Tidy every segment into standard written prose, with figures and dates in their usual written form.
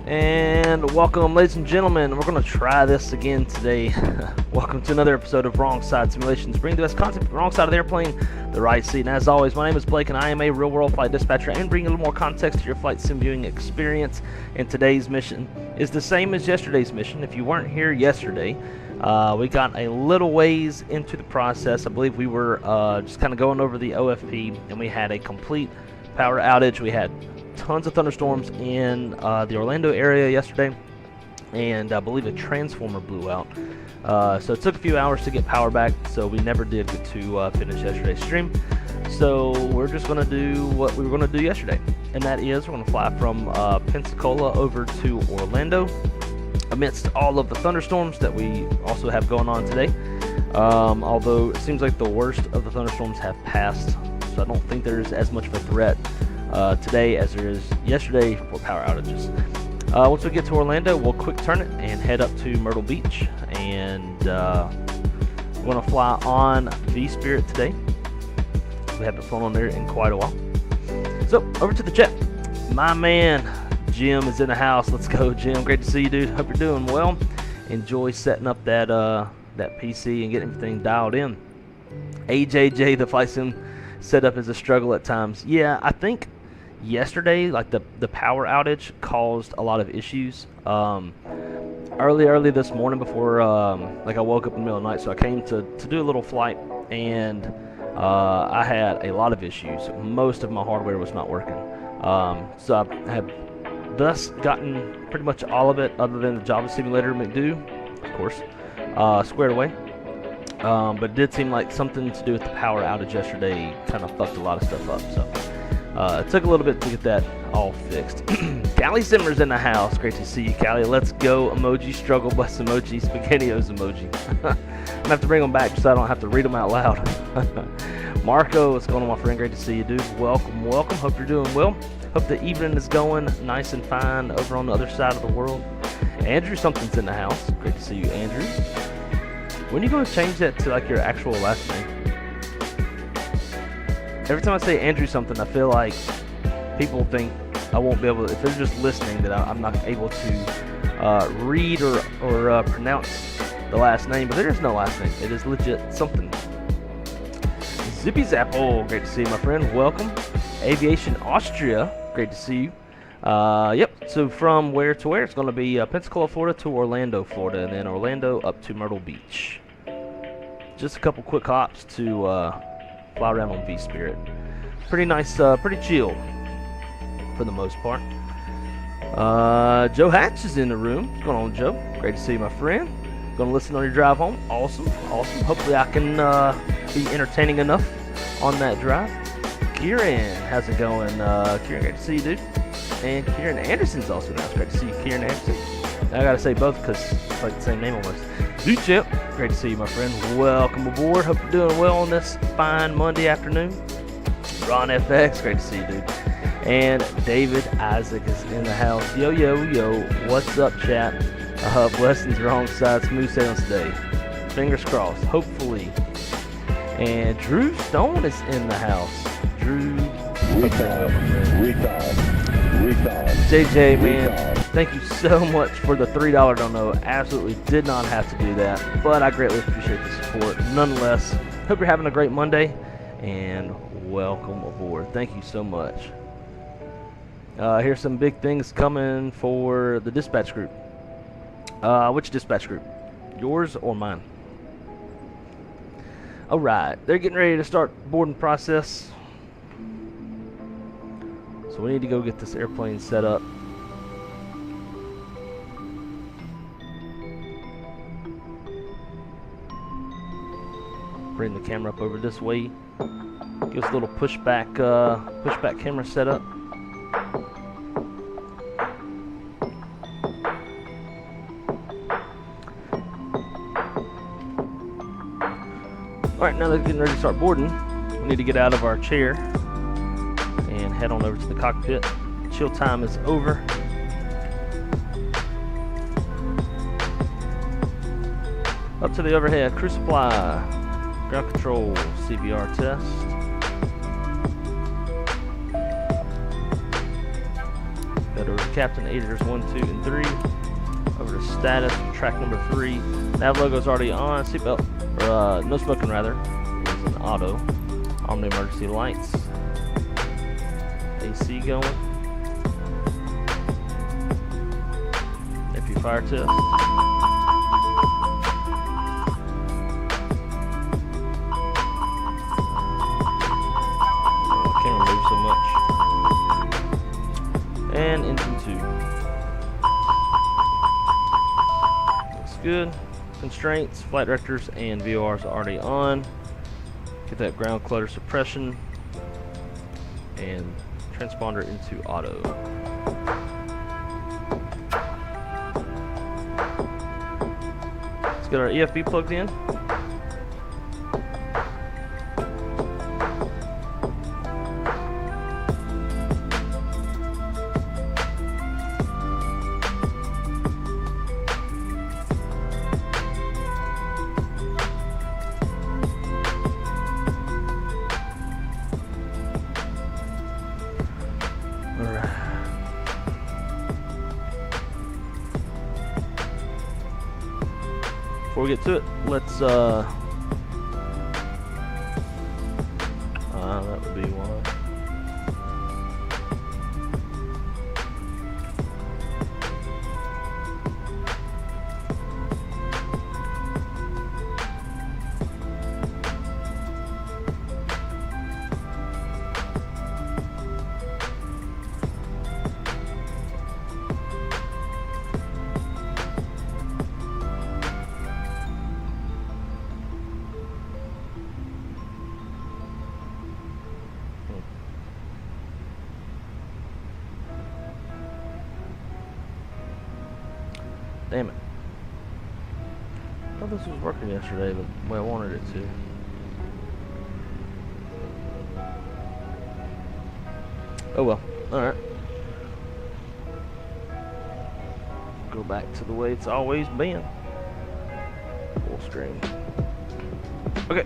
And welcome, ladies and gentlemen. We're going to try this again today. Welcome to another episode of Wrong Side Simulations. Bring the best content from the wrong side of the airplane, the right seat. And as always, my name is Blake, and I am a real-world flight dispatcher and bring a little more context to your flight sim viewing experience. And today's mission is the same as yesterday's mission. If you weren't here yesterday, we got a little ways into the process. I believe we were just kind of going over the OFP, and we had a complete power outage. We had tons of thunderstorms in the Orlando area yesterday, and I believe a transformer blew out. So it took a few hours to get power back, so we never did get to finish yesterday's stream. So we're just going to do what we were going to do yesterday, and that is we're going to fly from Pensacola over to Orlando amidst all of the thunderstorms that we also have going on today. Although it seems like the worst of the thunderstorms have passed, so I don't think there's as much of a threat today as there is yesterday for power outages. Once we get to Orlando, we'll quick turn it and head up to Myrtle Beach, and we're going to fly on Vspirit today. We haven't flown on there in quite a while. So over to the jet. My man Jim is in the house. Let's go, Jim. Great to see you, dude. Hope you're doing well. Enjoy setting up that that PC and getting everything dialed in. AJJ, the flight sim setup is a struggle at times. Yeah, I think yesterday, like the power outage caused a lot of issues. Early this morning before like I woke up in the middle of the night, so I came to do a little flight, and I had a lot of issues. Most of my hardware was not working, so I have thus gotten pretty much all of it other than the Java simulator McDo, of course, squared away. But it did seem like something to do with the power outage yesterday kind of fucked a lot of stuff up. So it took a little bit to get that all fixed. Callie Simmer's in the house. Great to see you, Callie. Let's go. Emoji, struggle bus emoji, SpaghettiOs emoji. I'm going to have to bring them back so I don't have to read them out loud. Marco, what's going on, my friend? Great to see you, dude. Welcome, welcome. Hope you're doing well. Hope the evening is going nice and fine over on the other side of the world. Andrew something's in the house. Great to see you, Andrew. When are you going to change that to like your actual last name? Every time I say Andrew something, I feel like people think I won't be able to, if they're just listening, that I'm not able to read or pronounce the last name, but there is no last name. It is legit something. Zippy Zapple, great to see you, my friend. Welcome. Aviation Austria, great to see you. Yep, so from where to where? It's going to be Pensacola, Florida to Orlando, Florida, and then Orlando up to Myrtle Beach. Just a couple quick hops to fly around on Vspirit. Pretty nice, pretty chill for the most part. Joe Hatch is in the room. What's going on, Joe? Great to see you, my friend. Going to listen on your drive home. Awesome, awesome. Hopefully I can be entertaining enough on that drive. Kieran, how's it going? Kieran, great to see you, dude. And Kieran Anderson's also in the house. Great to see you, Kieran Anderson. I gotta say both because it's like the same name almost. Chip, great to see you, my friend. Welcome aboard. Hope you're doing well on this fine Monday afternoon. Ron FX, great to see you, dude. And David Isaac is in the house. Yo, yo, yo. What's up, chat? Blessings, wrong side. Smooth sailings today. Fingers crossed. Hopefully. And Drew Stone is in the house. Drew. JJ, man, thank you so much for the $3 dono. Absolutely did not have to do that, but I greatly appreciate the support. Nonetheless, hope you're having a great Monday, and welcome aboard. Thank you so much. Here's some big things coming for the dispatch group. Which dispatch group? Yours or mine? All right, they're getting ready to start boarding process. So we need to go get this airplane set up. Bring the camera up over this way. Give us a little pushback camera setup. All right, now they're getting ready to start boarding. We need to get out of our chair and head on over to the cockpit. Chill time is over. Up to the overhead, crew supply, ground control, CBR test. Head over to Captain, Aiders 1, 2, and 3. Over to status, track number 3. Nav logo's already on. Seatbelt, or no smoking rather. It was an auto. Omni emergency lights. AC going. AP fire test. So much. And engine 2. Looks good. Constraints, flight directors, and VORs are already on. Get that ground clutter suppression and transponder into auto. Let's get our EFB plugged in. Before we get to it, let's that would be one. Damn it. I thought this was working yesterday, but the way I wanted it to. Oh well. Alright. Go back to the way it's always been. Full screen. Okay.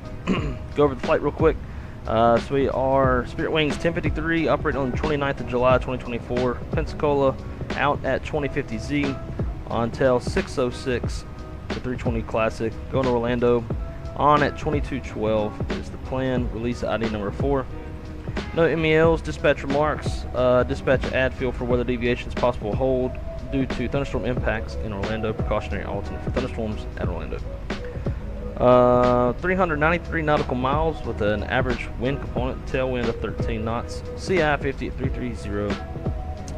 Go over the flight real quick. So we are Spirit Wings 1053, operating on the 29th of July 2024. Pensacola out at 2050Z. On tail 606, the 320 Classic, going to Orlando, on at 2212 is the plan, release ID number 4. No MELs, dispatch remarks, dispatch add fuel for weather deviations, possible hold due to thunderstorm impacts in Orlando, precautionary alternate for thunderstorms at Orlando. 393 nautical miles with an average wind component, tailwind of 13 knots, CI 50 at 330.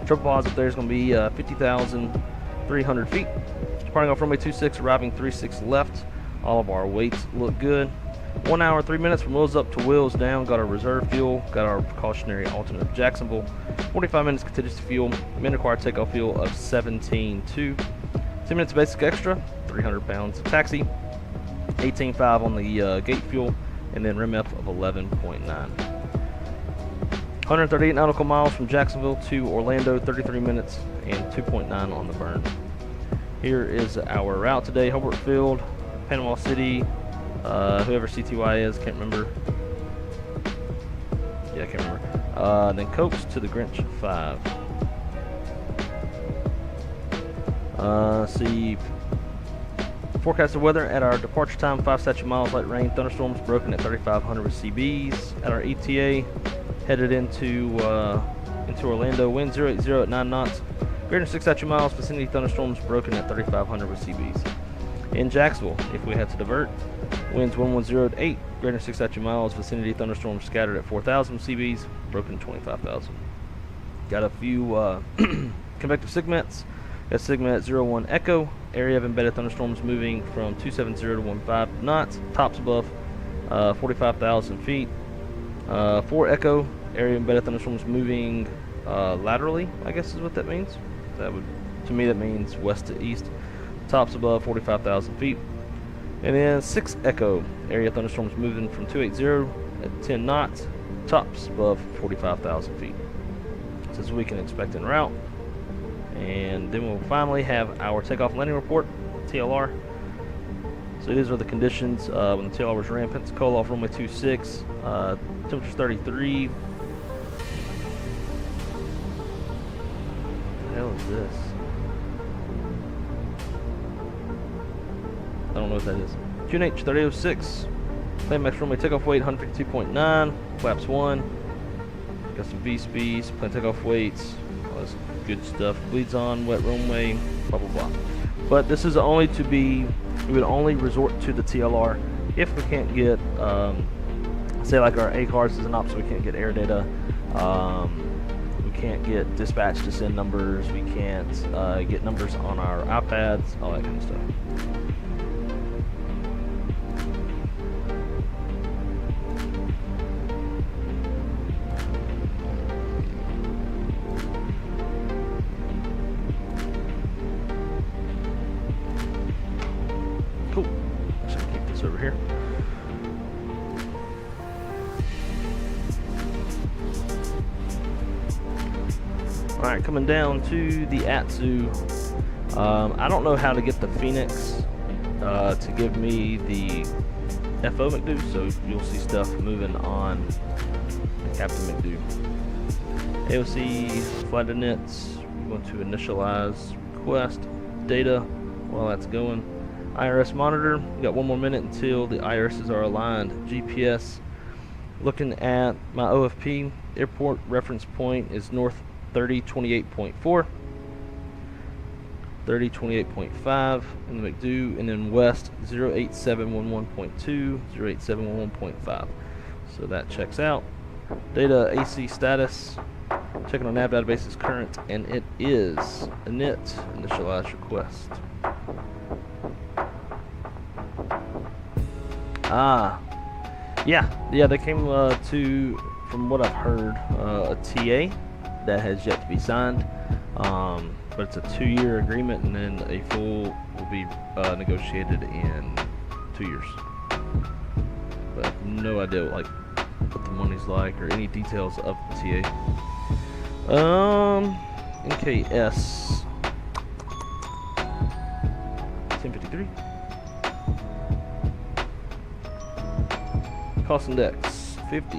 Triple positive there is going to be 50,300 feet. Departing off runway 26, arriving 36 left. All of our weights look good. 1 hour, 3 minutes from wheels up to wheels down. Got our reserve fuel. Got our precautionary alternate of Jacksonville. 45 minutes contingency fuel. Min required takeoff fuel of 17.2. 2 minutes basic extra. 300 pounds of taxi. 18.5 on the gate fuel. And then REMF of 11.9. 138 nautical miles from Jacksonville to Orlando. 33 minutes and 2.9 on the burn. Here is our route today. Hobart Field, Panama City, whoever CTY is, can't remember. Yeah, I can't remember. Then Coax to the Grinch 5. See forecasted weather at our departure time: 5 statute miles, light rain, thunderstorms broken at 3,500 with CBs. At our ETA, headed into Orlando, wind 080 at 9 knots. Greater than 6 statute miles, vicinity thunderstorms broken at 3,500 with CBs. In Jacksonville, if we had to divert, winds 110 at 8, greater than 6 statute miles, vicinity thunderstorms scattered at 4,000 CBs, broken 25,000. Got a few convective segments. Got segment 01 Echo, area of embedded thunderstorms moving from 270 to 15 knots, tops above 45,000 feet. 4 Echo, area of embedded thunderstorms moving laterally, I guess is what that means. That would, to me, that means west to east. Tops above 45,000 feet. And then 6 Echo, area of thunderstorms moving from 280 at 10 knots, tops above 45,000 feet. So this is what we can expect en route. And then we'll finally have our takeoff landing report, TLR. So these are the conditions when the TLR was ran. Pensacola off runway 26, temperature's 33. hell is this? I don't know what that is. QNH 3006. Plane max runway takeoff weight 152.9. Flaps 1. Got some V speeds. Plane takeoff weights. All this good stuff. Bleeds on. Wet runway. Blah blah blah. But this is only to be. We would only resort to the TLR if we can't get, say like our A cards as an option. We can't get air data. We can't get dispatch to send numbers. We can't get numbers on our iPads. All that kind of stuff. Cool. Let's keep this over here. Alright, coming down to the Atsu. I don't know how to get the Fenix to give me the FO McDo, so you'll see stuff moving on the Captain McDo. AOC flight inits. We're going to initialize request data while that's going. IRS monitor. We got 1 more minute until the IRSs are aligned. GPS. Looking at my OFP. Airport reference point is north 3028.4, 3028.5 in the McDo, and then west 08711.2, 08711.5. So that checks out. Data AC status. Checking our nav database is current, and it is init initialize request. Yeah, they came to, from what I've heard, a TA that has yet to be signed, but it's a 2-year agreement, and then a full will be negotiated in 2 years. But I have no idea what the money's like or any details of the TA. NKS 1053. Cost index 50.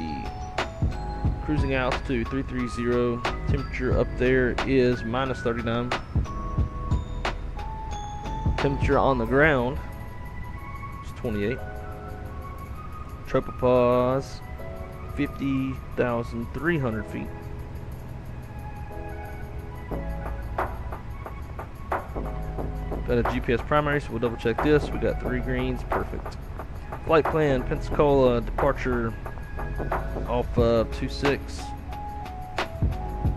Cruising altitude 330. Temperature up there is minus 39. Temperature on the ground is 28. Tropopause 50,300 feet. Got a GPS primary, so we'll double check this. We got 3 greens, perfect. Flight plan, Pensacola, departure off of 26.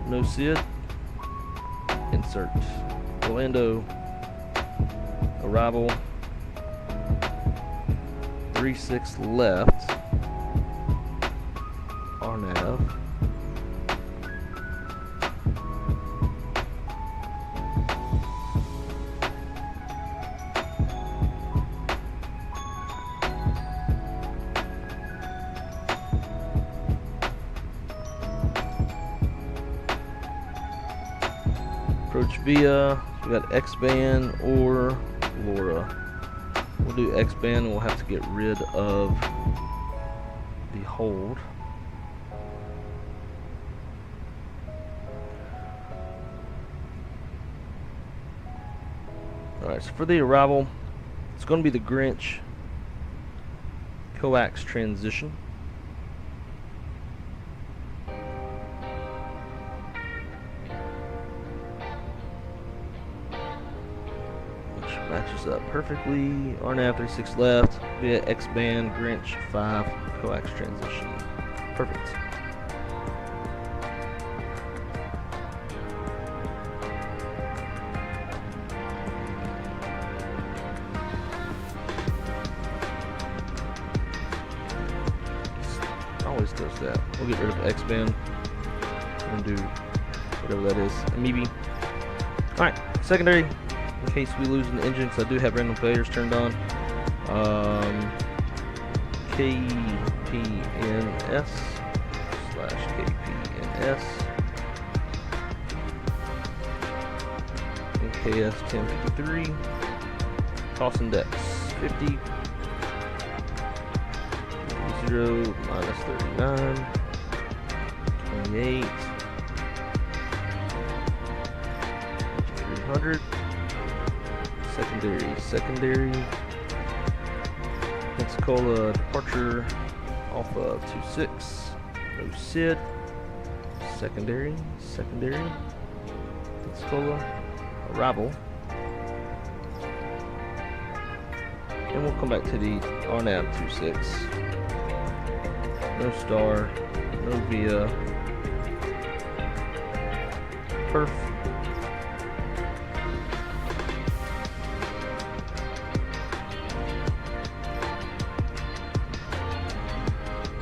No SID. Insert. Orlando. Arrival. 36 left. RNAV. Approach via, we got X-band or LoRa. We'll do X-band, and we'll have to get rid of the hold. Alright, so for the arrival, it's going to be the Grinch coax transition. Matches up perfectly. RNAV 36 left via X-band Grinch 5 coax transition. Perfect. Always does that. We'll get rid of X-band and do whatever that is. Maybe. Alright, secondary. In case we lose an engine, because I do have random failures turned on. KPNS/KPNS. NKS 1053. Cost index 50. 0 minus 39. 28. 100. Secondary. Pensacola departure off of 26. No SID. Secondary. Pensacola arrival. And we'll come back to the RNAV 26. No star, no via. Perf.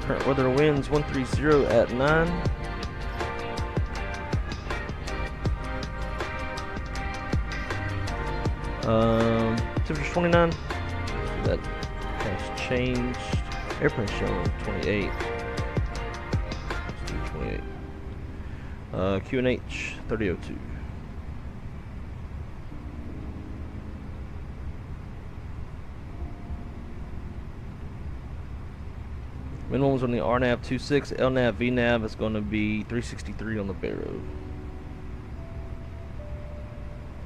Current weather winds 130 at 9. Temperature 29. That has changed. Airplane showing 28. Let's do 28. QNH 3002. Minimums on the RNAV 26, LNAV, VNAV is going to be 363 on the Barrow.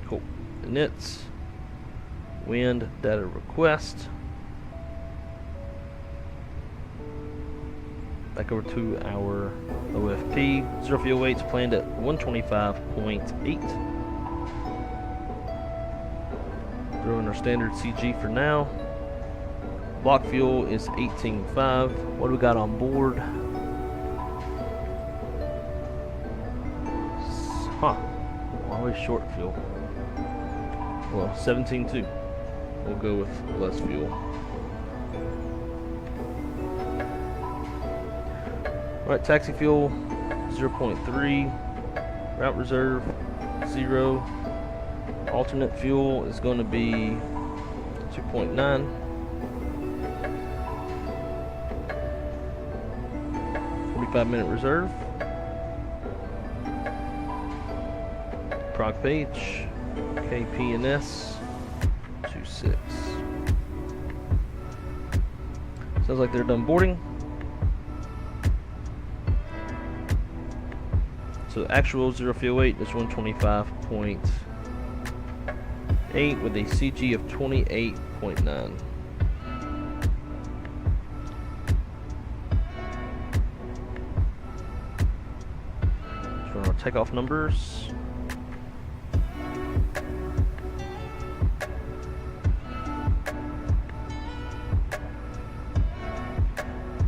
Cool. Nits. Wind data request. Back over to our OFP. Zero fuel weight's planned at 125.8. Throw in our standard CG for now. Block fuel is 18.5. What do we got on board? Always short fuel. Well, 17.2. We'll go with less fuel. Alright, taxi fuel 0.3. Route reserve 0. Alternate fuel is going to be 2.9. 45-minute reserve. Prog page, KP&S 26. Sounds like they're done boarding. So actual zero fuel weight is 125.8 with a CG of 28.9. Our takeoff numbers.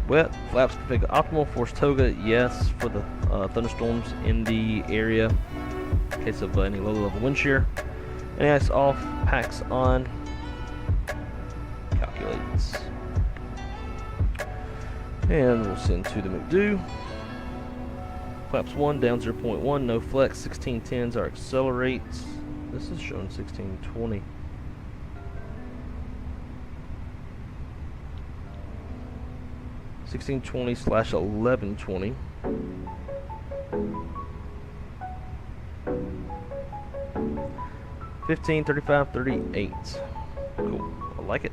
Wet, flaps configure optimal, force toga, yes, for the thunderstorms in the area in case of any low level wind shear. Any ice off, packs on, calculates. And we'll send to the McDo. Flaps 1 down 0.1, no flex, 1610s are accelerate. This is showing 1620. (1620/1120). (153538). Cool. I like it.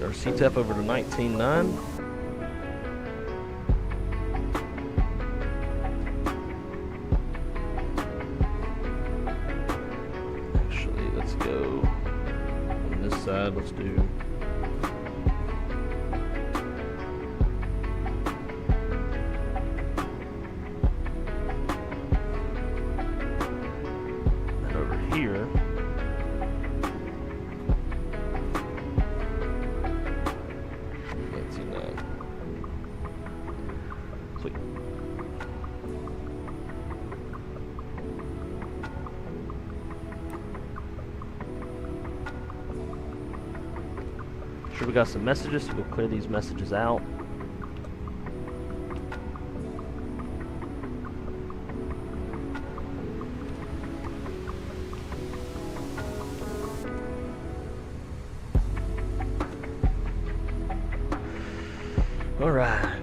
Our CTEP over to 19.9. Actually, let's go on this side. Let's do and over here. Sweet. Sure, we got some messages, so we'll clear these messages out. All right.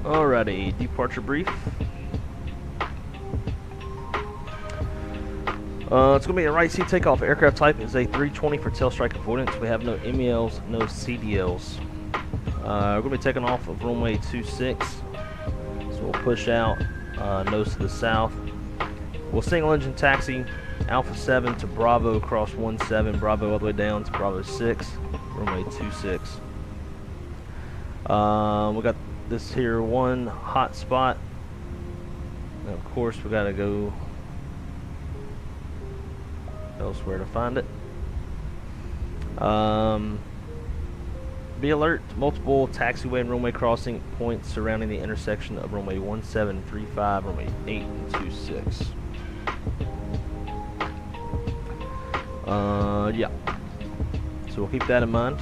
Alrighty, departure brief. It's going to be a right seat takeoff. Aircraft type is A320 for tail strike avoidance. We have no MELs, no CDLs. We're going to be taking off of runway 26. So we'll push out nose to the south. We'll single engine taxi Alpha 7 to Bravo across 17, Bravo all the way down to Bravo 6, runway 26. We got this here one hot spot. And of course, we got to go elsewhere to find it. Be alert to multiple taxiway and runway crossing points surrounding the intersection of runway 1735, runway 8 and 26. Yeah. So we'll keep that in mind.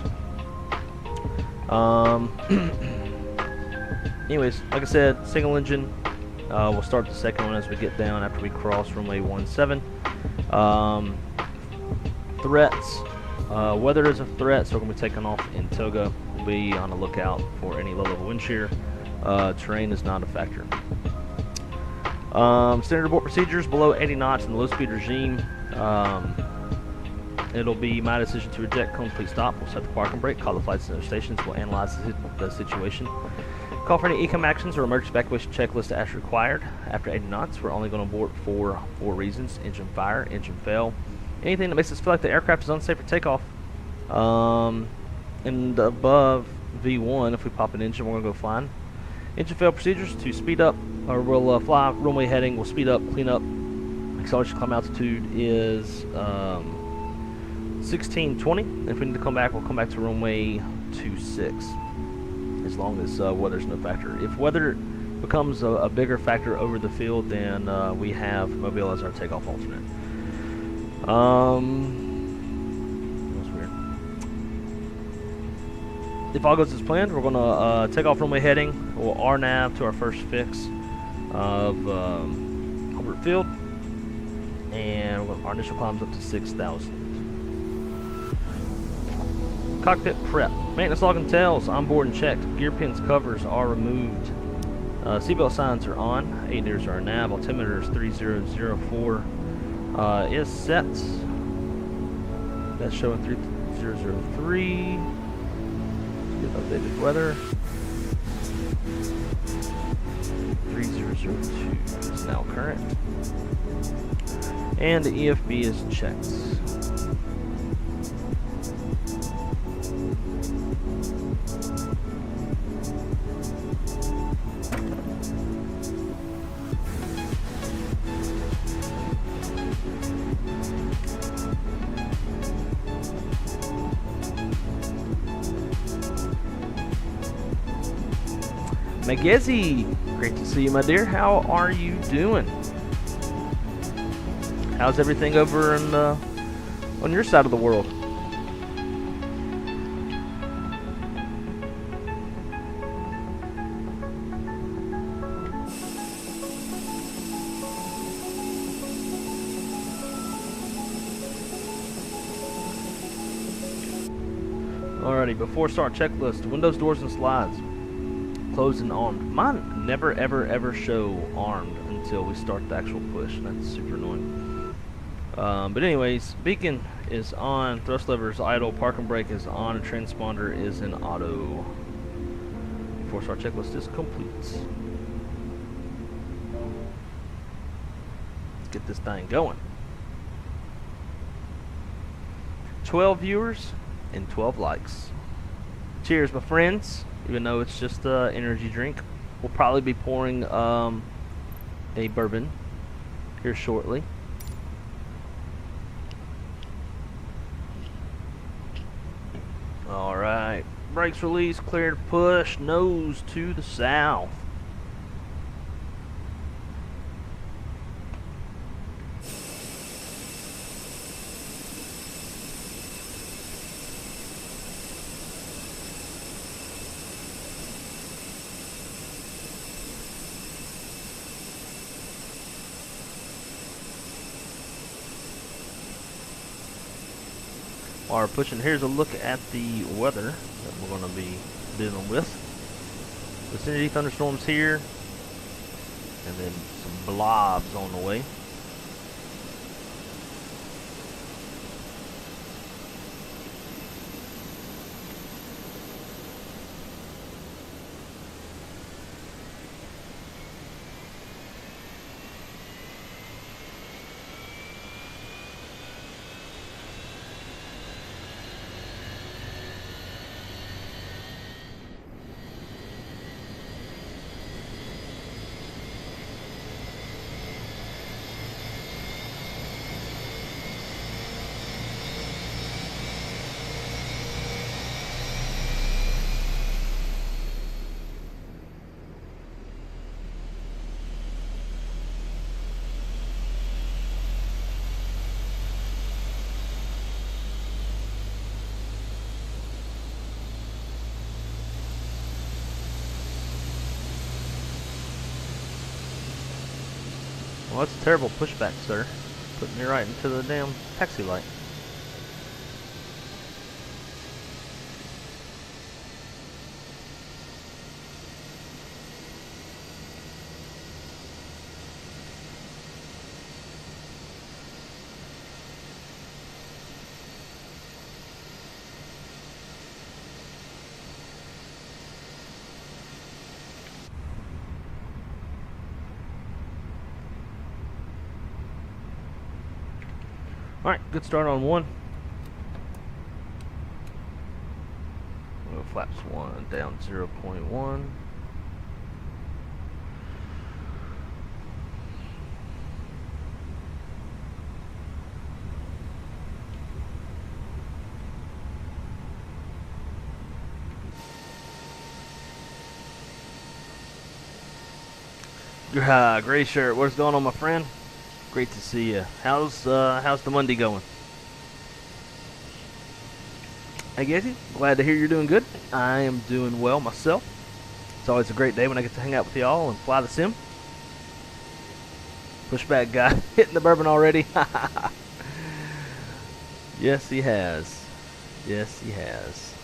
Anyways, like I said, single engine. We'll start the second one as we get down after we cross runway 17. Threats. Weather is a threat, so we're going to be taking off in toga. We'll be on the lookout for any low-level wind shear. Terrain is not a factor. Standard abort procedures below 80 knots in the low-speed regime. It'll be my decision to reject, complete stop. We'll set the parking brake, call the flight center stations. We'll analyze the situation. Call for any ECOM actions or emergency evacuation checklist as required. After 80 knots, we're only going to abort for 4 reasons: engine fire, engine fail, anything that makes us feel like the aircraft is unsafe for takeoff. And above V1, if we pop an engine, we're going to go flying. Engine fail procedures: to speed up, or we'll fly runway heading, we'll speed up, clean up. Acceleration climb altitude is 1620. If we need to come back, we'll come back to runway 26. As long as weather's no factor. If weather becomes a bigger factor over the field, then we have Mobile as our takeoff alternate. That's weird. If all goes as planned, we're going to take off runway heading. We'll RNAV to our first fix of Hubbard Field, and our initial climb's up to 6,000. Cockpit prep. Maintenance log and tails on board and checked. Gear pins covers are removed. Seatbelt signs are on. ADIRs are nav. Altimeter is 3004 is set. That's showing 3003. Get updated weather. 3002 is now current. And the EFB is checked. Magezi, great to see you, my dear. How are you doing? How's everything over in, on your side of the world? Alrighty, before start checklist: windows, doors, and slides closed and armed. Mine never ever show armed until we start the actual push, and that's super annoying. But anyways, beacon is on, thrust lever is idle, parking brake is on, and transponder is in auto. 4-star checklist is complete. Let's get this thing going. 12 viewers and 12 likes. Cheers, my friends. Even though it's just an energy drink, we'll probably be pouring a bourbon here shortly. Alright, brakes released, clear to push, nose to the south. While we're pushing, here's a look at the weather that we're going to be dealing with. Vicinity thunderstorms here, and then some blobs on the way. Well, that's a terrible pushback, sir. Putting me right into the damn taxi light. Alright, good start on one. Flaps 1 down 0.1. Gray shirt, what's going on, my friend? Great to see you. How's the Monday going? Hey, Gacy, glad to hear you're doing good. I am doing well myself. It's always a great day when I get to hang out with y'all and fly the sim. Pushback guy hitting the bourbon already. Yes, he has. Yes, he has.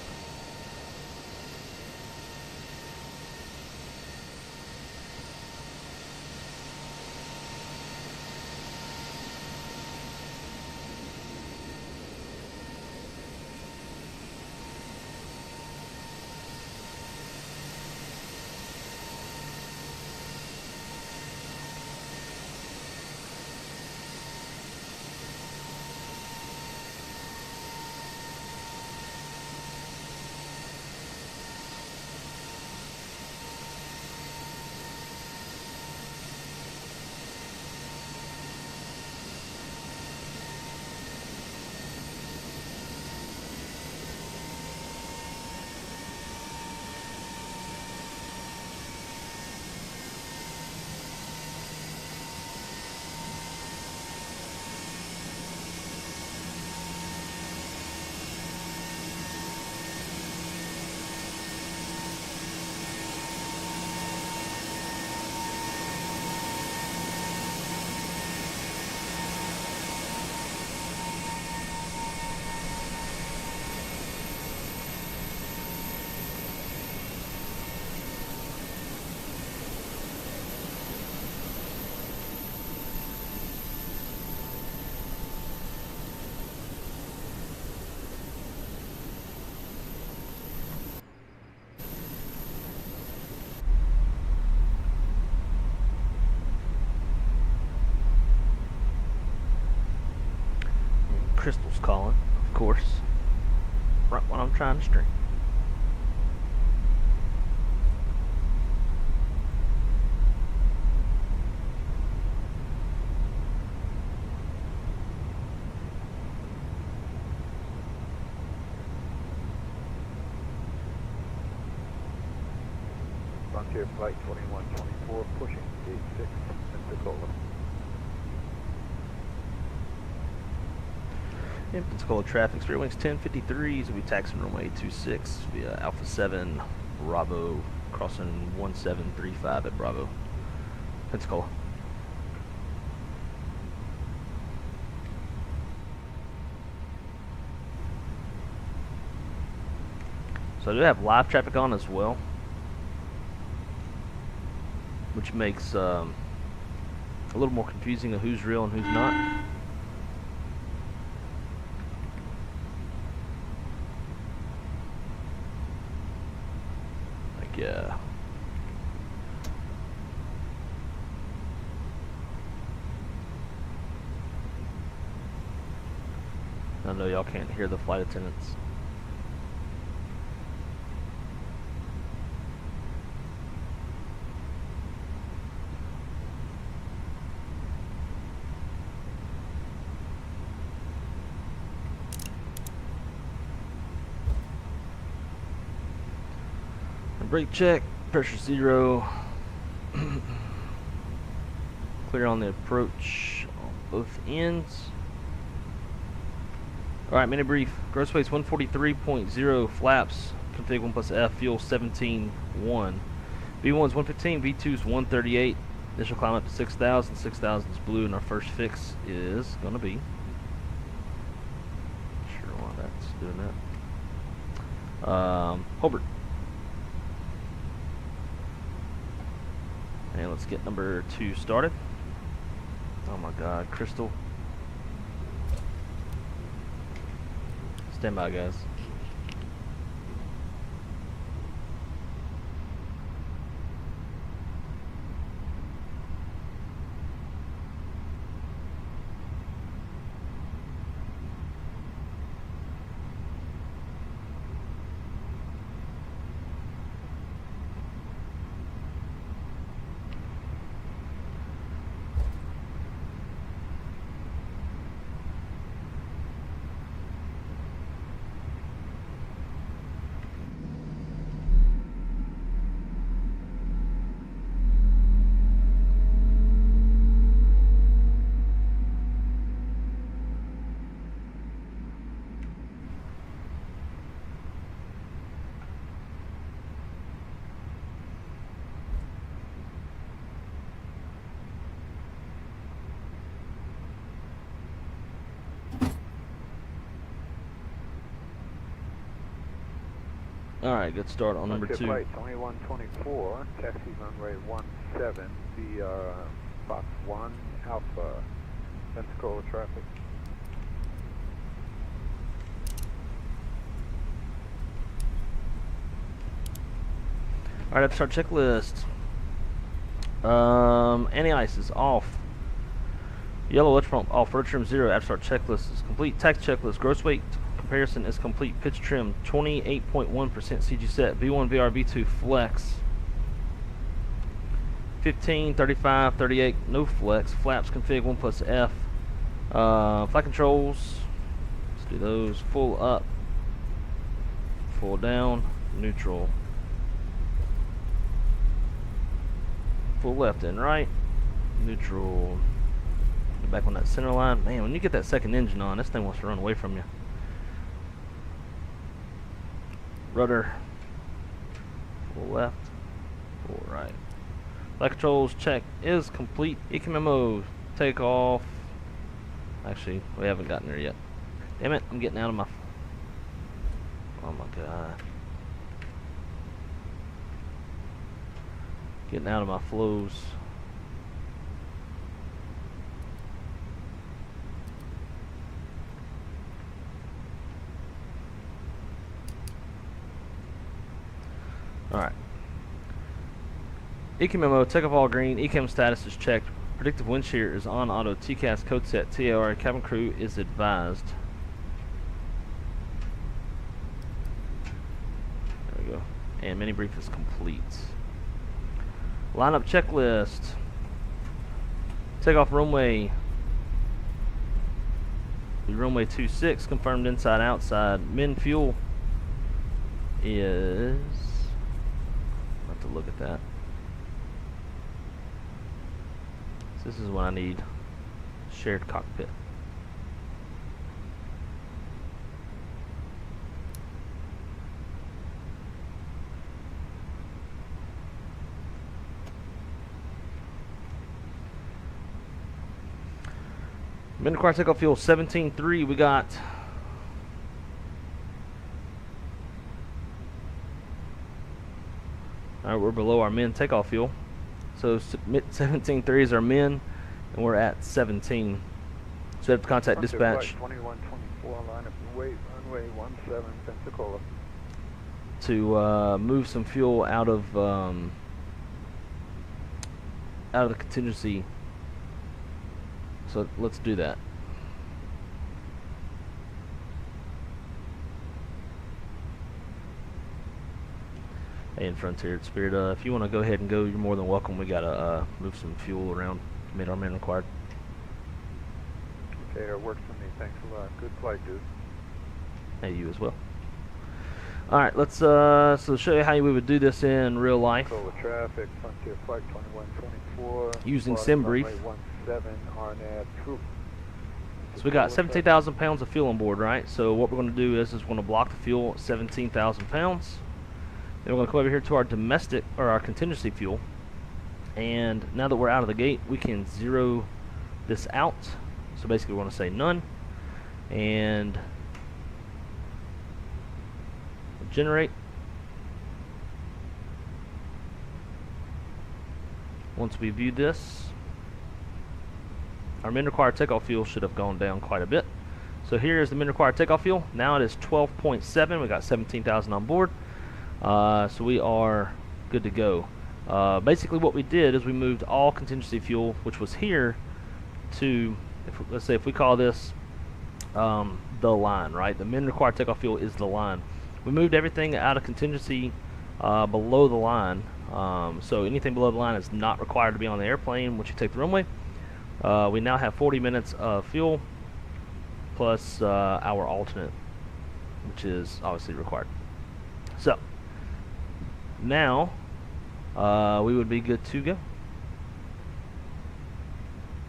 Crystal's calling, of course. Right when I'm trying to stream. Frontier Flight 2124 pushing gate 6 Pensacola. In Pensacola traffic, Spirit Wings 1053s will be taxiing runway 26 via Alpha 7 Bravo, crossing 1735 at Bravo, Pensacola. So I do have live traffic on as well, which makes a little more confusing of who's real and who's not. Yeah. I know y'all can't hear the flight attendants. Brake check, pressure 0. Clear on the approach on both ends. Alright, mini brief. Gross weight's 143.0, flaps, config 1 plus F, fuel 17.1. V1's 115, V2's 138. Initial climb up to 6,000. 6,000 is blue, and our first fix is going to be. Sure why that's doing that. Hobart. And let's get number 2 started. Oh my god, Crystal. Stand by, guys. Alright, good start on number 2. Flight 2124, taxi runway 17 via Fox 1 Alpha, Pensacola traffic. Alright, start checklist. Anti-ice is off. Yellow electric pump off. Road trim 0. After start checklist is complete. Tax checklist. Gross weight comparison is complete. Pitch trim 28.1% CG set. V1, VR, V2 flex. 15, 35, 38 no flex. Flaps config 1 plus F. Flight controls. Let's do those. Full up. Full down. Neutral. Full left and right. Neutral. Get back on that center line. Man, when you get that second engine on, this thing wants to run away from you. Rudder. Full left. Full right. Flight controls check is complete. EQ memo. Takeoff. Actually, we haven't gotten there yet. Damn it, I'm getting out of my... Oh my god. Getting out of my flows. Alright. EQ memo, takeoff all green, ECAM status is checked, predictive wind shear is on auto, TCAS code set, TAR, cabin crew is advised. and mini brief is complete. Lineup checklist. Takeoff runway. Runway 26 confirmed inside outside. Min fuel is, I'll have to look at that. So this is when I need shared cockpit. Min required takeoff fuel 17.3. We got alright, we're below our min takeoff fuel. So 17.3 is our min, and we're at 17. So we have to contact dispatch 2124 line up runway 17 Pensacola to move some fuel out of the contingency. So let's do that. Hey, in Frontier Spirit, if you want to go ahead and go, you're more than welcome. We gotta move some fuel around. Made our man required. Okay, that works for me. Thanks a lot. Good flight, dude. Hey, you as well. All right, let's so show you how we would do this in real life. Control of traffic, Frontier Flight 2124. Using SimBrief. 17 RNAV troop. So we got 17,000 pounds of fuel on board, right? So what we're going to do is we're going to block the fuel at 17,000 pounds. Then we're going to come over here to our domestic, or our contingency fuel. And now that we're out of the gate, we can zero this out. So basically we're going to say none. And generate. Once we view this, our min required takeoff fuel should have gone down quite a bit. So here is the min required takeoff fuel. Now it is 12.7. We got 17,000 on board. So we are good to go. Basically what we did is we moved all contingency fuel, which was here, to, let's say if we call this the line, right? The min required takeoff fuel is the line. We moved everything out of contingency below the line. So anything below the line is not required to be on the airplane once you take the runway. We now have 40 minutes of fuel plus our alternate, which is obviously required. So now we would be good to go,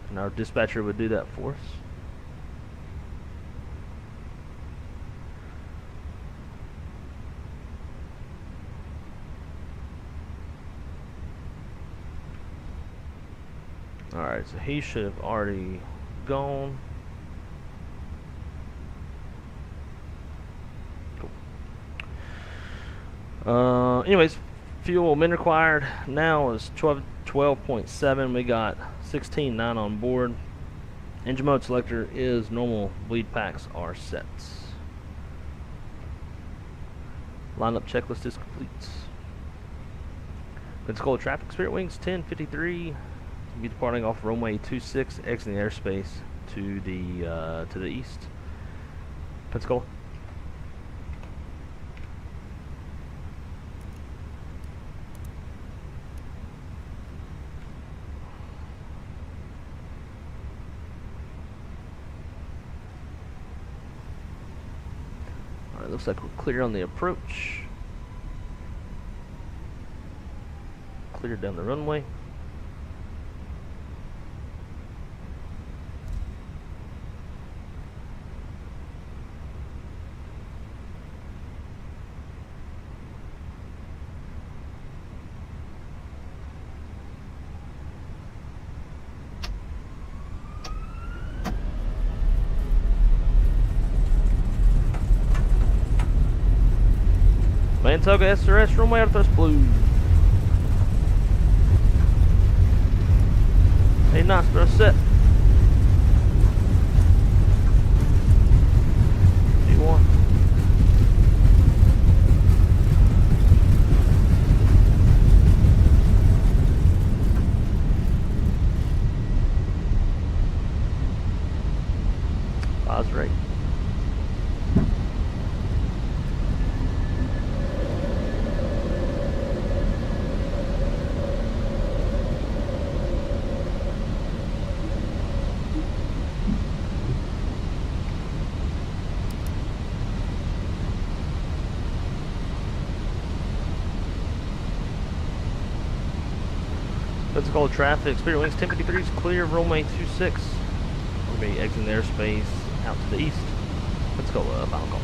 and our dispatcher would do that for us. Alright, so he should have already gone. Cool. Anyways, fuel min required now is 12.7. We got 16.9 on board. Engine mode selector is normal. Bleed packs are set. Lineup checklist is complete. Pensacola traffic, Spirit Wings 1053. Be departing off runway 26, exiting airspace to the east. Pensacola. All right, looks like we're clear on the approach. Clear down the runway. Mantoga SRS runway out of thrust blue. Hey, nice thrust set. G1. Pause rate. Pensacola traffic, Spirit winds 1053 is clear of runway 26. We're going to be exiting the airspace out to the east. Pensacola, final call.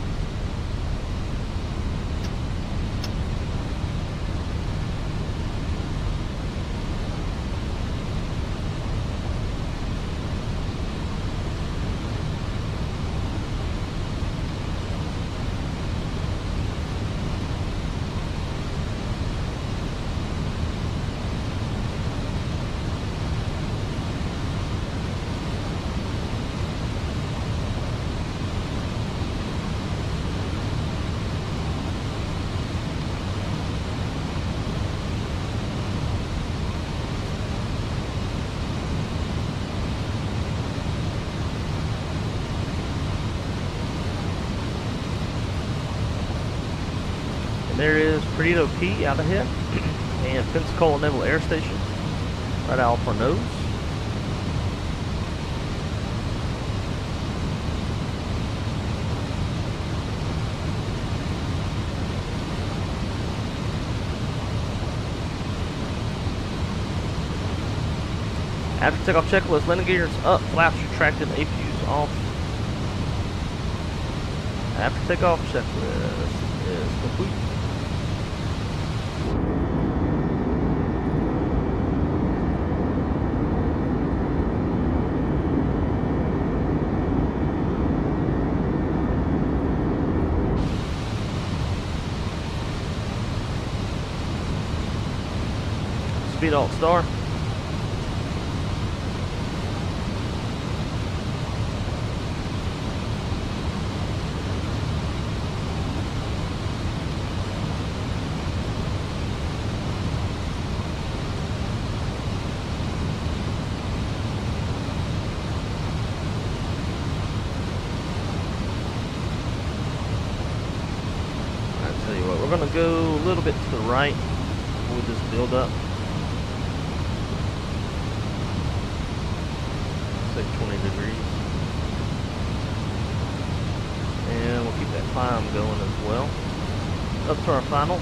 There is Perdido Key out ahead, and Pensacola Naval Air Station, right out off our nose. After takeoff checklist, landing gears up, flaps retracted, APUs off. After takeoff checklist is complete. Speed alt star. I tell you what, we're gonna go a little bit to the right with this build up. Say 20 degrees. And we'll keep that climb going as well. Up to our final.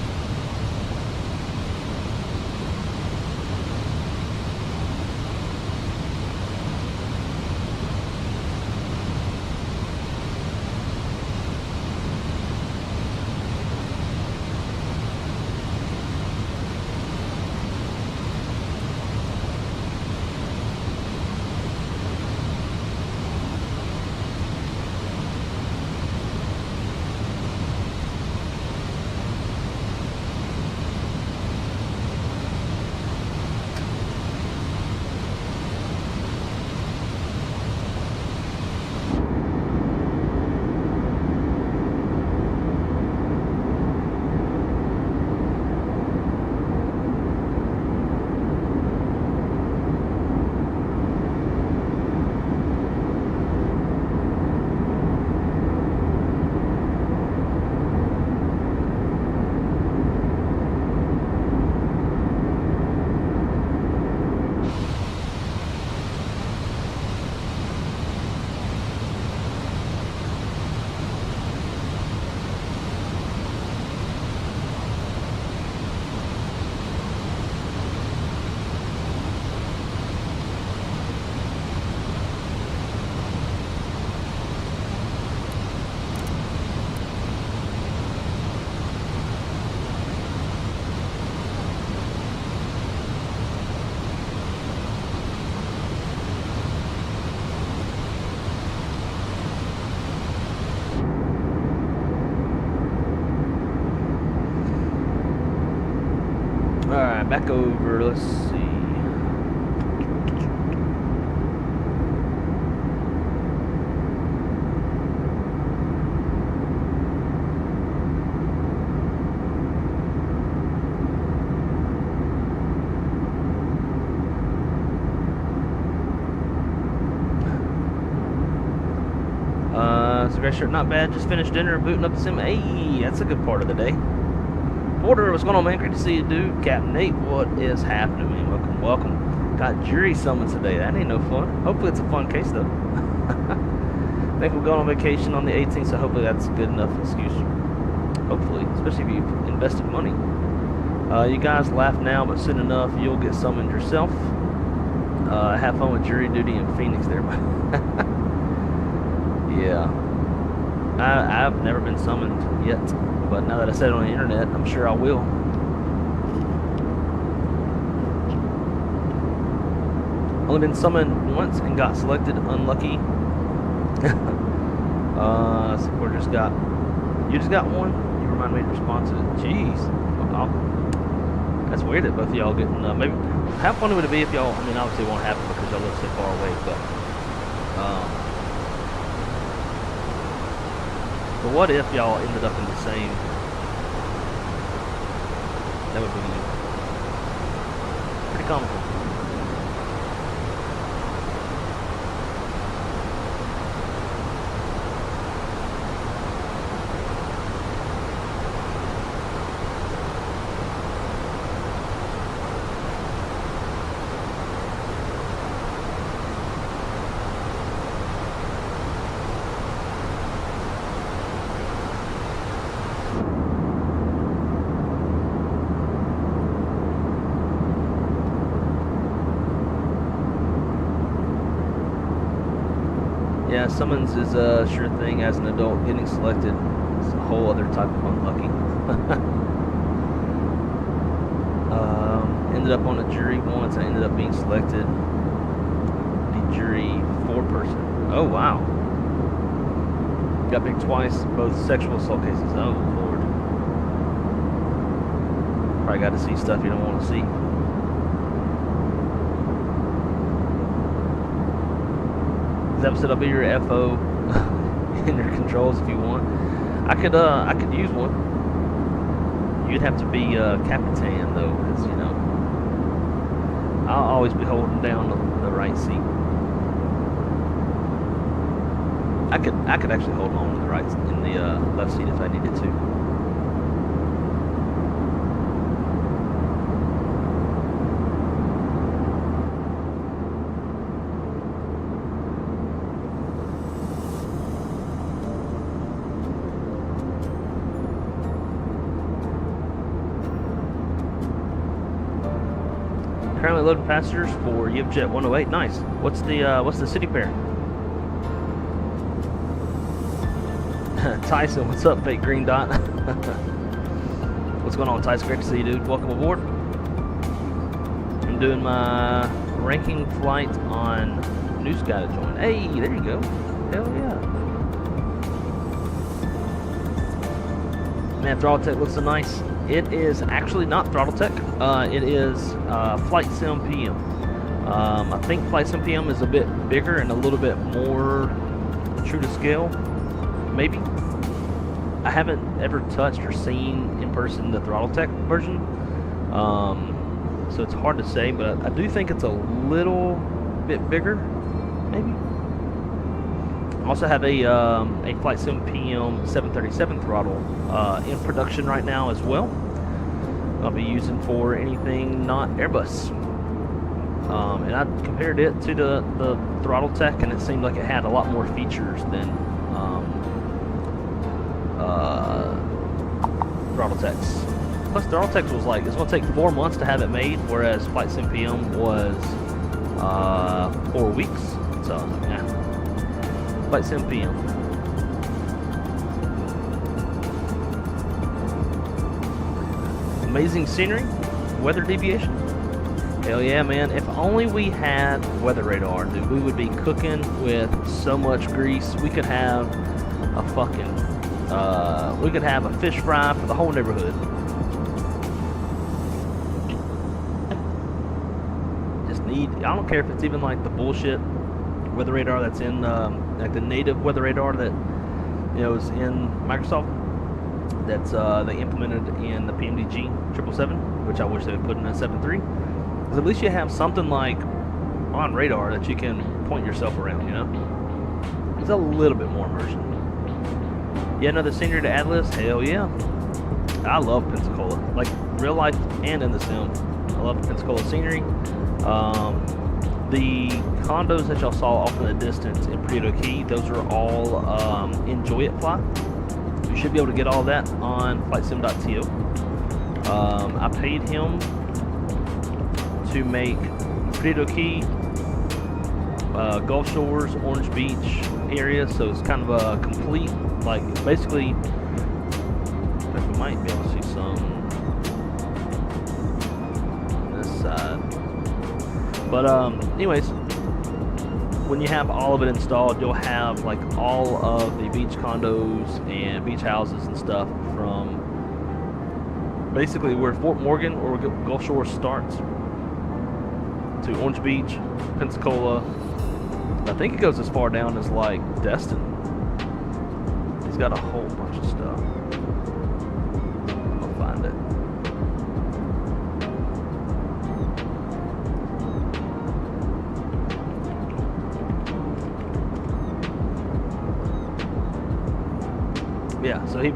Alright, back over, let's see. It's a great shirt, not bad. Just finished dinner and booting up the sim. Hey, that's a good part of the day. Porter, what's going on, man? Great to see you, dude. Captain Nate, what is happening, man? Welcome, welcome. Got jury summons today. That ain't no fun. Hopefully it's a fun case, though. I think we're going on vacation on the 18th, so hopefully that's a good enough excuse. Hopefully, especially if you've invested money. You guys laugh now, but soon enough you'll get summoned yourself. Have fun with jury duty in Phoenix there. Yeah. I've never been summoned yet, but now that I said it on the internet, I'm sure I will. Only been summoned once and got selected. Unlucky. You just got one. You remind me to respond to it. Jeez. That's weird that both of y'all getting, maybe, how funny would it be if y'all, I mean, obviously it won't happen because y'all live so far away, but what if y'all ended up in the same, that would be pretty comical. Yeah, summons is a sure thing as an adult. Getting selected is a whole other type of unlucky. Ended up on a jury once. I ended up being selected. The jury 4-person. Oh, wow. Got picked twice, both sexual assault cases. Oh, Lord. Probably got to see stuff you don't want to see. This episode, I'll be your FO in your controls if you want. I could use one. You'd have to be Capitan though, because you know I'll always be holding down the right seat. I could actually hold on to the right in the left seat if I needed to. Currently loading passengers for Jet 108. Nice. What's the city pair? Tyson, what's up, fake green dot? What's going on, Tyson? Great to see you, dude. Welcome aboard. I'm doing my ranking flight on New Sky to join. Hey, there you go. Hell yeah. Man, Throttle Tech looks so nice. It is actually not Throttle Tech. It is Flight Sim PM. I think Flight Sim PM is a bit bigger and a little bit more true to scale. Maybe. I haven't ever touched or seen in person the Throttle Tech version. So it's hard to say, but I do think it's a little bit bigger. Maybe. I also have a Flight Sim PM 737 throttle in production right now as well. I'll be using for anything not Airbus. And I compared it to the Throttle Tech, and it seemed like it had a lot more features than Throttle Tech's. Plus, Throttle Tech was like, it's going to take 4 months to have it made, whereas Flight Sim PM was 4 weeks. So, yeah. Flight Sim PM. Amazing scenery, weather deviation. Hell yeah, man. If only we had weather radar, dude, we would be cooking with so much grease. We could have a fucking, we could have a fish fry for the whole neighborhood. Just need, I don't care if it's even like the bullshit weather radar that's in, like the native weather radar that, you know, is in Microsoft. That's they implemented in the PMDG 777, which I wish they would put in a 7.3. Because at least you have something like on radar that you can point yourself around, you know? It's a little bit more immersion. Yeah, another scenery to add list? Hell yeah. I love Pensacola. Like, real life and in the sim. I love Pensacola scenery. The condos that y'all saw off in the distance in Prieto Key, those are all Enjoy It Fly. You should be able to get all that on flightsim.to. I paid him to make Myrtle Beach, Gulf Shores, Orange Beach area, so it's kind of a complete, like, basically, I think we might be able to see some on this side. But anyways, when you have all of it installed, you'll have like all of the beach condos and beach houses and stuff from basically where Fort Morgan or Gulf Shores starts to Orange Beach, Pensacola. I think it goes as far down as like Destin. He's got a whole bunch of stuff. I'll find it. Yeah, so he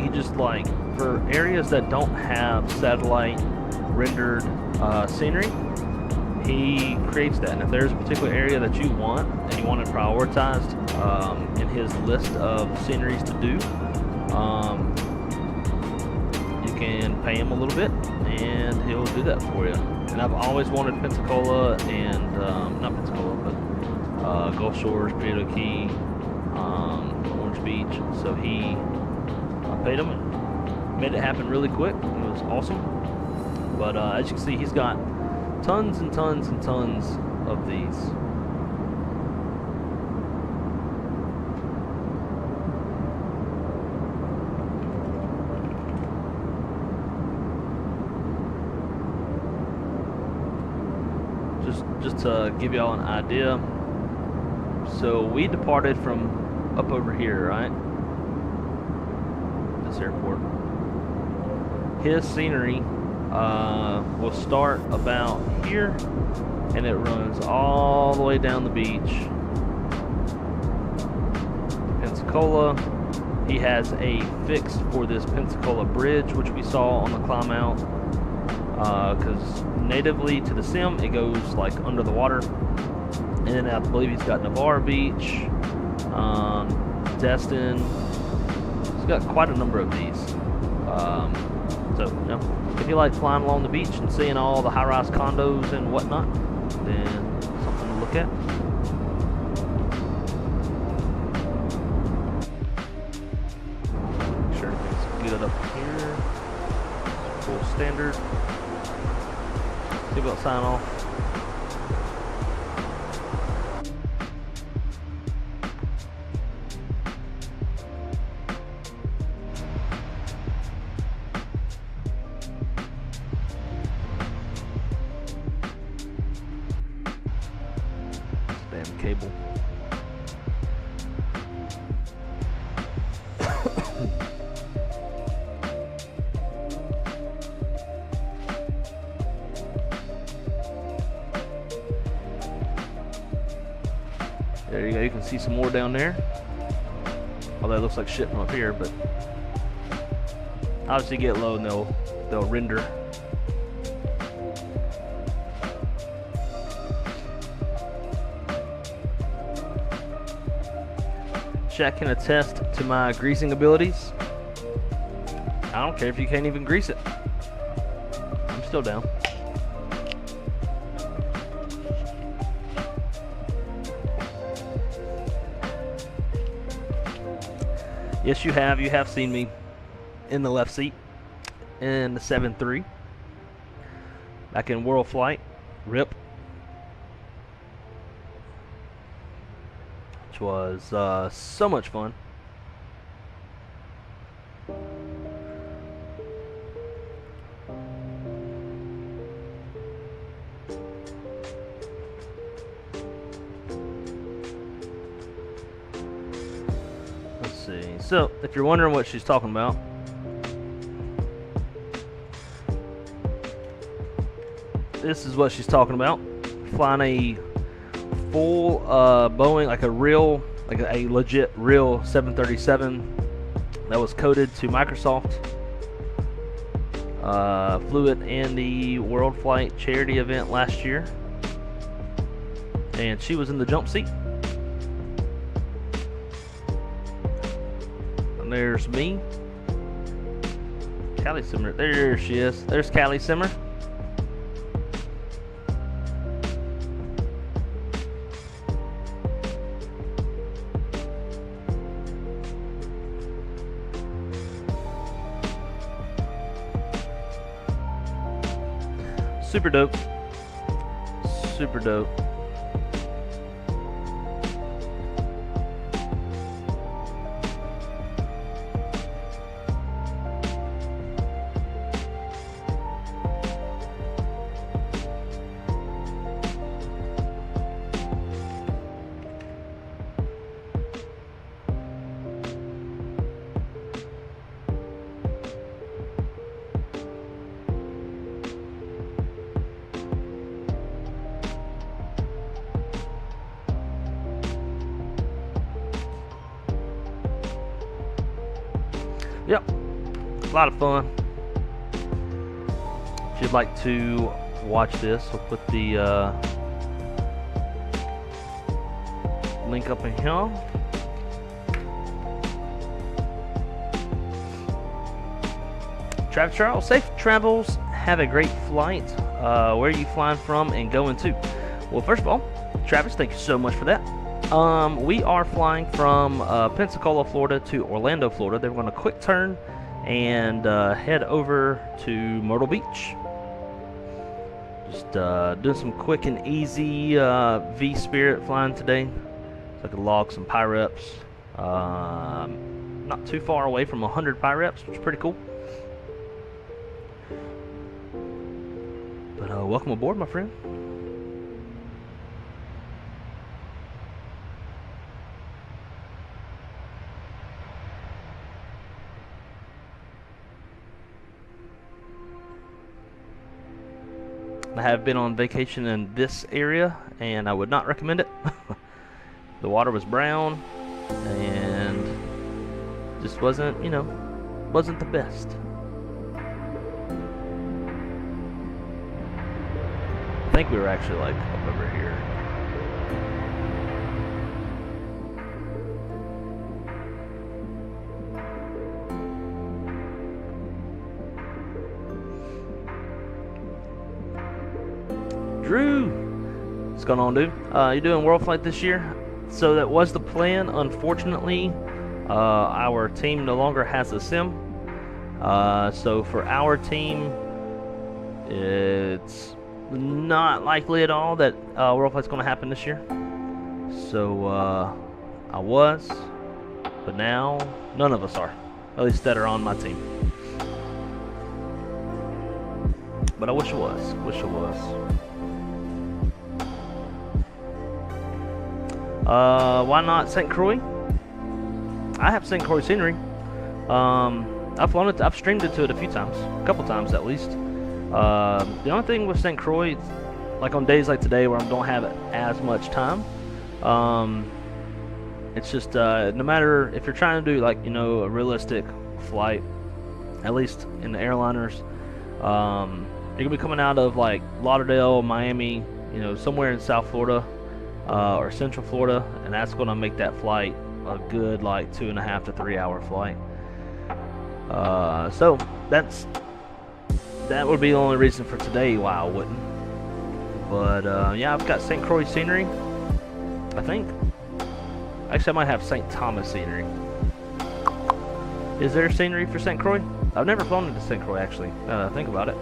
just like, for areas that don't have satellite rendered scenery, he creates that. And if there's a particular area that you want and you want it prioritized in his list of sceneries to do, you can pay him a little bit and he'll do that for you. And I've always wanted Pensacola and not Pensacola, but Gulf Shores, Prieto Key, Orange Beach. So I paid him and made it happen really quick. It was awesome. But as you can see, he's got tons and tons and tons of these. Just to give y'all an idea. So we departed from up over here, right? This airport. His scenery will start about here and it runs all the way down the beach. Pensacola, he has a fix for this Pensacola bridge, which we saw on the climb out, because natively to the sim it goes like under the water. And then I believe he's got Navarre Beach, Destin. He's got quite a number of these. So, you know, if you like flying along the beach and seeing all the high-rise condos and whatnot, then something to look at. Make sure everything's good up here. Full standard. Seatbelt sign off. Cable. There you go, you can see some more down there. Although it looks like shit from up here, but obviously get low and they'll render. Jack can attest to my greasing abilities. I don't care if you can't even grease it. I'm still down. Yes, you have. You have seen me in the left seat in the 7.3 back in World Flight. RIP. Which was so much fun. Let's see. So, if you're wondering what she's talking about, this is what she's talking about. Flying a full Boeing, like a legit real 737 that was coded to Microsoft. Flew it in the World Flight charity event last year, and she was in the jump seat. And there's me Callie Simmer? There she is. There's Callie Simmer. Super dope. Super dope. Yep, a lot of fun. If you'd like to watch this, we'll put the link up in here. Travis Charles, safe travels. Have a great flight. Where are you flying from and going to? Well, first of all, Travis, thank you so much for that. We are flying from Pensacola, Florida to Orlando, Florida. Then we're going to quick turn and head over to Myrtle Beach. Just doing some quick and easy Vspirit flying today. So I could log some PyReps. Not too far away from 100 PyReps, which is pretty cool. But welcome aboard, my friend. I have been on vacation in this area, and I would not recommend it. The water was brown, and just wasn't, you know, wasn't the best. I think we were actually like up over here. Drew, what's going on, dude? You doing World Flight this year? So that was the plan. Unfortunately, our team no longer has a sim. So for our team, it's not likely at all that World Flight's going to happen this year. So I was, but now none of us are. At least that are on my team. But I wish it was. Wish it was. Why not St. Croix? I have St. Croix scenery. I've flown it. I've streamed it to it a few times, a couple times at least. The only thing with St. Croix, like on days like today where I don't have as much time, it's just no matter if you're trying to do like, you know, a realistic flight, at least in the airliners, you're gonna be coming out of like Lauderdale, Miami, you know, somewhere in South Florida. Or Central Florida, and that's going to make that flight a good like 2.5 to 3 hour flight. So that would be the only reason for today why I wouldn't. But yeah, I've got St. Croix scenery. I think actually I might have St. Thomas scenery. Is there scenery for St. Croix? I've never flown into St. Croix actually. Think about it.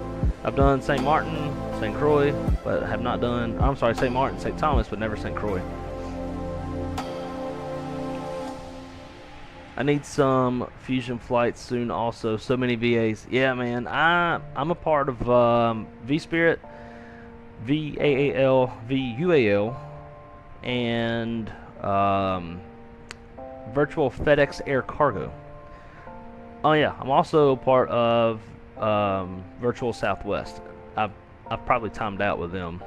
I've done St. Martin, St. Croix, but have not done, I'm sorry, St. Martin, St. Thomas, but never St. Croix. I need some fusion flights soon also. So many VAs. Yeah, man, I'm a part of Vspirit, VAAL, VUAL, and Virtual FedEx Air Cargo. Oh yeah, I'm also part of Virtual Southwest. I've probably timed out with them.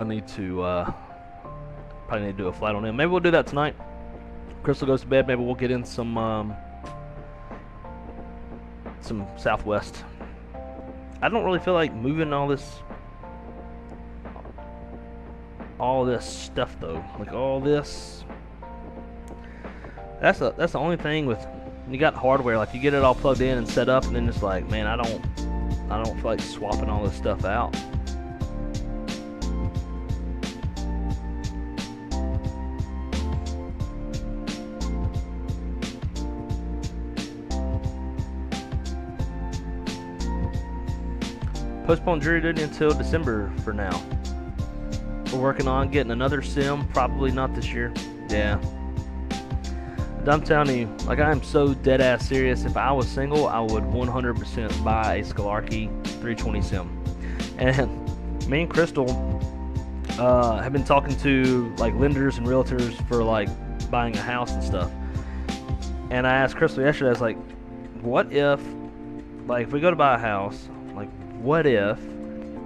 I need to probably need to do a flight on them. Maybe we'll do that tonight. Crystal goes to bed. Maybe we'll get in some Southwest. I don't really feel like moving all this stuff though. Like all this. That's the only thing with you got hardware, like you get it all plugged in and set up, and then it's like, man, I don't feel like swapping all this stuff out. Postpone jury duty until December for now. We're working on getting another sim, probably not this year. Yeah. I'm telling you, like, I am so dead ass serious. If I was single, I would 100% buy a Scalarchi 320 sim. And me and Crystal have been talking to like lenders and realtors for like buying a house and stuff. And I asked Crystal yesterday, I was like, what if, like, if we go to buy a house, like, what if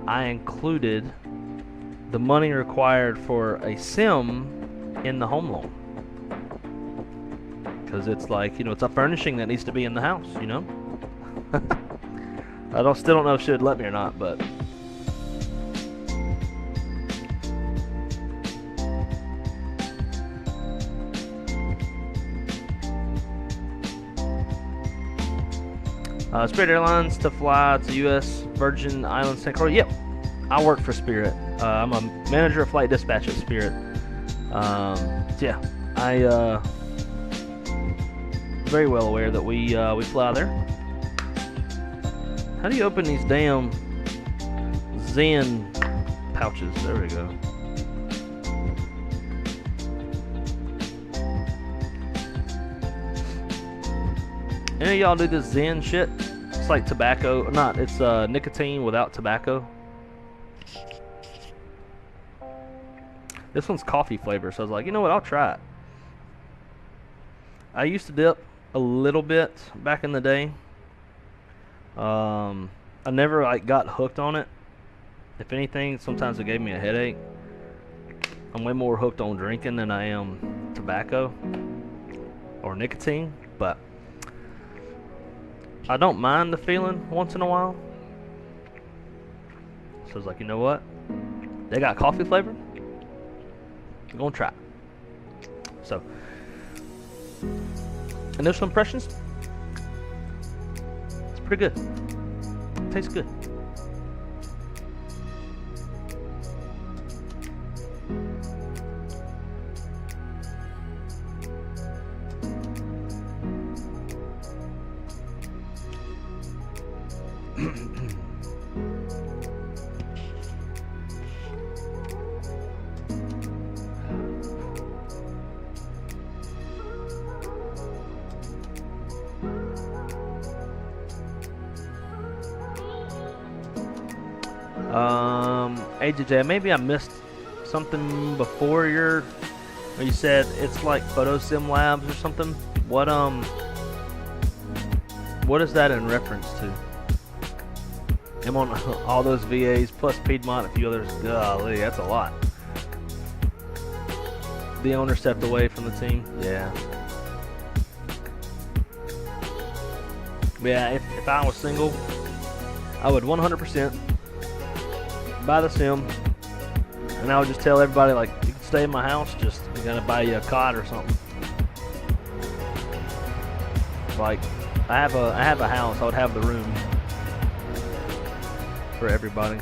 I included the money required for a sim in the home loan? Because it's like, you know, it's a furnishing that needs to be in the house, you know? I still don't know if she would let me or not, but... Spirit Airlines to fly to U.S. Virgin Islands, St. Croix. Yep, I work for Spirit. I'm a manager of flight dispatch at Spirit. Yeah, I very well aware that we fly there. How do you open these damn Zen pouches? There we go. Any of y'all do this Zen shit? It's like tobacco, not, it's nicotine without tobacco. This one's coffee flavor, so I was like, you know what, I'll try it. I used to dip a little bit back in the day. I never like got hooked on it. If anything, sometimes it gave me a headache. I'm way more hooked on drinking than I am tobacco or nicotine, but I don't mind the feeling once in a while. So I was like, you know what? They got coffee flavor. I'm gonna try it. So, initial impressions. It's pretty good. Tastes good. AJJ, maybe I missed something before where you said it's like Photo Sim Labs or something. What is that in reference to? I'm on all those VAs plus Piedmont, a few others. Golly, that's a lot. The owner stepped away from the team. Yeah. Yeah, if I was single, I would 100% buy the sim, and I would just tell everybody, like, you can stay in my house, just we gotta buy you a cot or something. Like, I have a house, I would have the room for everybody.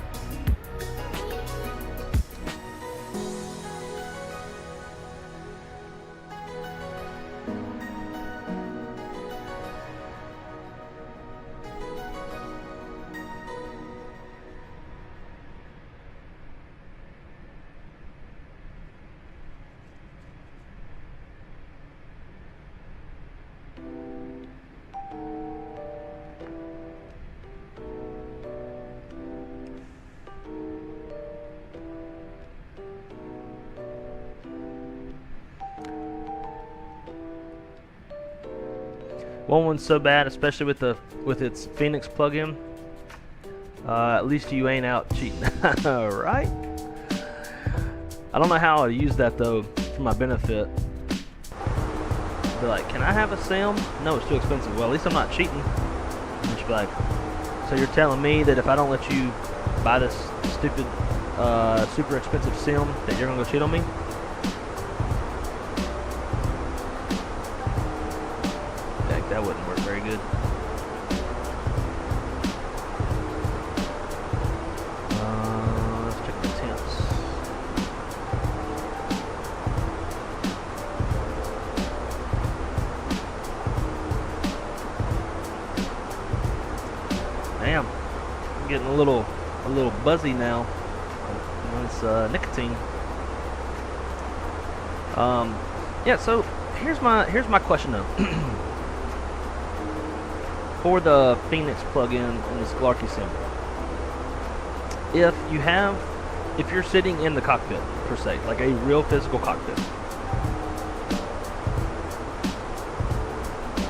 One's so bad, especially with its Fenix plugin. At least you ain't out cheating, right? I don't know how I'll use that though for my benefit. Be like, can I have a sim? No, it's too expensive. Well, at least I'm not cheating. And she'd be like, so you're telling me that if I don't let you buy this stupid, super expensive sim, that you're gonna go cheat on me? that wouldn't work very good. Let's check the temps. Damn, I'm getting a little buzzy now. It's nicotine. Yeah. So here's my question though. For the Fenix plugin in the Scholarchy sim, if you're sitting in the cockpit per se, like a real physical cockpit,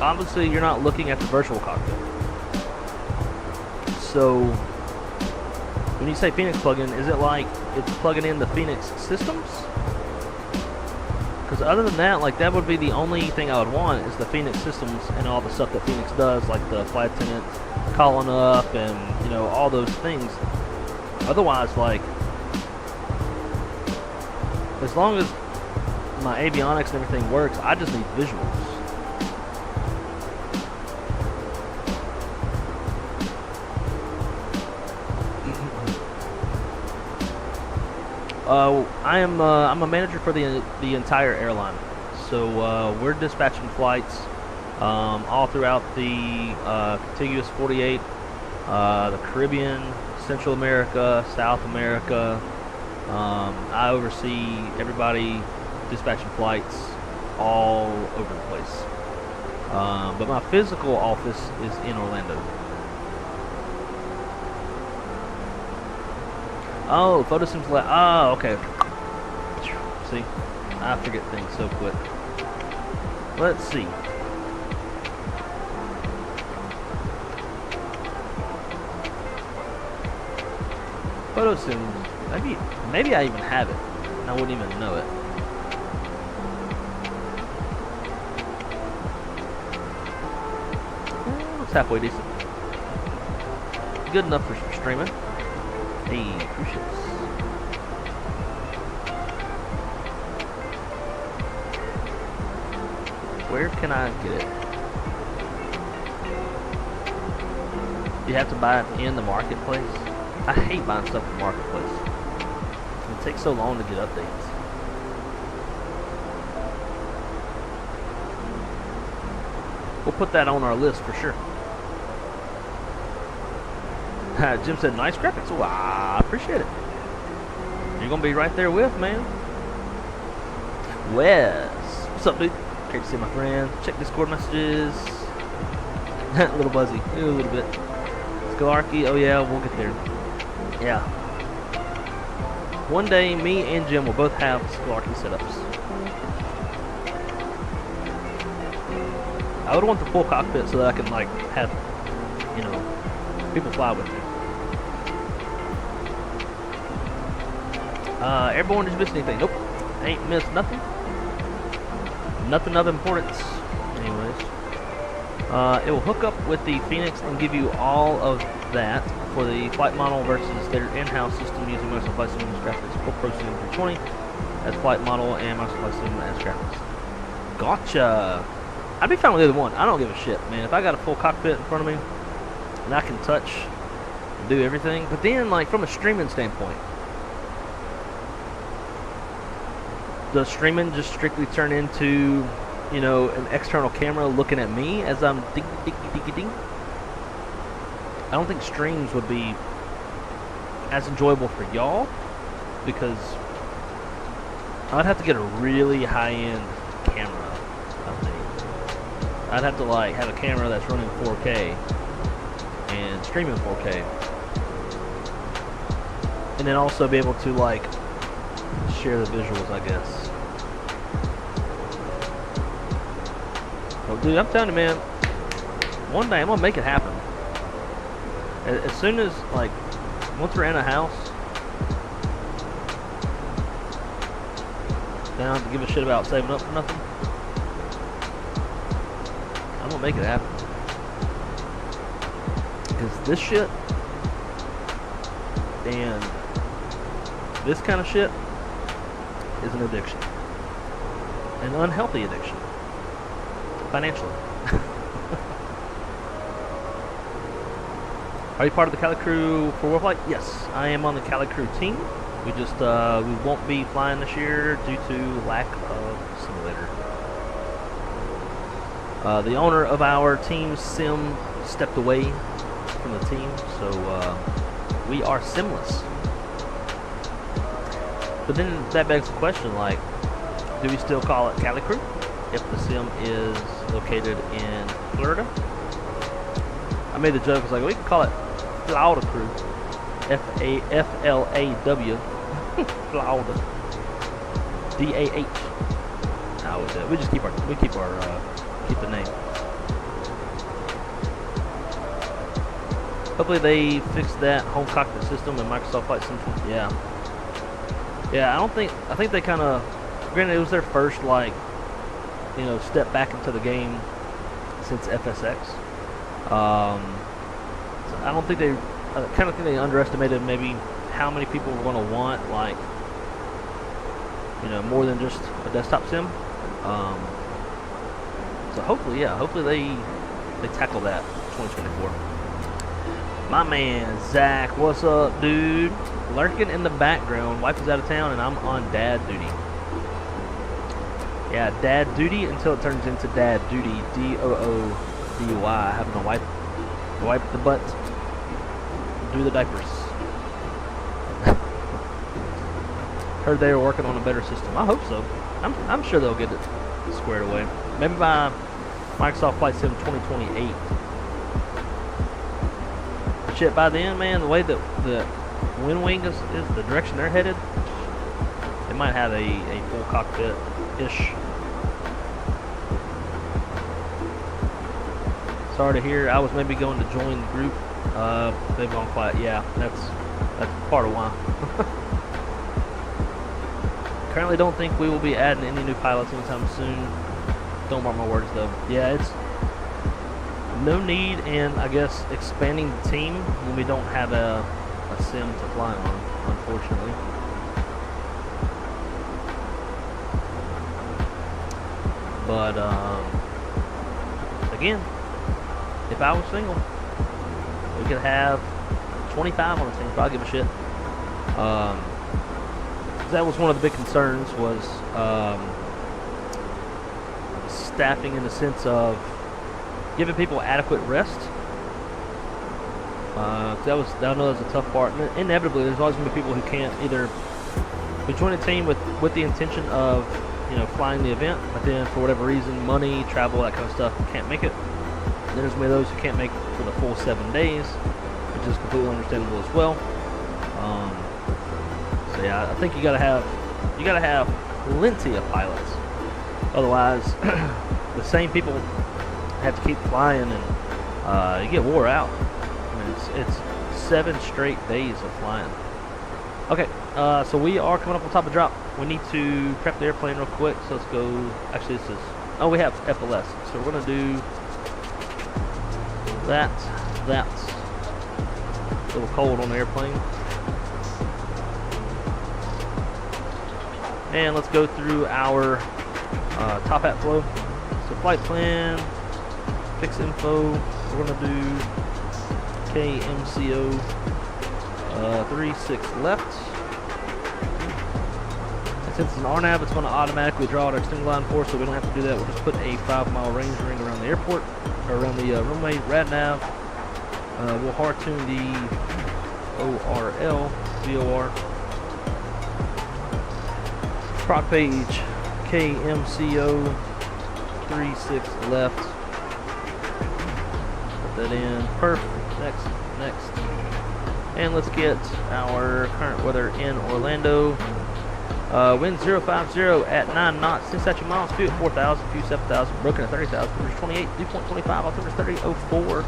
obviously you're not looking at the virtual cockpit. So when you say Fenix plugin, is it like it's plugging in the Fenix systems? Because other than that, like, that would be the only thing I would want is the Fenix systems and all the stuff that Fenix does, like the flight attendant calling up and, you know, all those things. Otherwise, like, as long as my avionics and everything works, I just need visuals. I'm a manager for the entire airline, so we're dispatching flights all throughout the contiguous 48, the Caribbean, Central America, South America. I oversee everybody dispatching flights all over the place, but my physical office is in Orlando. Oh, photo sims. Oh, okay. See, I forget things so quick. Let's see. Photo sims. Maybe I even have it, and I wouldn't even know it. It's halfway decent. Good enough for streaming. Hey, cruise ships. Where can I get it? You have to buy it in the marketplace. I hate buying stuff in the marketplace. It takes so long to get updates. We'll put that on our list for sure. Jim said, nice graphics. Wow, I appreciate it. You're going to be right there with, man. Wes. What's up, dude? Great to see my friend. Check Discord messages. A little buzzy. A little bit. Scholarchy. Oh, yeah, we'll get there. Yeah. One day, me and Jim will both have Scholarchy setups. I would want the full cockpit so that I can, like, have, you know, people fly with me. Airborne, did you miss anything? Nope. Ain't missed nothing. Nothing of importance. Anyways. It will hook up with the Fenix and give you all of that for the flight model versus their in-house system using Microsoft Flight Sim as graphics. Pro Sim 320 as flight model and Microsoft Flight Sim as graphics. Gotcha. I'd be fine with either one. I don't give a shit, man. If I got a full cockpit in front of me and I can touch and do everything, but then, like, from a streaming standpoint, does streaming just strictly turn into, you know, an external camera looking at me as I'm ding ding ding ding ding? I don't think streams would be as enjoyable for y'all because I'd have to get a really high-end camera, I think. I'd have to, like, have a camera that's running 4K and streaming 4K, and then also be able to, like, share the visuals, I guess. Oh, dude, I'm telling you, man, one day I'm gonna make it happen. As soon as, like, once we're in a house, then I don't have to give a shit about saving up for nothing. I'm gonna make it happen. Because this shit and this kind of shit is an addiction. An unhealthy addiction. Financially. Are you part of the Cali crew for Foreflight? Yes, I am on the Cali crew team. We just we won't be flying this year due to lack of simulator. The owner of our team sim stepped away from the team, so we are simless. But then that begs the question, like, do we still call it Cali crew if the sim is located in Florida? I made the joke, I was like, we can call it Florida crew, F-L-A-W, Florida, D-A-H. No, we just keep the name. Hopefully they fix that home cockpit system in Microsoft Flight Sim. Yeah. Yeah, I think they kind of, granted it was their first, like, you know, step back into the game since FSX. So I don't think I kind of think they underestimated maybe how many people were going to want, like, you know, more than just a desktop sim. So hopefully, yeah, hopefully they tackle that 2024. My man Zach, what's up, dude? Lurking in the background. Wife is out of town and I'm on dad duty. Yeah, dad duty until it turns into dad duty. D-O-O-D-Y. Having to wipe the butt, do the diapers. Heard they were working on a better system. I hope so. I'm sure they'll get it squared away. Maybe by Microsoft Flight Sim 2028. Shit, by then, man, the way that the wind wing is the direction they're headed, they might have a full cockpit-ish. Sorry to hear. I was maybe going to join the group. They've gone quiet. Yeah, that's part of why. Currently don't think we will be adding any new pilots anytime soon. Don't mark my words though. Yeah, it's no need in, I guess, expanding the team when we don't have a sim to fly on, unfortunately. But again, if I was single, we could have 25 on the team. Probably give a shit. That was one of the big concerns, was staffing in the sense of giving people adequate rest. I know that was a tough part. And inevitably, there's always going to be people who can't either join a team with the intention of, you know, flying the event, but then for whatever reason, money, travel, that kind of stuff, can't make it. And then there's going to be those who can't make it for the full 7 days, which is completely understandable as well. So yeah, I think you gotta have plenty of pilots. Otherwise, the same people have to keep flying, and you get wore out. I mean, it's 7 straight days of flying. Okay, so we are coming up on top of drop. We need to prep the airplane real quick. So let's go. Actually, this is. Oh, we have FLS. So we're gonna do that. That's a little cold on the airplane. And let's go through our top hat flow. So flight plan, fix info. We're gonna do KUXIU 36 left. And since it's an RNAV, it's gonna automatically draw our extended line for us, so we don't have to do that. We'll just put a 5-mile range ring around the airport, or around the runway RadNav. We'll hard tune the ORL, VOR. Proc page, KUXIU 36 left. Put that in. Perf. Next. And let's get our current weather in Orlando. Wind 050 at 9 knots, 10 statute miles, fuel at 4,000, fuel 7,000, broken at 30,000, temperature 28, dew point 25, altimeter 30.04.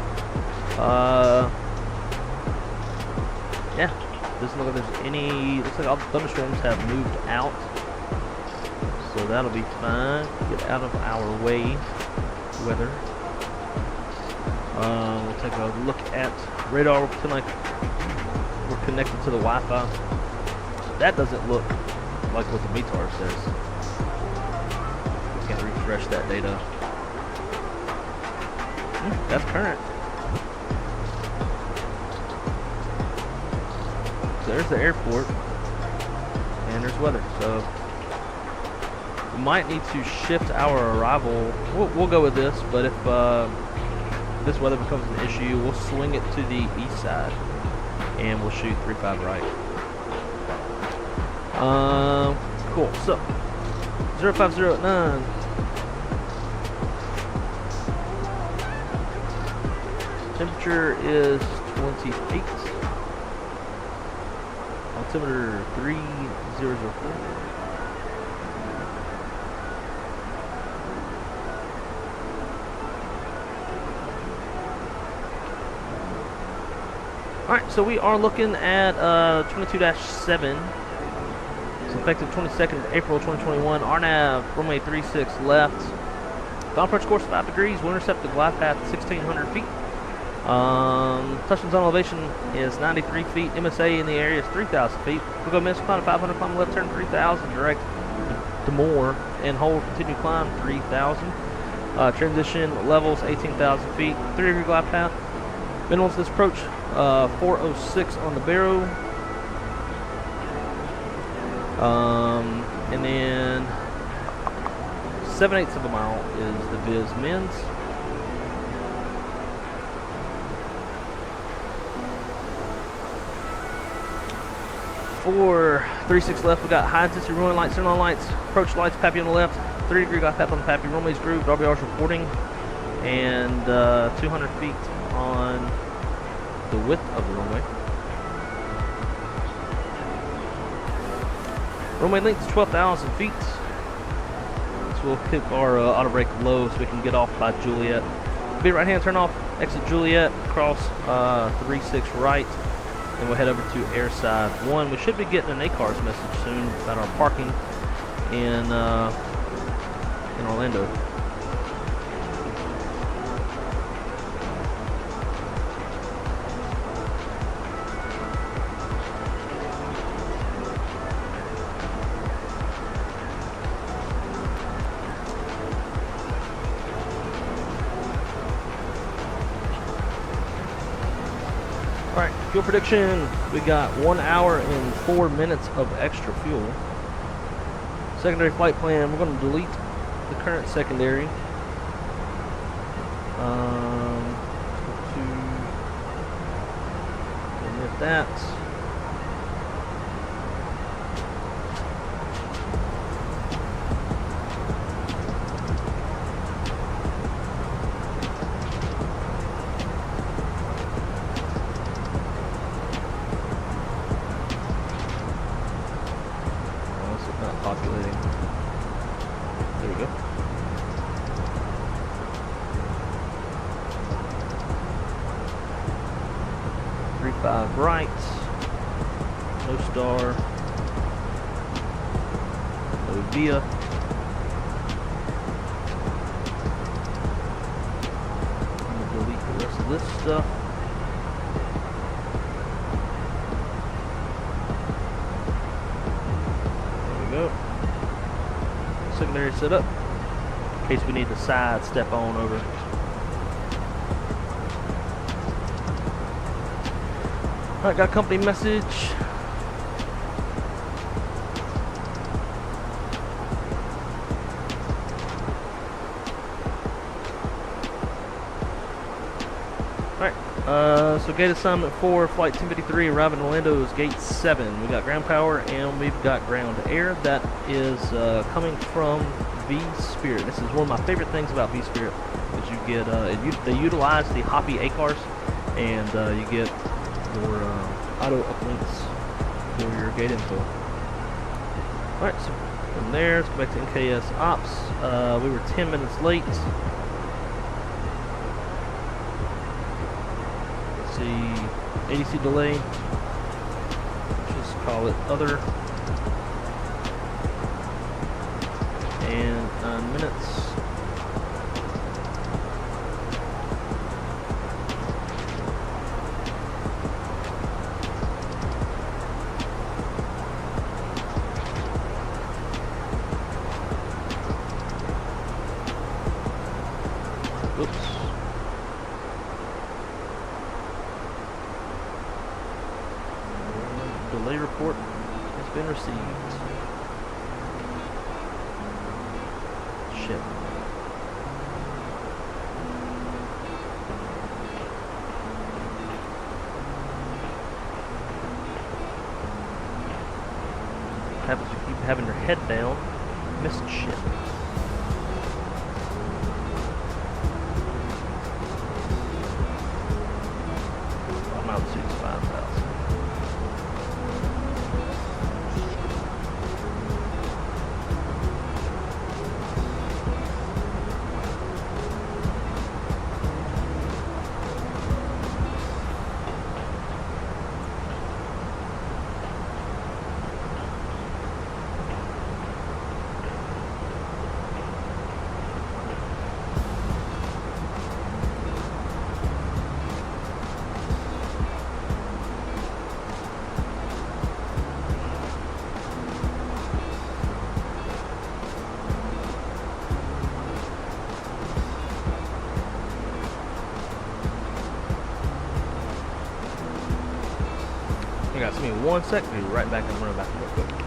Yeah, doesn't look like there's any. Looks like all the thunderstorms have moved out. So that'll be fine. Get out of our way, weather. We'll take a look at radar. We'll pretend like we're connected to the Wi-Fi. That doesn't look like what the METAR says. We can't refresh that data. That's current. there's the airport, and there's weather. So we might need to shift our arrival. We'll go with this, but if this weather becomes an issue, we'll swing it to the east side, and we'll shoot 35 right. Cool. So 0509. Temperature is 28. Altimeter 3004. Alright, so we are looking at 22-7. It's effective 22nd of April 2021. RNAV, runway 36 left. Final approach course 5 degrees. We'll intercept the glide path at 1,600 feet. Touchdown zone elevation is 93 feet. MSA in the area is 3,000 feet. We'll go miss climb 500, climb left turn 3,000, direct to more, and hold continue climb 3,000. Transition levels 18,000 feet. 3-degree glide path. Minimums this approach 406 on the barrow. And then 7/8 of a mile is the Viz Men's. For 36 left, we got high intensity runway lights, turn on lights, approach lights, Pappy on the left, 3-degree glide path on the Pappy, runway's grooved, RBR's reporting, and 200 feet on the width of the runway. Runway length is 12,000 feet. So we'll keep our auto brake low so we can get off by Juliet. Be right hand, turn off, exit Juliet, cross 36 right, and we'll head over to airside 1. We should be getting an ACARS message soon about our parking in Orlando. Alright, fuel prediction. We got 1 hour and 4 minutes of extra fuel. Secondary flight plan, we're going to delete the current secondary. To omit that. Populating. There we go. Five right, no star, no via. I'm gonna delete the rest of this stuff. There we go. Secondary setup, in case we need to side step on over. Alright, got a company message. Alright, so gate assignment for flight 1053 arriving in Orlando is gate 7. We got ground power and we've got ground air. That is coming from Vspirit. This is one of my favorite things about Vspirit, is you get they utilize the Hoppy ACARS, and you get your auto uplinks for your gate info. Alright, so from there, let's go back to NKS Ops. We were 10 minutes late. Let's see, ADC delay. Just call it other. And 9 minutes. Oops. Delay report has been received. Shit. Happens you keep having your head down, missing shit. Bottom altitude's 5,000. You guys, give me 1 sec. Be right back. I'm running back real quick.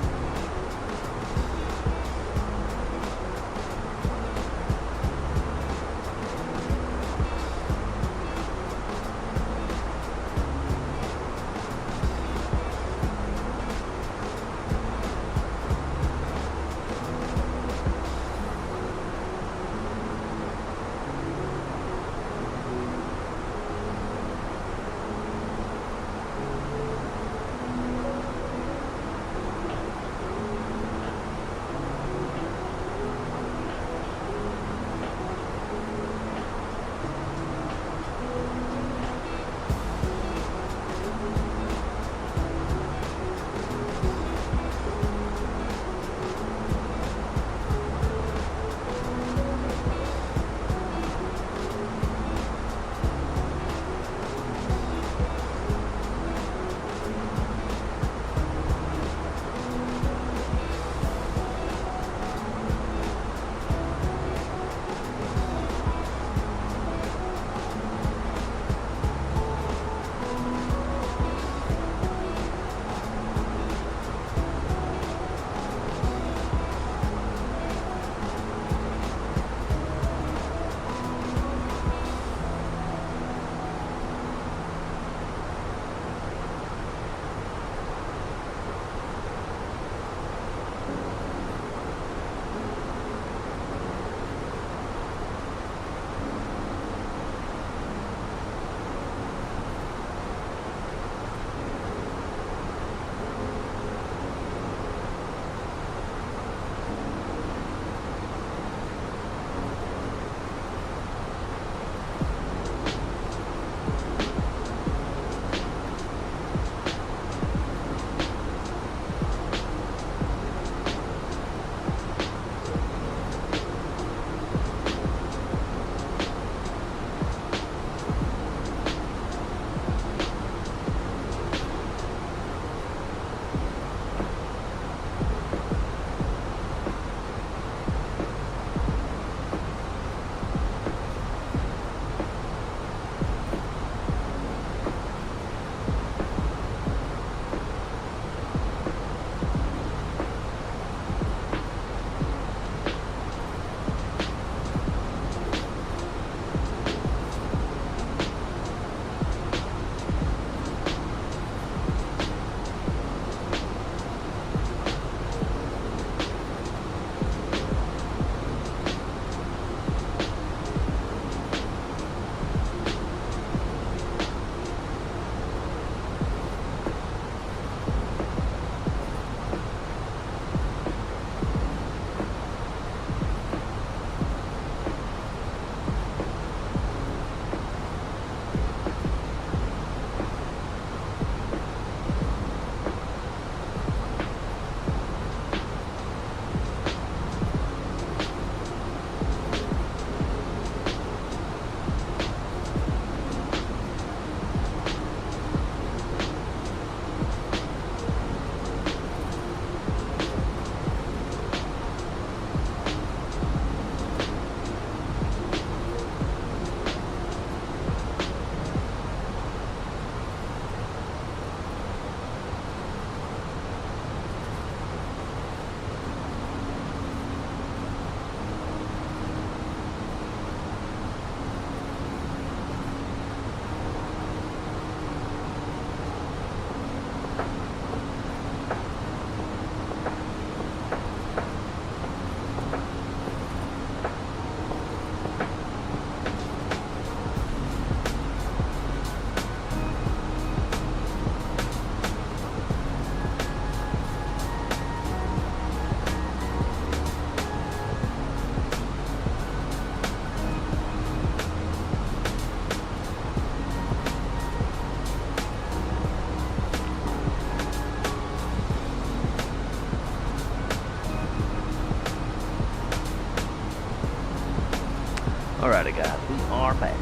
Alrighty guys, we are back.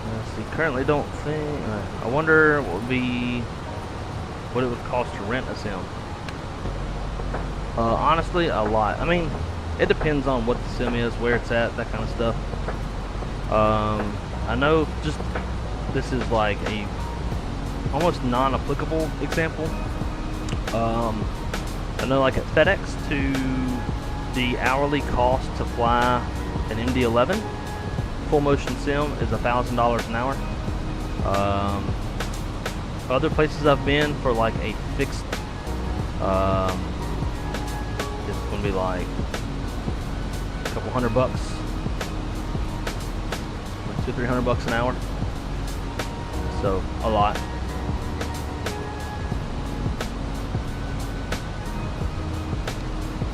Let's see, currently don't think, I wonder what it would cost to rent a sim. Honestly, a lot. I mean, it depends on what the sim is, where it's at, that kind of stuff. I know just this is like a almost non-applicable example. I know like at FedEx, the hourly cost to fly an MD-11 full motion sim is $1,000 an hour. Other places I've been for like a fixed, it's gonna be like a couple $100, like $200-300 an hour. So a lot.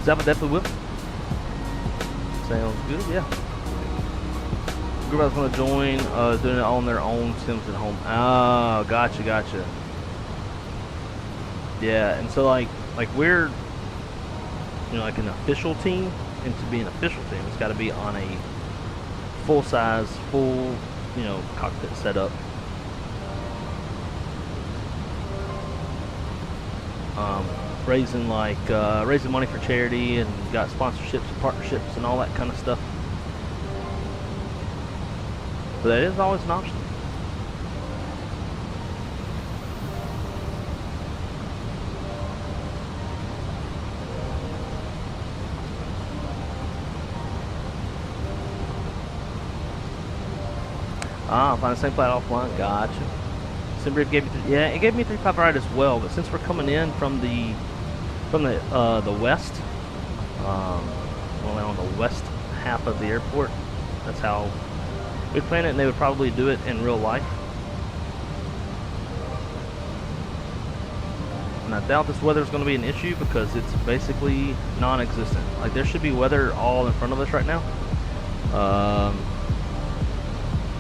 Zappa definitely will. Sounds good, yeah. Group I was gonna join, doing it on their own sims at home. Oh, gotcha. Yeah, and so like we're, you know, like an official team, and to be an official team, it's got to be on a full size, full, you know, cockpit setup. Raising money for charity, and got sponsorships and partnerships and all that kind of stuff. But that is always an option. Ah, find the same flight offline. Gotcha. Simbrief gave me it gave me 3-5 ride as well. But since we're coming in from the west, only on the west half of the airport, that's how we plan it, and they would probably do it in real life. And I doubt this weather is going to be an issue because it's basically non-existent. Like, there should be weather all in front of us right now.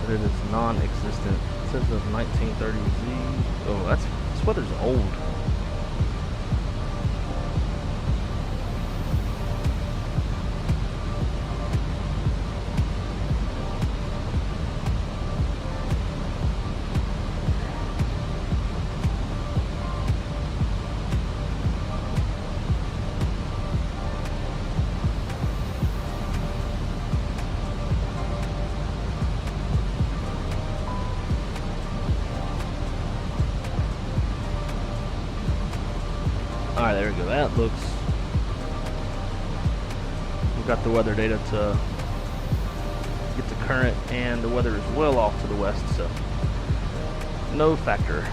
But it is non-existent. It says the 1930Z. Oh, this weather's old. Alright, there we go. That looks... We've got the weather data to get the current, and the weather is well off to the west, so no factor.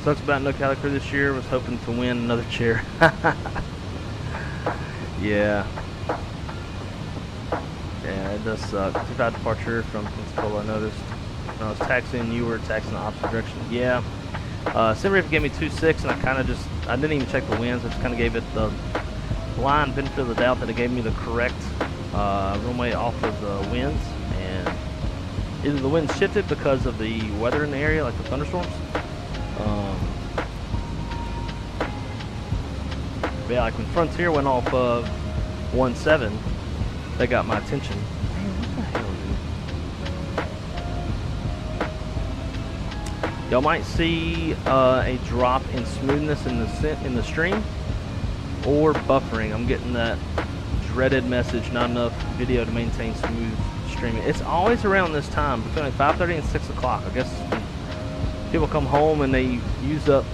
Sucks about no Calico this year. Was hoping to win another chair. Yeah, it does suck. Too bad departure from Pensacola. I noticed when I was taxiing, you were taxiing the opposite direction. Yeah. Simbrief gave me 2.6, and I didn't even check the winds. I just kind of gave it the blind benefit of the doubt that it gave me the correct runway off of the winds, and either the winds shifted because of the weather in the area, like the thunderstorms. Yeah, like when Frontier went off of 1.7, they got my attention. Man, what the hell, dude? Y'all might see a drop in smoothness in the stream, or buffering. I'm getting that dreaded message, not enough video to maintain smooth streaming. It's always around this time, between like 5:30 and 6 o'clock. I guess People come home and they use up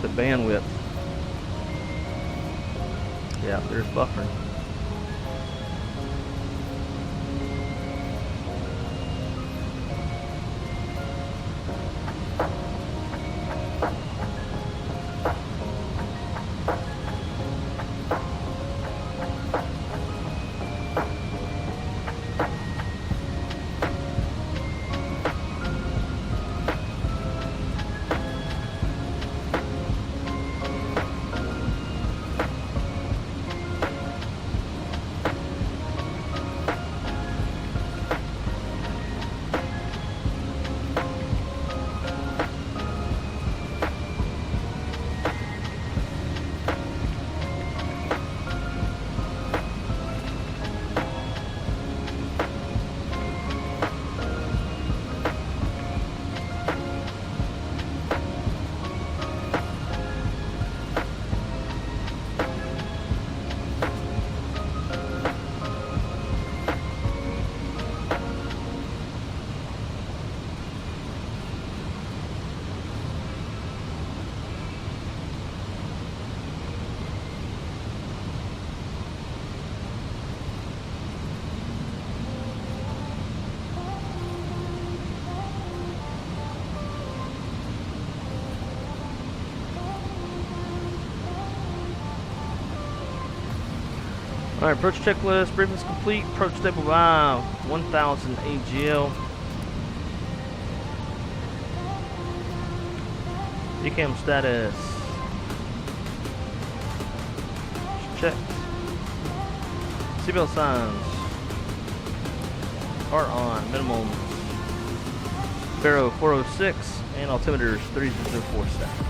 the bandwidth. Yeah, there's buffering. Alright, approach checklist, briefing's complete, approach stable by 1000 AGL. Decam status. Checked. Seatbelt signs are on, minimum. Sparrow 406 and altimeters 3004 set.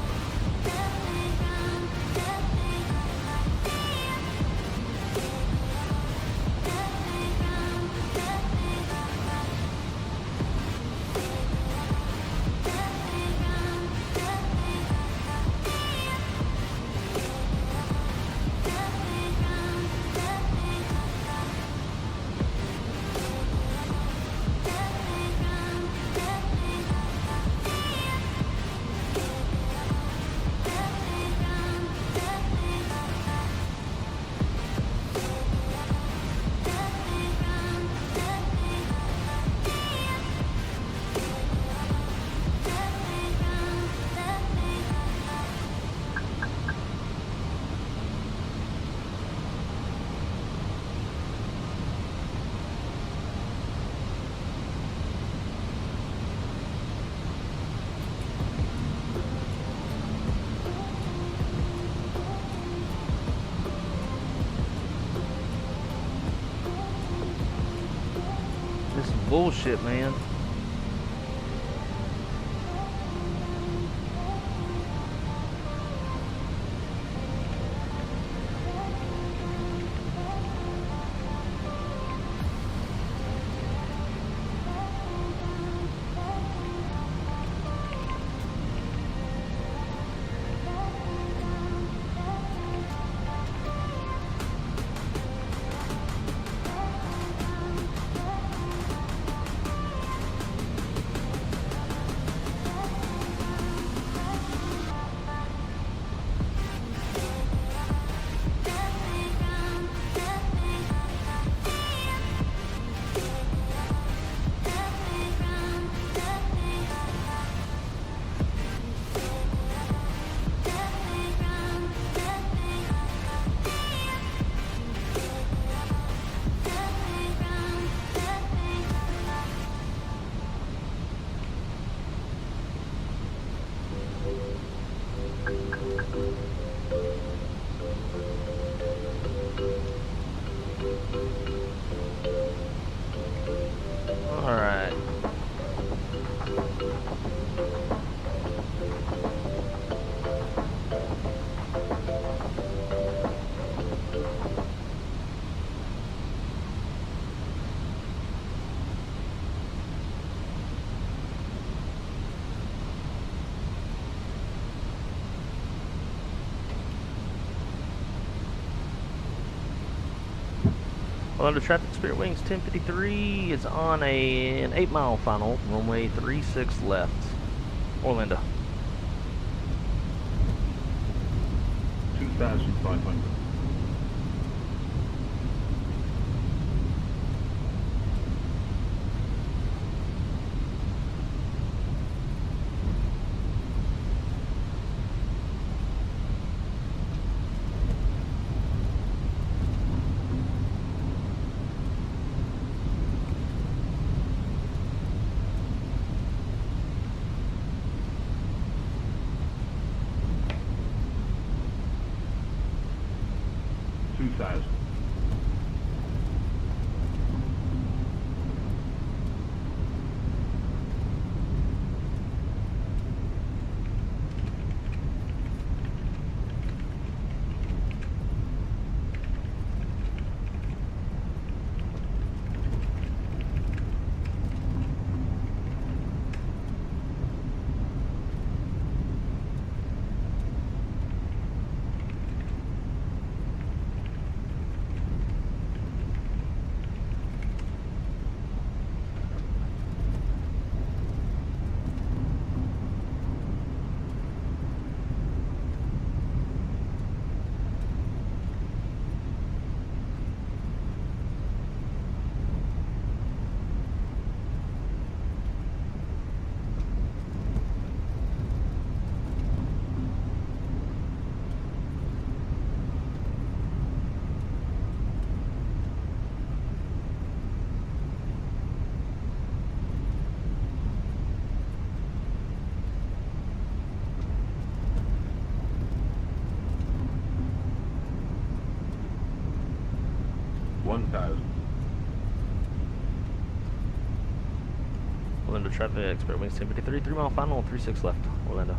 Bullshit, man. Well, under traffic, Spirit Wings 1053 is on an 8-mile final, runway 36 left, Orlando. 2,500. Orlando traffic, expert wings 1053, 3 mile final, 36 left, Orlando.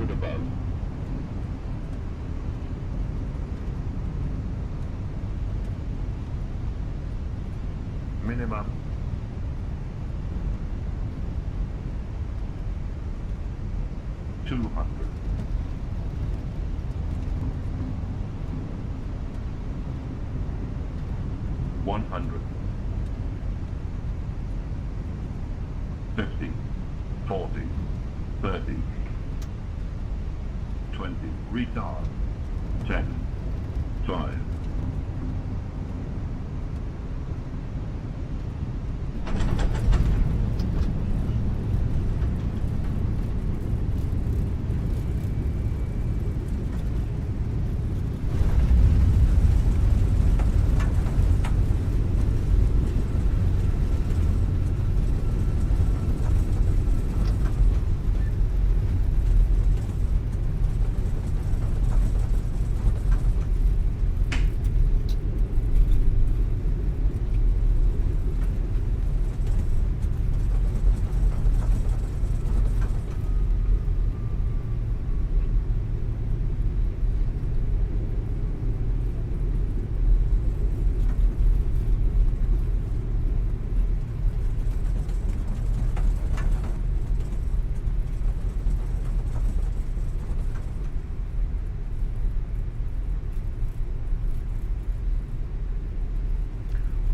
Above. Minimum. $200. $100. 50. 40. 30. 20. Retard. 10. 5.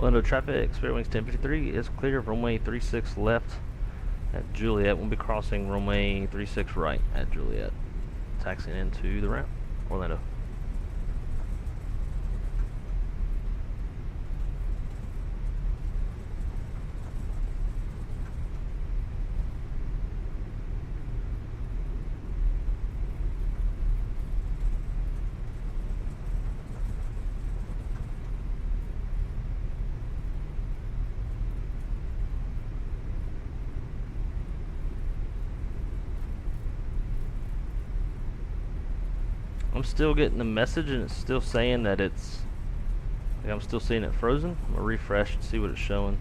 Orlando traffic, Spirit Wings 1053 is clear of runway 36 left at Juliet. We'll be crossing runway 36 right at Juliet. Taxiing into the ramp, Orlando. I'm still getting the message and it's still saying that it's I'm still seeing it frozen. I'm gonna refresh and see what it's showing.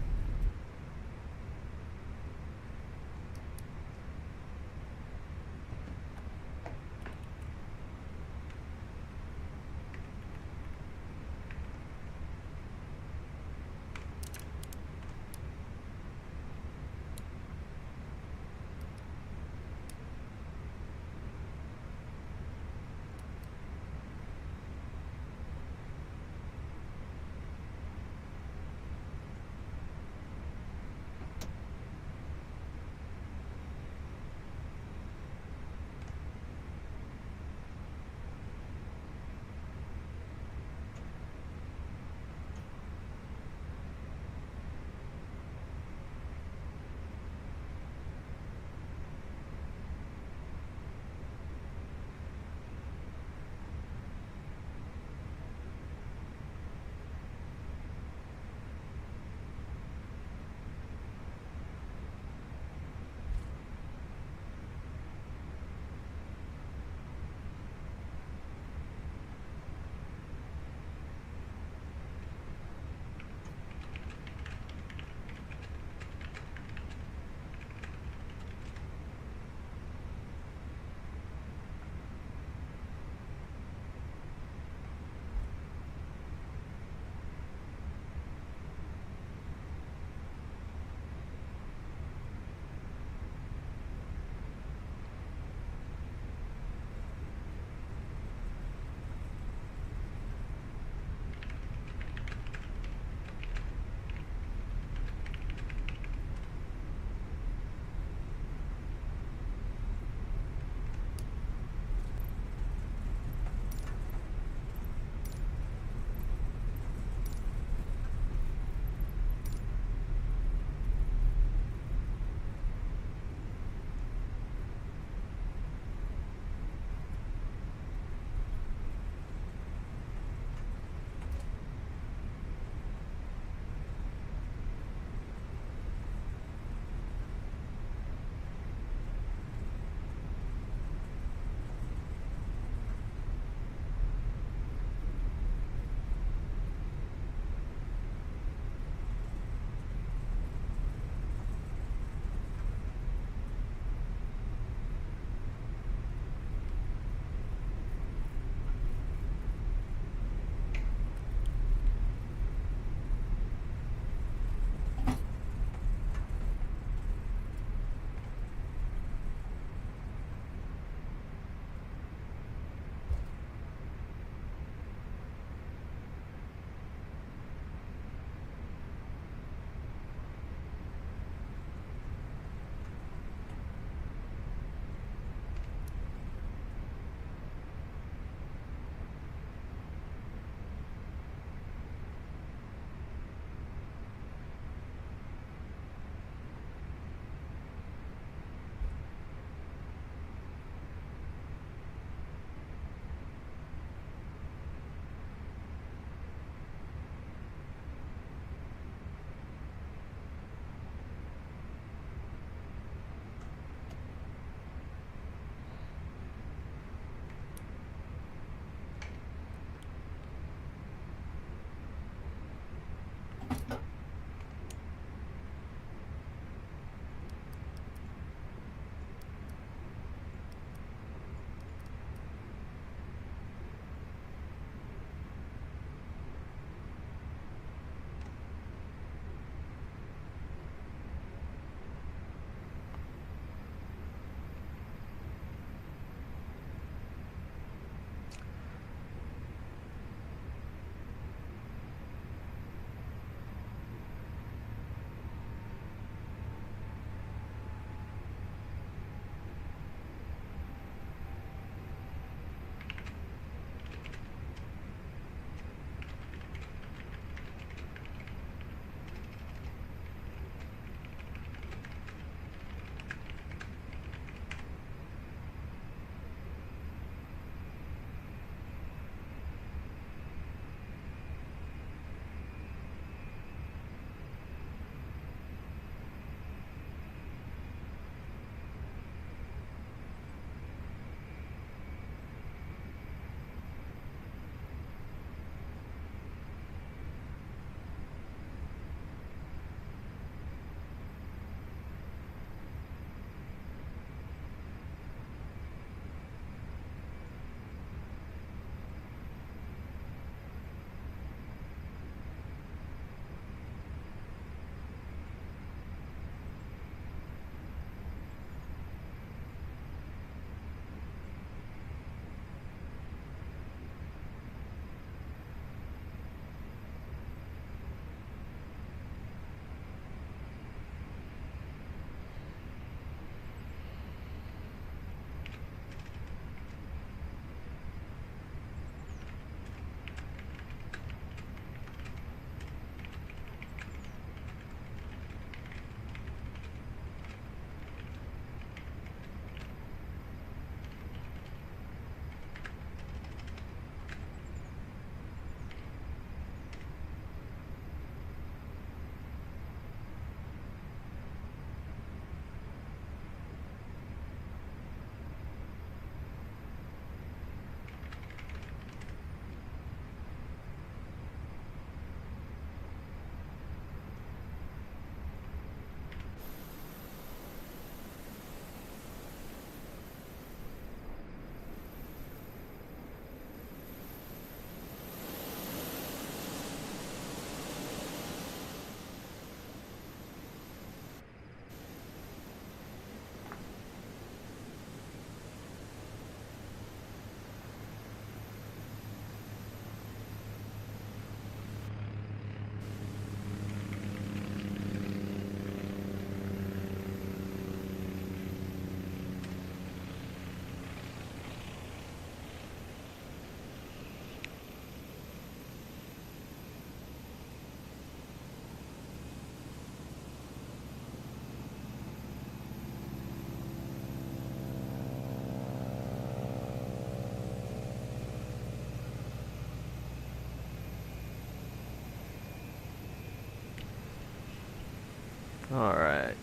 All right.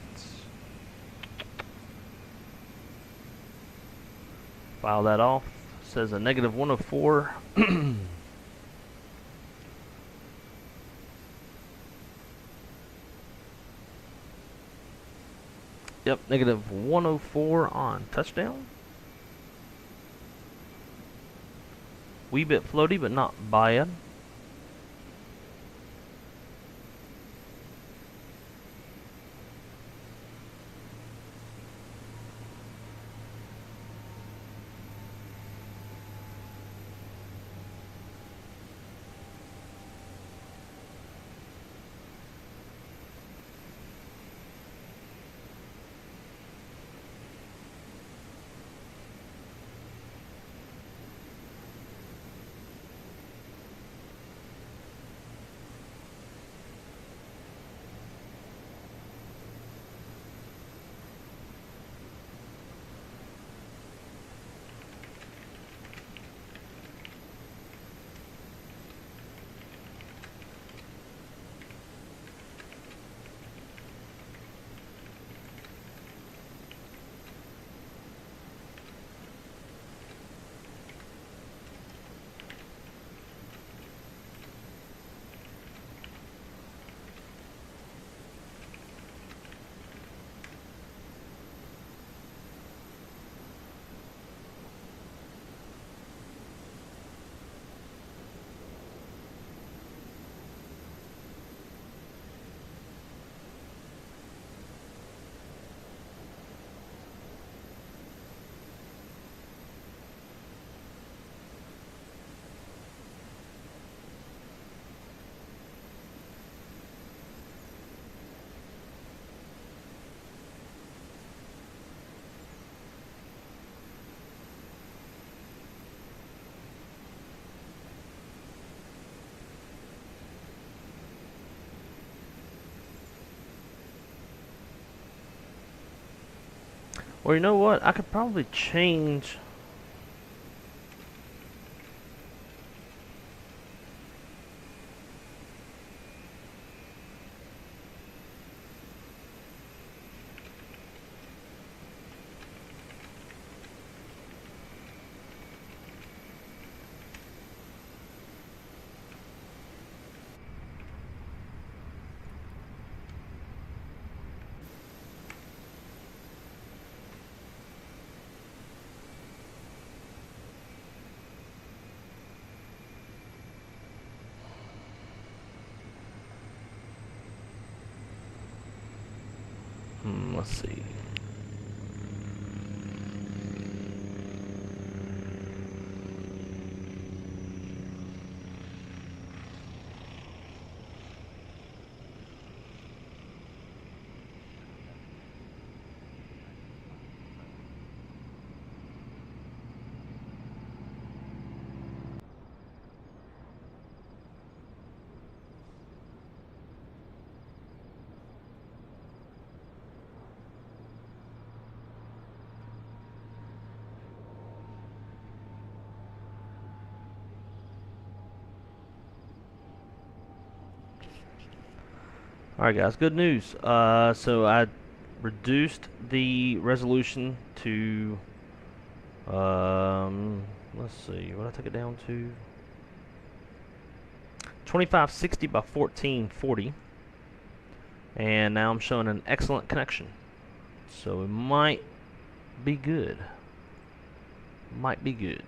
File that off. Says a negative 104. Yep, negative 104 on touchdown. Wee bit floaty, but not bad. Or you know what? I could probably change. Let's see. Alright guys, good news. So I reduced the resolution to, let's see, what did I take it down to? 2560 by 1440. And now I'm showing an excellent connection. So it might be good. Might be good.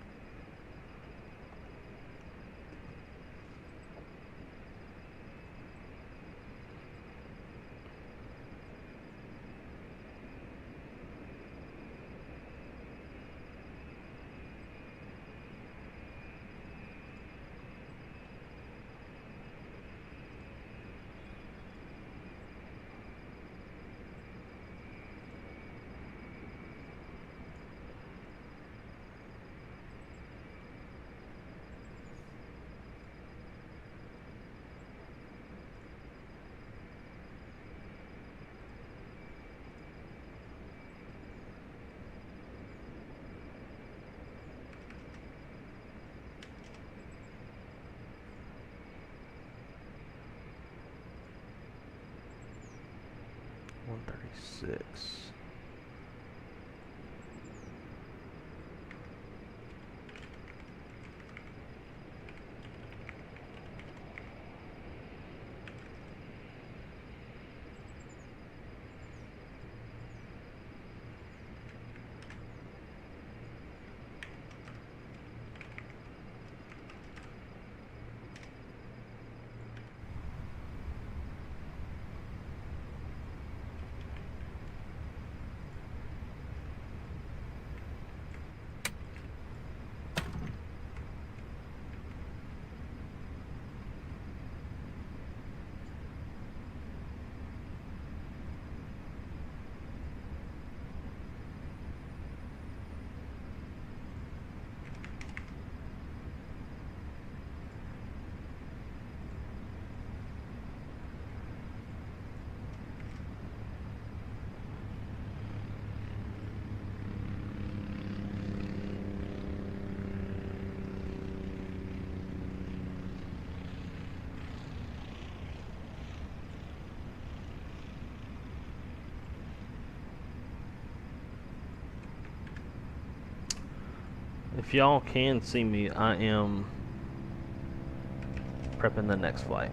136. If y'all can see me, I am prepping the next flight.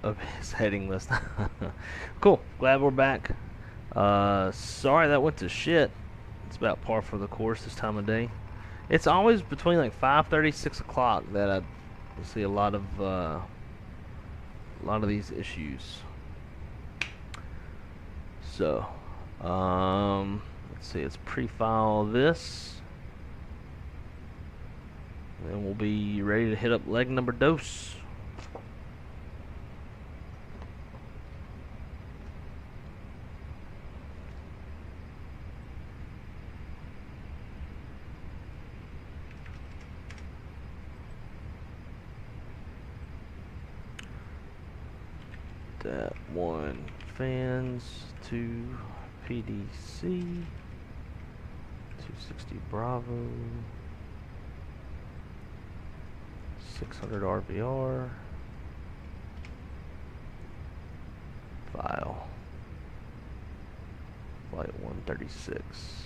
Of his heading list. Cool. Glad we're back. Sorry that went to shit. It's about par for the course this time of day. It's always between like 5:30, 6 o'clock that I see a lot of these issues. So, let's see. Let's pre-file this, and we'll be ready to hit up leg number dos. That one fans, 2 PDC, 260 Bravo, 600 RBR, file, flight 136.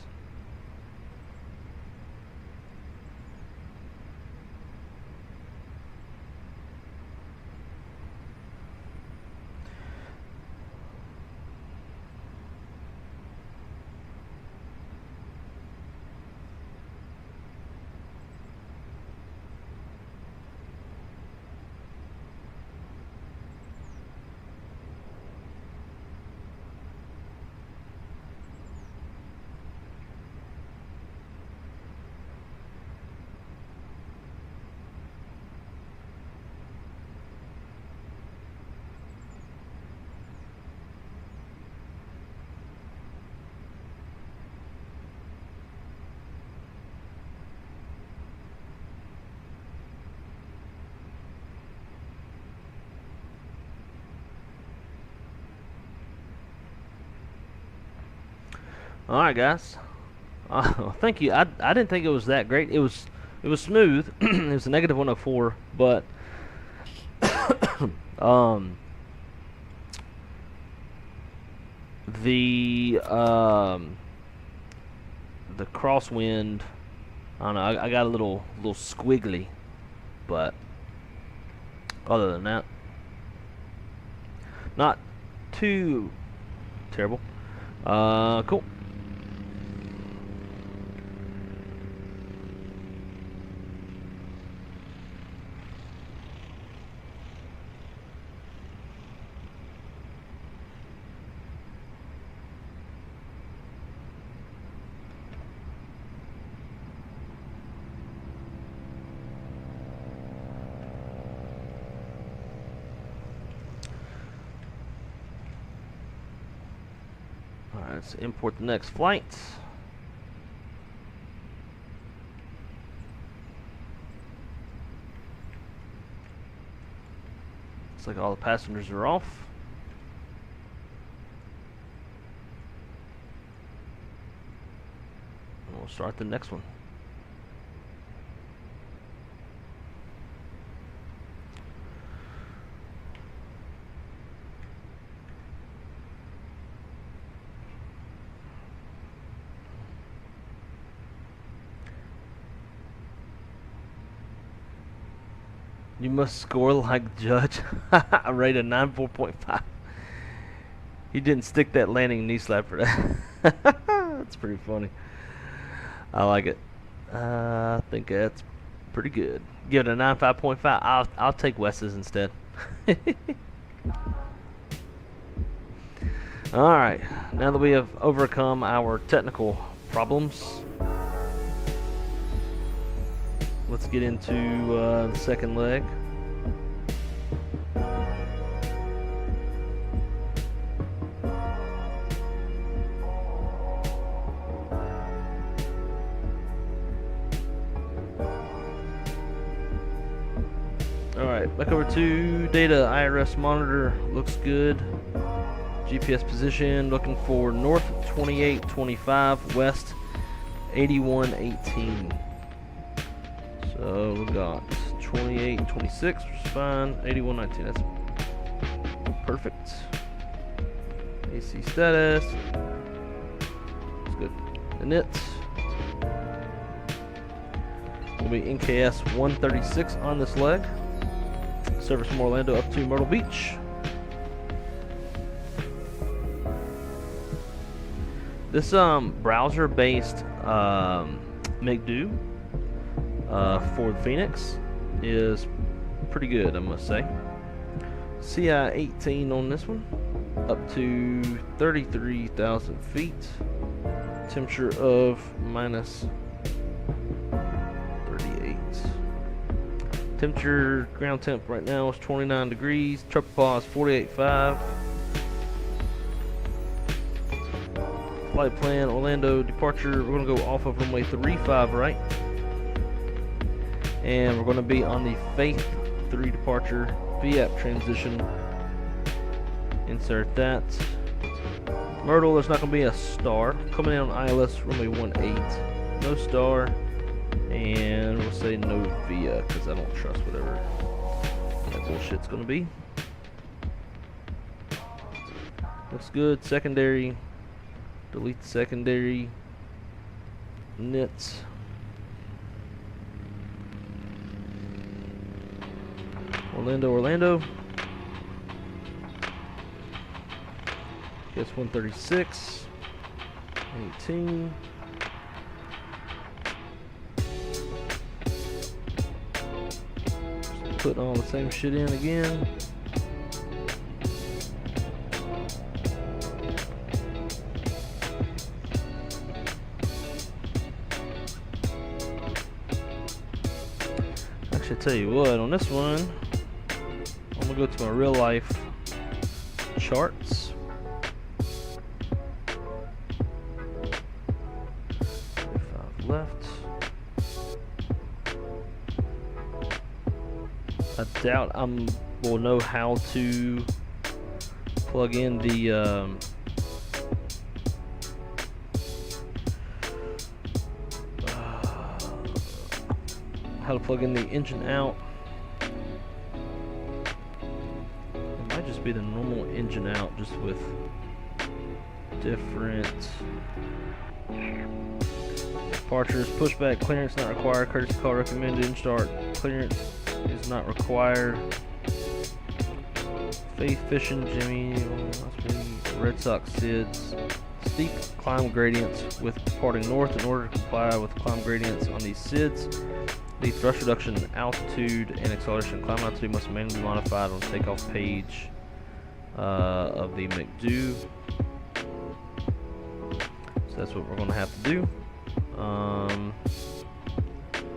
All right, guys. Thank you. I didn't think it was that great. It was smooth. It was a negative 104, but the crosswind, I don't know. I got a little squiggly, but other than that, not too terrible. Cool. let's import the next flight. Looks like all the passengers are off. And we'll start the next one. You must score like Judge. I rated 94.5. He didn't stick that landing knee slap for that. That's pretty funny. I like it. I think that's pretty good. Give it a 95.5. I'll take Wes's instead. All right. Now that we have overcome our technical problems, let's get into the second leg. Alright, back over to data. IRS monitor looks good. GPS position looking for north 2825, west 8118. So we got 2826, which is fine. 8119, that's perfect. AC status. That's good. And it will be NKS 136 on this leg. Service from Orlando up to Myrtle Beach. This browser-based McDo for the Phoenix is pretty good, I must say. CI 18 on this one, up to 33,000 feet. Temperature of minus 38. Temperature, ground temp right now is 29 degrees. Tropopause is 48.5. Flight plan, Orlando departure. We're going to go off of runway 35, right? And we're going to be on the Faith 3 departure. VAP transition. Insert that. Myrtle, there's not going to be a star. Coming in on ILS runway 18. No star. And we'll say no VIA because I don't trust whatever that bullshit's going to be. Looks good. Secondary. Delete the secondary. Nits. Orlando. Guess 136. 18. Putting all the same shit in again. Actually, I tell you what, on this one, I'm gonna go to my real life charts. Left. I doubt will know how to plug in the how to plug in the engine out. It might just be the normal engine out, just with different departures. Pushback clearance not required. Courtesy call recommended. Engine start clearance is not required. Faith fishing, Jimmy, Red Sox SIDS. Steep climb gradients with departing north. In order to comply with climb gradients on these SIDS, the thrust reduction altitude and acceleration climb altitude must manually be modified on takeoff page of the McDo. So that's what we're going to have to do.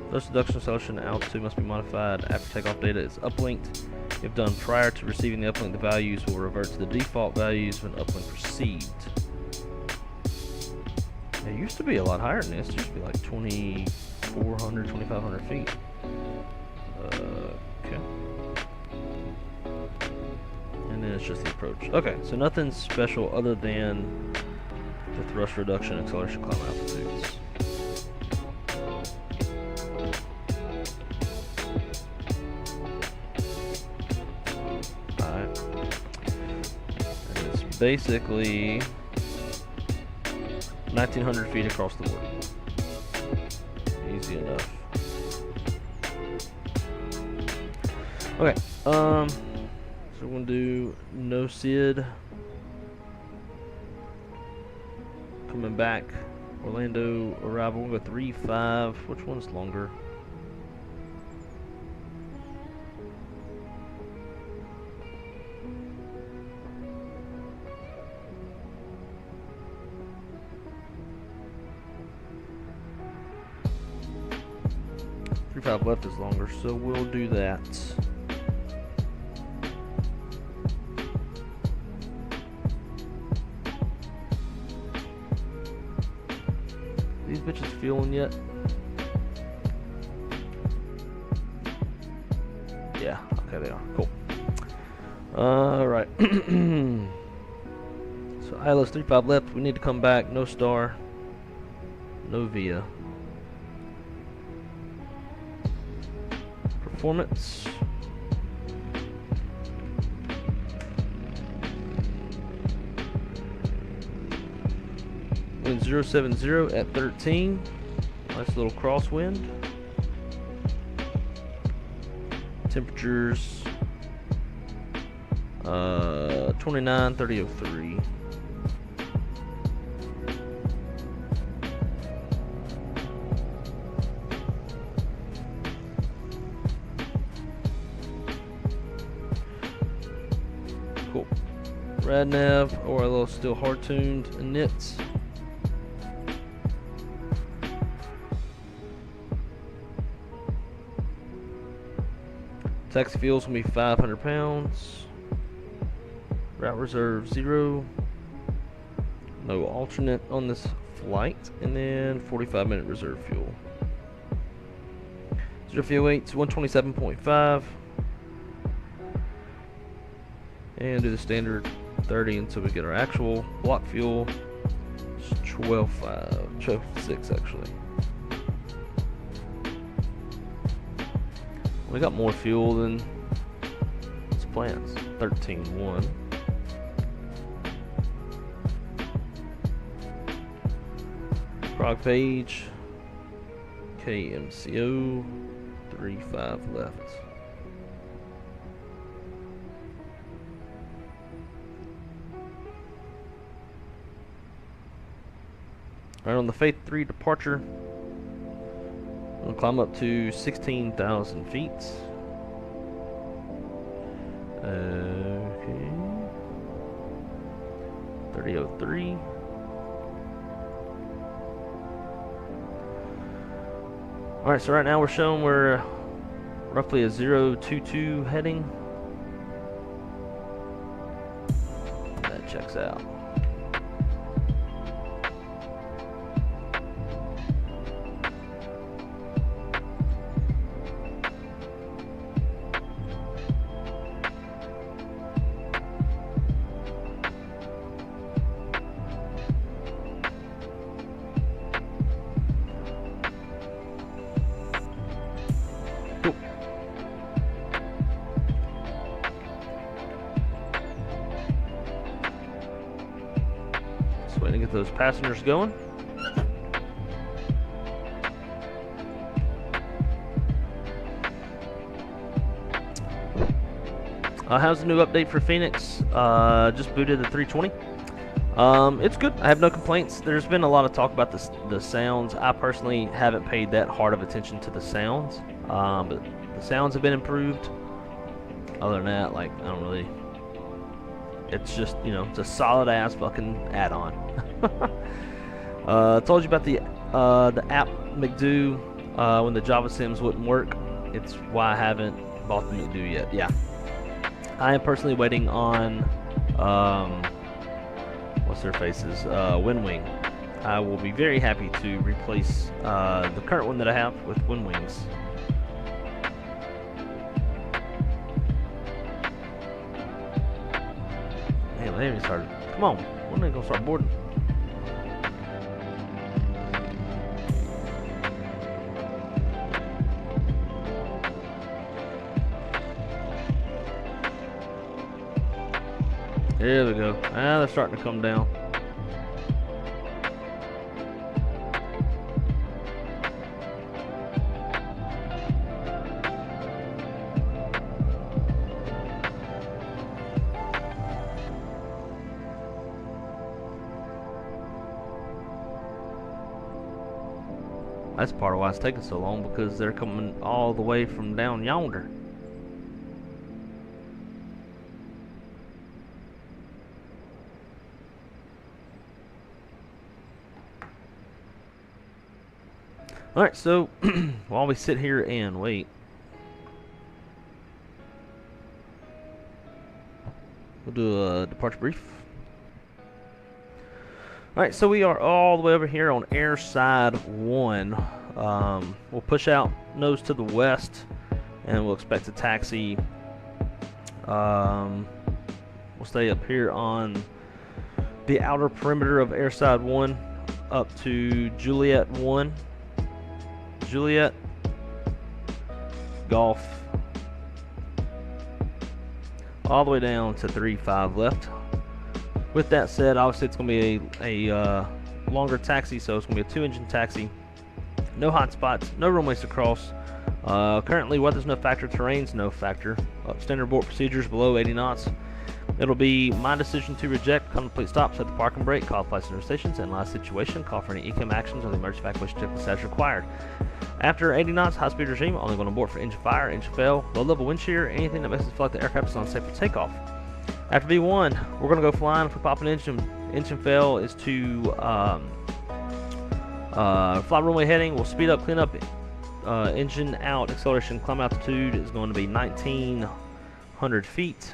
Thrust reduction acceleration altitude must be modified after takeoff data is uplinked. If done prior to receiving the uplink, the values will revert to the default values when uplink received. It used to be a lot higher than this. It used to be like 2,400, 2,500 feet. Okay. And then it's just the approach. Okay, so nothing special other than the thrust reduction, acceleration, climb altitudes. Alright. And it's basically 1,900 feet across the board. Easy enough. Okay, so we're gonna do no SID. Coming back, Orlando arrival. We'll go 3-5. Which one's longer? Left is longer, so we'll do that. These bitches fueling yet? Yeah, okay, they are. Cool. Alright. So ILS 35 left. We need to come back. No star. No VIA. Performance. Wind 070 at 13. Nice little crosswind. Temperatures 29, 3003. Cool. Rad nav, or a little still hard tuned nits. Taxi fuel's gonna be 500 pounds. Route reserve 0. No alternate on this flight, and then 45-minute reserve fuel. 0 fuel weights 127.5. And do the standard 30 until we get our actual block fuel. It's 12.5, 12.6 actually. We got more fuel than its plans. 13.1. Prog page. KUXIU. 3.5 left. Alright, on the Faith 3 departure, we'll climb up to 16,000 feet. Okay. 3003. Alright, so right now we're showing we're roughly a 022 heading. That checks out. Waiting to get those passengers going. How's the new update for Fenix? Just booted the 320. It's good. I have no complaints. There's been a lot of talk about the sounds. I personally haven't paid that hard of attention to the sounds, but the sounds have been improved. Other than that, like, I don't really. It's just, you know, it's a solid ass fucking add-on. Told you about the app McDo when the Java Sims wouldn't work. It's why I haven't bought the McDo yet. Yeah, I am personally waiting on what's their faces, WinWing. I will be very happy to replace the current one that I have with wind wings. Man, they haven't started. Come on, when are they gonna start boarding? There we go. Ah, they're starting to come down. That's part of why it's taking so long, because they're coming all the way from down yonder. Alright, so while we sit here and wait, we'll do a departure brief. Alright, so we are all the way over here on air side 1. We'll push out nose to the west, and we'll expect to taxi. We'll stay up here on the outer perimeter of air side 1 up to Juliet 1. Juliet, Golf, all the way down to 3-5 left. With that said, obviously it's going to be a longer taxi, so it's going to be a 2-engine taxi. No hot spots, no runways to cross. Currently, weather's no factor, terrain's no factor. Standard abort procedures below 80 knots. It'll be my decision to reject, contemplate stops at the park and brake, call flight center stations, and last situation, call for any ECAM actions or the emergency evacuation checklist as required. After 80 knots, high speed regime, only going to abort for engine fire, engine fail, low level wind shear, anything that makes us feel like the aircraft is unsafe for takeoff. After V1, we're going to go flying. If we pop an engine fail is to fly runway heading. We'll speed up, clean up, engine out, acceleration, climb altitude is going to be 1,900 feet.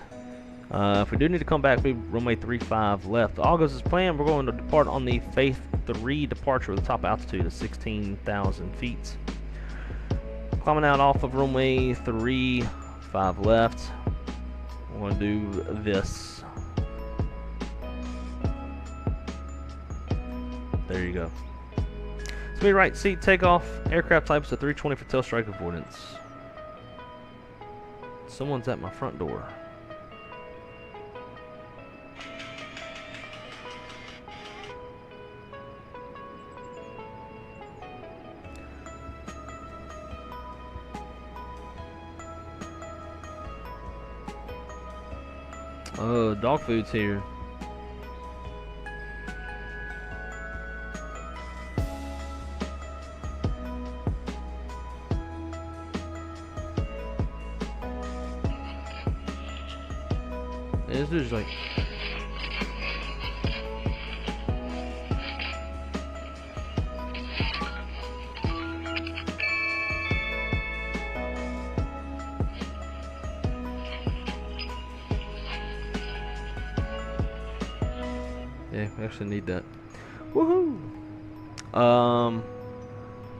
If we do need to come back, we runway 35 left. All goes as planned. We're going to depart on the Faith 3 departure with a top altitude of 16,000 feet. Climbing out off of runway 35 left. We're going to do this. There you go. So me right seat takeoff. Aircraft type is a 320 for tail strike avoidance. Someone's at my front door. Oh, dog food's here. Yeah, this dude's like... Yeah, we actually need that. Woohoo! I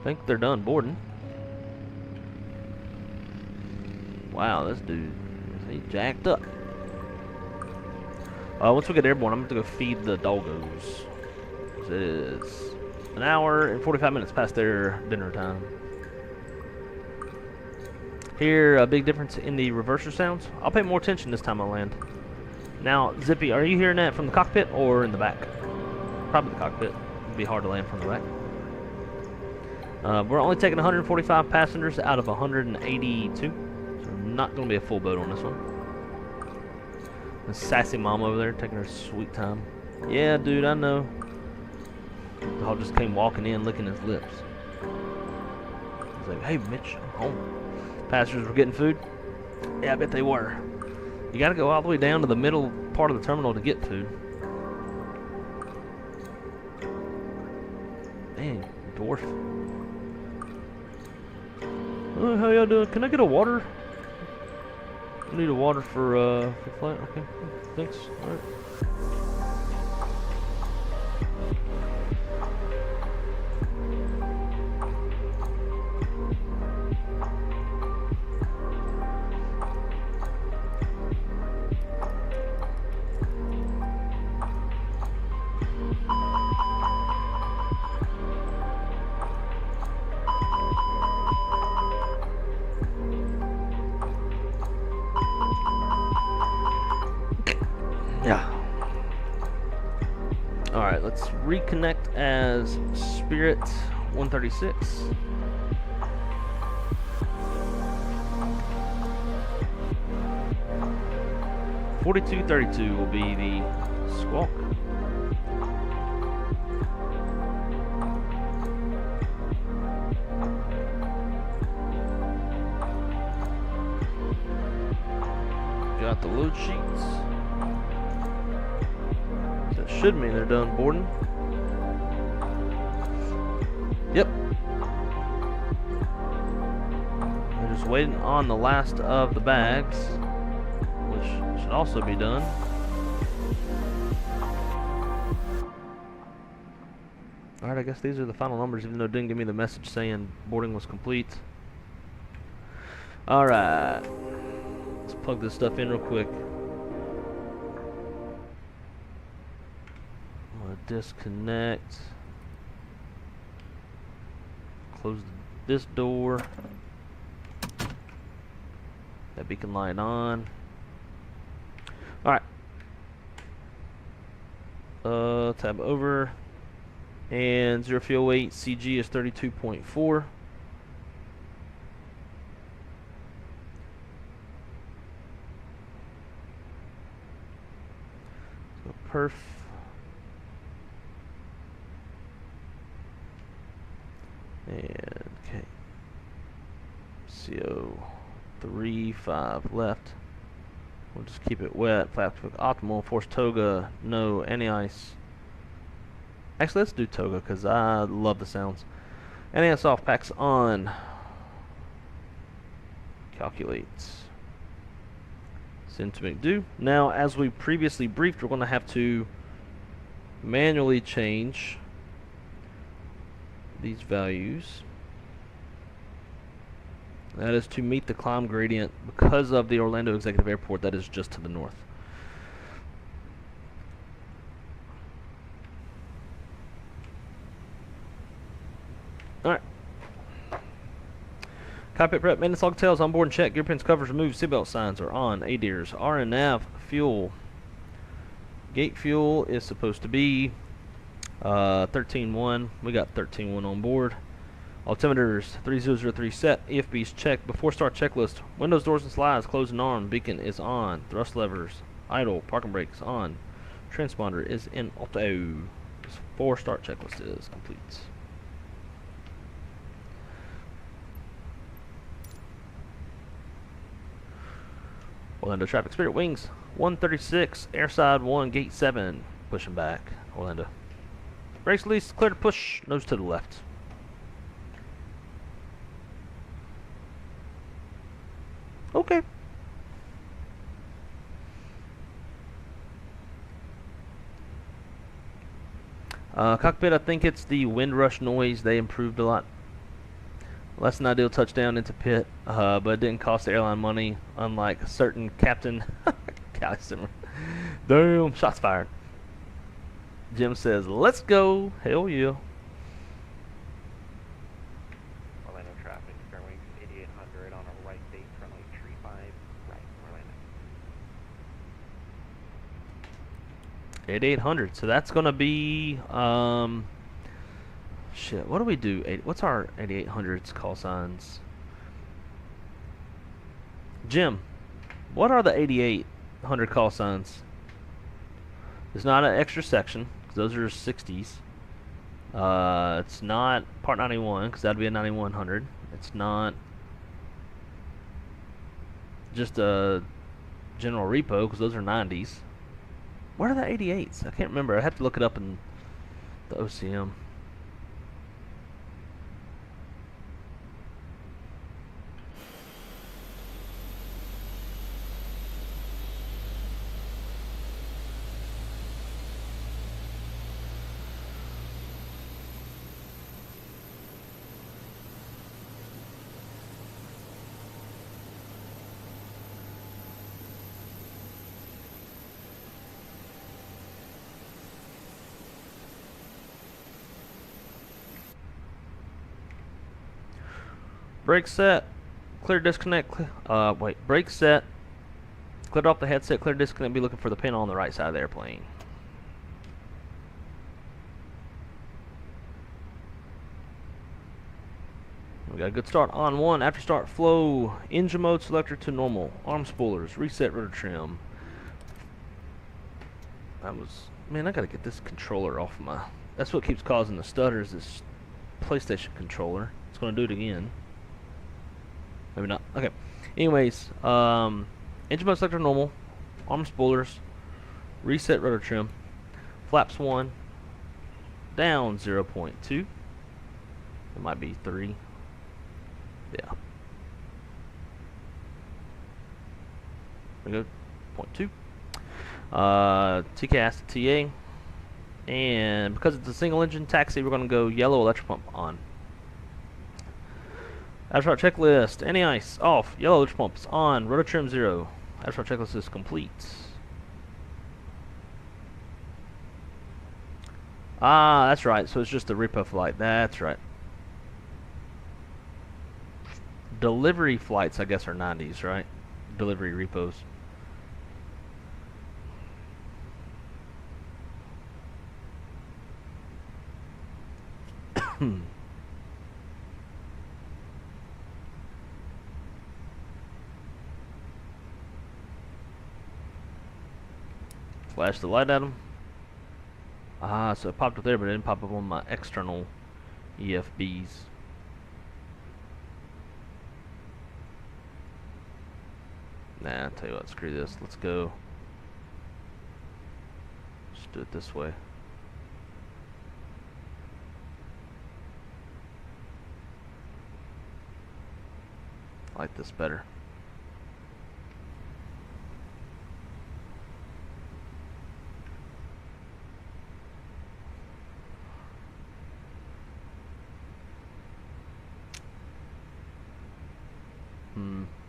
think they're done boarding. Wow, this dude, he jacked up. Once we get airborne, I'm going to go feed the doggos. It is an hour and 45 minutes past their dinner time. Hear a big difference in the reverser sounds? I'll pay more attention this time I land. Now, Zippy, are you hearing that from the cockpit or in the back? Probably the cockpit. It'd be hard to land from the back. We're only taking 145 passengers out of 182. So not going to be a full boat on this one. The sassy mom over there taking her sweet time. Yeah, dude, I know. The dog just came walking in, licking his lips. He's like, hey, Mitch, I'm home. Passengers were getting food? Yeah, I bet they were. You gotta go all the way down to the middle part of the terminal to get food. Dang, dwarf. Oh, how y'all doing? Can I get a water? I need a water for flight. Okay, thanks. All right. let's reconnect as Spirit 136. .4232 will be the squawk. Got the load sheets. That should mean they're done boarding. Yep. They're just waiting on the last of the bags, which should also be done. Alright, I guess these are the final numbers, even though it didn't give me the message saying boarding was complete. Alright. Let's plug this stuff in real quick. I'm going to disconnect. Close this door. That beacon light on. Alright. Tab over. And 0 fuel weight, CG is 32.4. So perf. And okay. CO3-5 left. We'll just keep it wet. Flap optimal. Force toga. No anti-ice. Actually, let's do toga because I love the sounds. Anti-ice off. Packs on. Calculate. Send to make do. Now, as we previously briefed, we're going to have to manually change these values. That is to meet the climb gradient because of the Orlando Executive Airport that is just to the north. Alright. Cockpit prep, maintenance log tails on board and check. Gear pins, covers removed, seatbelt signs are on. ADIRS, RN nav, fuel. Gate fuel is supposed to be 13.1. We got 13.1 on board. Altimeters 3003 set. EFB's checked. Before start checklist. Windows, doors, and slides closed and armed. Beacon is on. Thrust levers idle. Parking brakes on. Transponder is in auto. Before start checklist is complete. Orlando traffic. Spirit wings 136. Airside 1. Gate 7. Pushing back. Orlando. Brakes released. Clear to push. Nose to the left. Okay. Cockpit, I think it's the wind rush noise. They improved a lot. Less than ideal touchdown into pit, but it didn't cost the airline money, unlike a certain captain. Damn, shots fired. Jim says, let's go. Hell yeah. Orlando traffic, Fairwings 8800 on a right base, runway 35, right, Orlando. 8800, so that's gonna be shit, what do we do? What's our 8800's call signs? Jim, what are the 8800 call signs? It's not an extra section, because those are 60s. It's not Part 91, because that'd be a 9100. It's not just a general repo, because those are 90s. What are the 88s? I can't remember. I have to look it up in the OCM. Brake set, clear disconnect, brake set, cleared off the headset, clear disconnect, be looking for the pin on the right side of the airplane. We got a good start on 1. After start, flow, engine mode selector to normal, arm spoilers, reset rotor trim. Man, I gotta get this controller off my, that's what keeps causing the stutters, this PlayStation controller. It's gonna do it again. Maybe not. Okay. Anyways, engine mode selector normal, arm spoilers, reset rotor trim, flaps 1, down 0.2. It might be 3. Yeah. There we go. 0.2. TCA TA. And because it's a single engine taxi, we're going to go yellow electric pump on. Abstract checklist. Any ice off. Yellow electric pumps on. Rotor trim 0. Abstract checklist is complete. Ah, that's right. So it's just the repo flight. That's right. Delivery flights, I guess, are 90s, right? Delivery repos. Flash the light at him. Ah, so it popped up there, but it didn't pop up on my external EFBs. Nah, I'll tell you what, screw this. Let's go. Just do it this way. I like this better.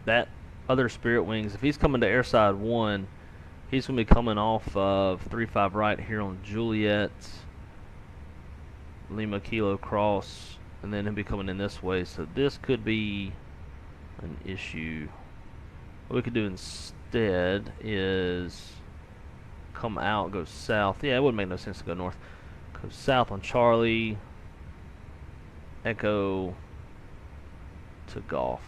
That other Spirit wings, if he's coming to airside 1, he's going to be coming off of 35 right here on Juliet, Lima Kilo cross, and then he'll be coming in this way. So this could be an issue. What we could do instead is come out, go south. Yeah, it wouldn't make no sense to go north. Go south on Charlie, Echo to Golf.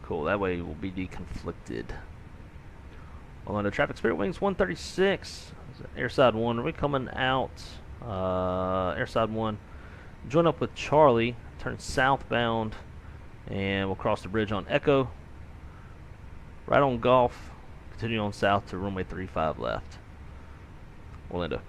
Cool, that way we'll be deconflicted. Orlando traffic, Spirit wings 136, airside 1. Are we coming out? Airside 1. Join up with Charlie, turn southbound, and we'll cross the bridge on Echo. Right on Golf, continue on south to runway 35 left. Orlando.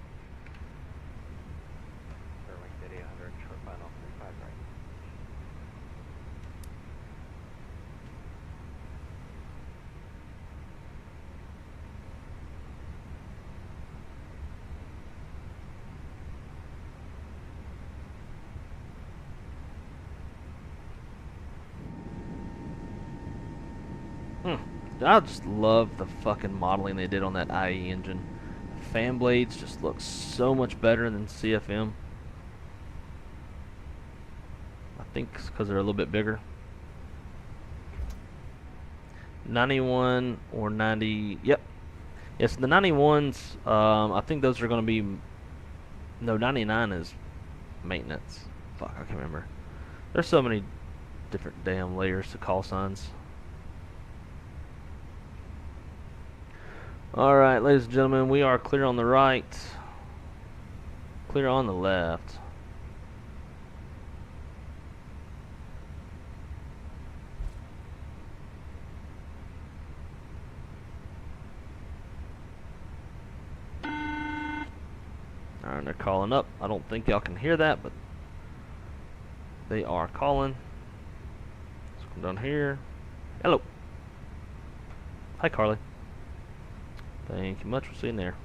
I just love the fucking modeling they did on that IE engine. Fan blades just look so much better than CFM. I think it's because they're a little bit bigger. 91 or 90. Yep. Yes, the 91s, I think those are going to be... No, 99 is maintenance. Fuck, I can't remember. There's so many different damn layers to call signs. Alright, ladies and gentlemen, we are clear on the right, clear on the left. Alright, they're calling up. I don't think y'all can hear that, but they are calling. Let's come down here. Hello. Hi, Carly. Thank you much for seeing there.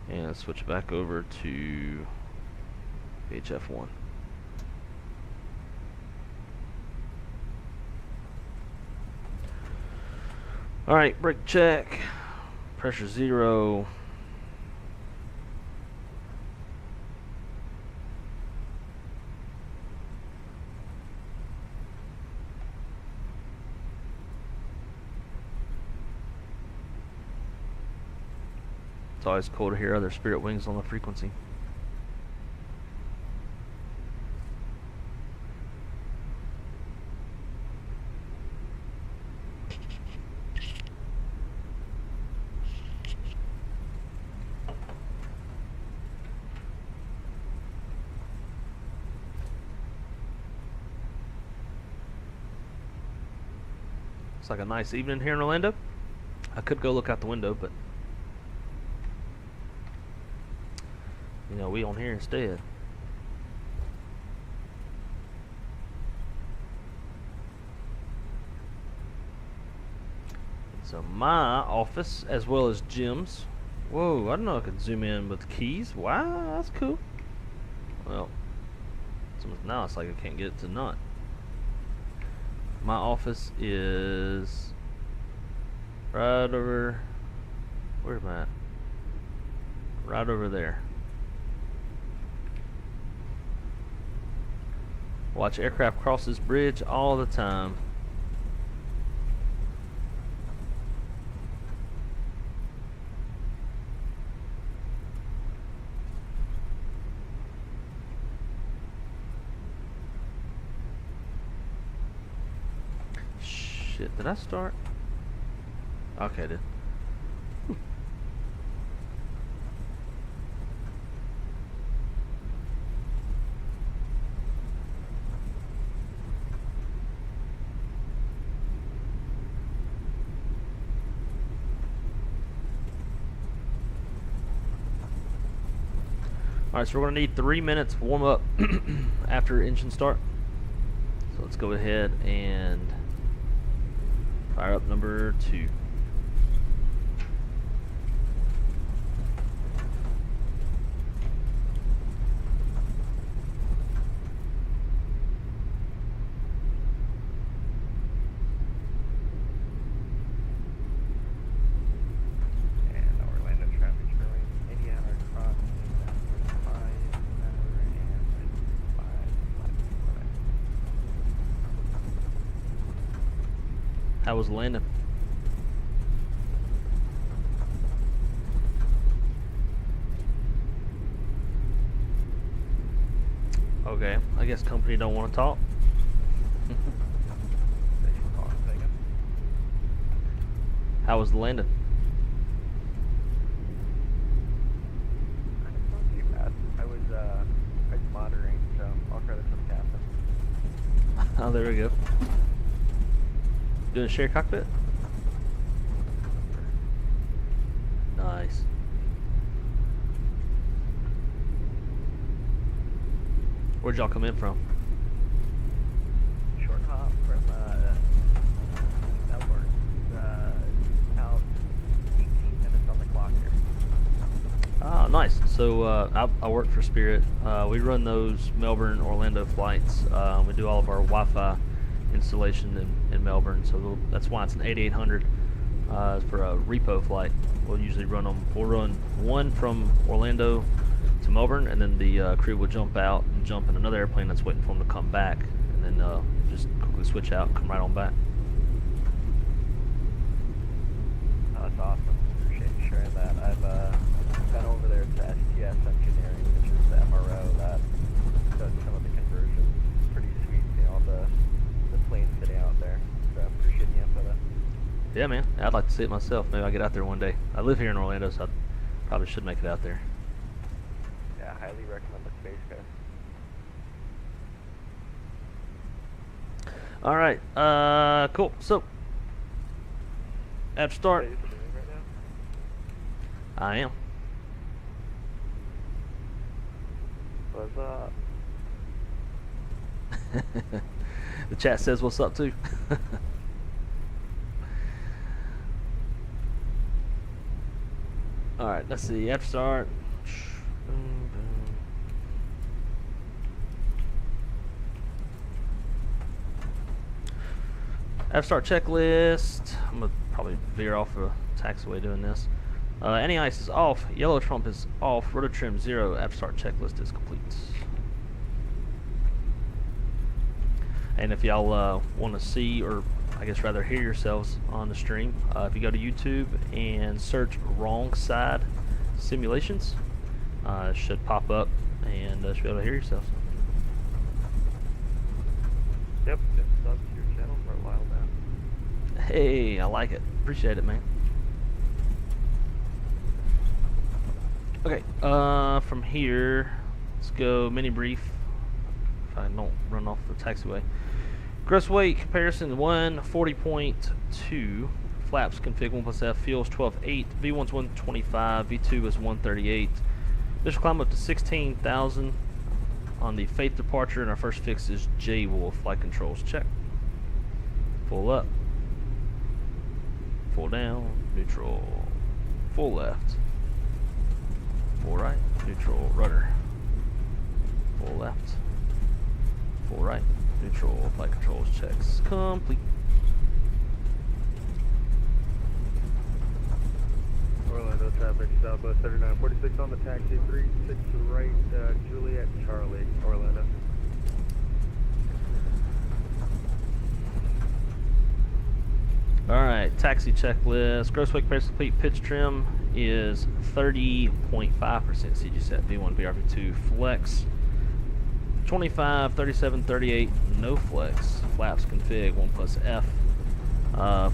And let's switch back over to HF1. Alright, brake check. Pressure 0. It's always cool to hear other Spirit wings on the frequency. Looks like a nice evening here in Orlando. I could go look out the window, but you know, we on here instead. So my office, as well as Jim's. Whoa, I didn't know I could zoom in with keys. Wow, that's cool. Well, now it's like I can't get it to not. My office is right over, where am I at? Right over there. Watch aircraft cross this bridge all the time. Shit, did I start? Okay, I did. Alright, so we're going to need 3 minutes to warm up after engine start. So let's go ahead and fire up number 2. How was landing? Okay, I guess company don't want to talk. How was the landing? Not too bad. I was monitoring, so I'll credit for the captain. Oh, there we go. Doing a share cockpit? Nice. Where'd y'all come in from? Short hop from Melbourne. About 18 minutes on the clock here. Ah, nice. So I work for Spirit. We run those Melbourne, Orlando flights. We do all of our Wi-Fi installation in Melbourne, so that's why it's an 8800 for a repo flight. We'll usually run them. We'll run one from Orlando to Melbourne, and then the crew will jump out and jump in another airplane that's waiting for them to come back, and then just quickly switch out and come right on back. Oh, that's awesome. Appreciate you sharing that. I've been over there to STS Engineering, which is the MRO that does some of the conversions. Pretty sweet, you know, all the planes sitting out there. So appreciate the info there. Yeah, man. I'd like to see it myself. Maybe I'll get out there one day. I live here in Orlando, so I probably should make it out there. Yeah, highly recommend the Space Coast. All right. Cool. So, after start, What are you doing right now? I am. What's up? The chat says what's up too. All right, let's see. After start. After start checklist. I'm gonna probably veer off a taxiway doing this. Any ice is off. Yellow trump is off. Rotor trim 0. After start checklist is complete. And if y'all want to see, or I guess rather hear yourselves on the stream, if you go to YouTube and search Wrong Side Simulations, it should pop up and should be able to hear yourselves. Yep, been subbed to your channel for a while now. Hey, I like it. Appreciate it, man. Okay, from here, let's go mini brief. If I don't run off the taxiway. Gross weight comparison 140.2. Flaps config 1 plus F. Fuels 12.8. V1's 125. V2 is 138. This will climb up to 16,000 on the Faith departure, and our first fix is J-Wolf. Flight controls check. Full up. Full down. Neutral. Full left. Full right. Neutral. Rudder. Full left. Full right. Neutral. Flight controls checks complete. Orlando traffic, Southwest 3946 on the taxi, 36 right, Juliet Charlie, Orlando. Alright, taxi checklist. Gross weight comparison complete. Pitch trim is 30.5% CG set. V1, VRV2 flex. 25, 37, 38, no flex. Flaps config 1 plus F.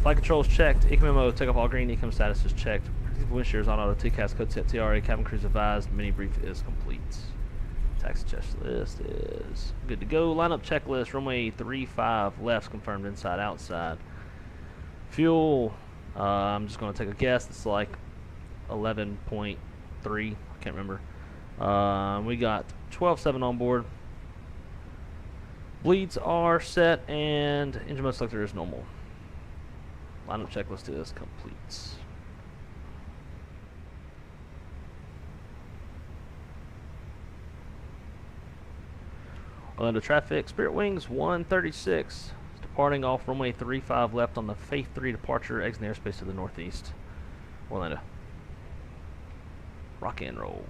Flight controls checked. ICA memo, takeoff all green. ECOM status is checked. Wind shears on auto. TCAS code set TRA. Cabin crews advised. Mini brief is complete. Taxi checklist is good to go. Lineup checklist. Runway 35 left confirmed inside outside. Fuel. I'm just going to take a guess. It's like 11.3. I can't remember. We got 12.7 on board. Bleeds are set and engine mode selector is normal. Lineup checklist is complete. Orlando traffic, Spirit Wings 136, departing off runway 35 left on the Faith 3 departure, exiting airspace to the northeast. Orlando. Rock and roll.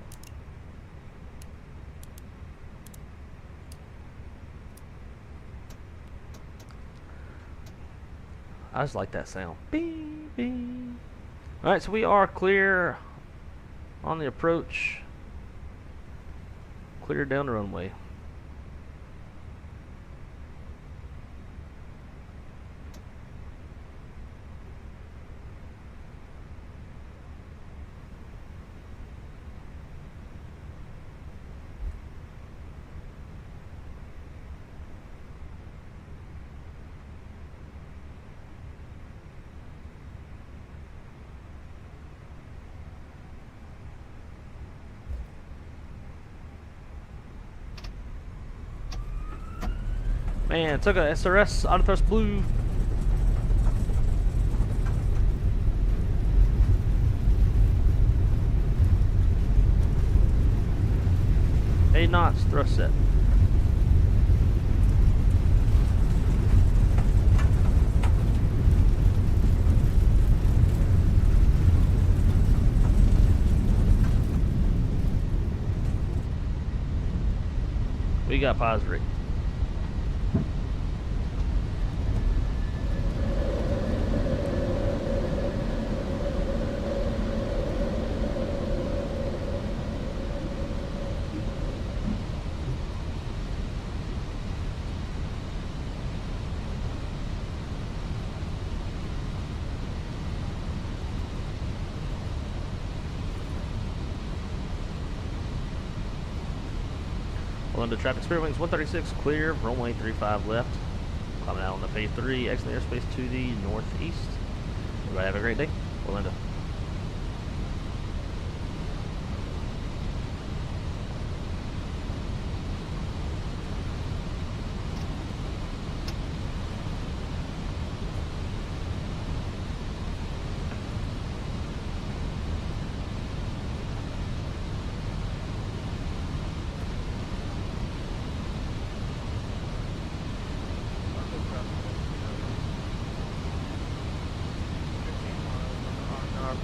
I just like that sound. Bing, bing. Alright, so we are clear on the approach. Clear down the runway. Man, took a SRS auto thrust blue. Eight knots thrust set. We got positive. Orlando traffic, Spirit Wings 136, clear, runway 35 left. Climbing out on the Phase 3, exiting airspace to the northeast. Everybody have a great day. Orlando.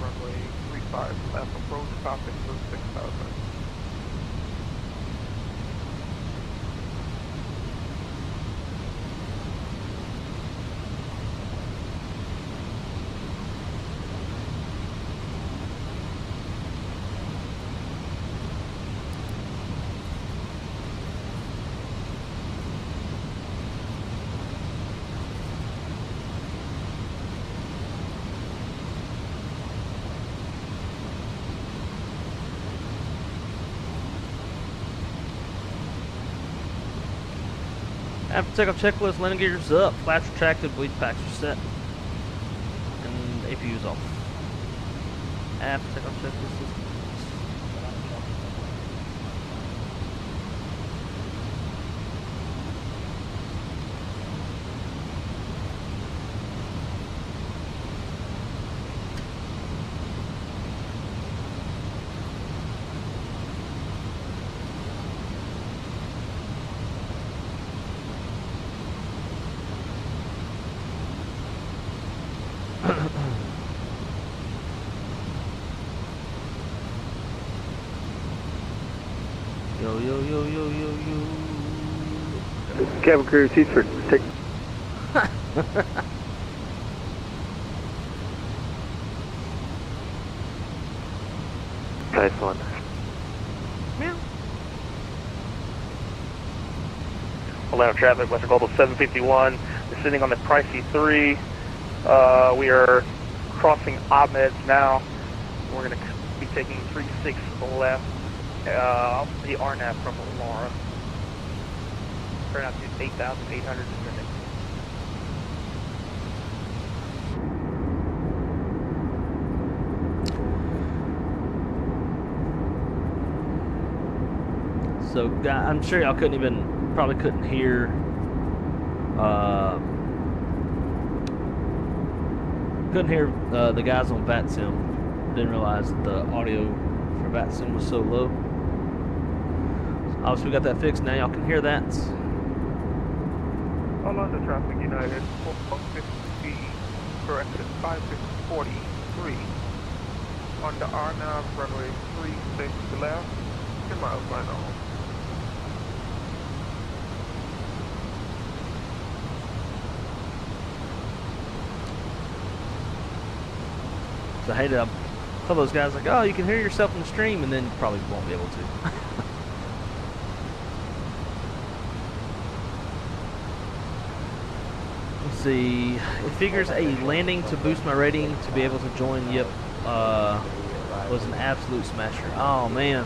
Runway 35 left approach, topic for 6,000. After takeoff checklist, landing gears up, flaps retracted, bleed packs are set, and APU's off. After takeoff checklist system. Yo, yo, yo, yo, yo, yo. Cabin crew, seats for take. Nice one. Meow. Orlando traffic, Western Global 751. We're sitting on the pricey 3. We are crossing Ahmed's now. We're going to be taking 36 left. The RNAV from Laura. Turn out to 8,800 descending. So, I'm sure y'all probably couldn't hear, the guys on VATSIM. Didn't realize that the audio for VATSIM was so low. Obviously, we got that fixed now. Y'all can hear that. Orlando traffic United 450, corrected 543. On the RNAV runway 36 left, 10 miles final. So I hate to tell those guys like, oh, you can hear yourself in the stream, and then you probably won't be able to. Let's see. It figures a landing to boost my rating to be able to join. Yep. Was an absolute smasher. Oh man,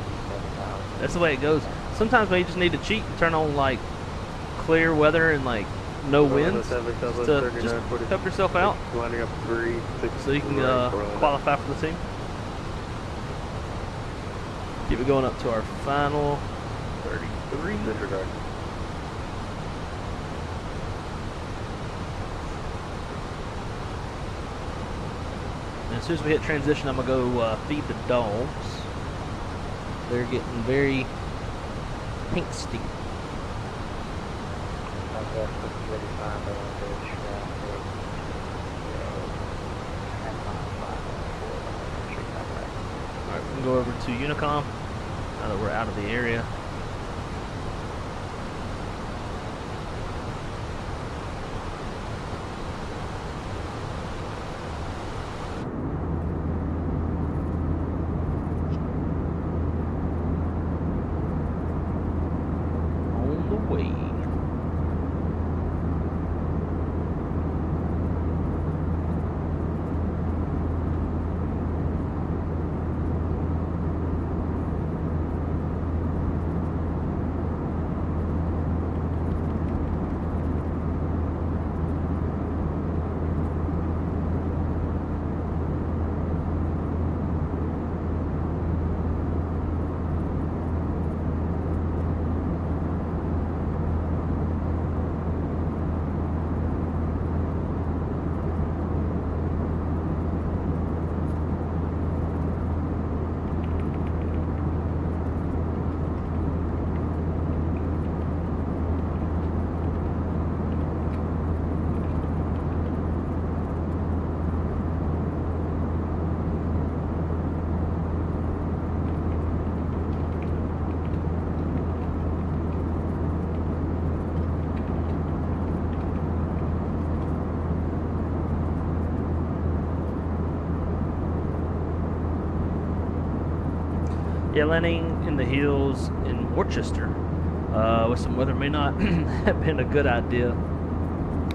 that's the way it goes. Sometimes man, you just need to cheat and turn on like clear weather and like no winds to just help yourself out, so you can qualify for the team. Keep it going up to our final 33. And as soon as we hit transition, I'm gonna go feed the dogs. They're getting very angsty. Alright, we can go over to Unicom now that we're out of the area. On the way. Yeah, landing in the hills in Worcester with some weather may not have been a good idea.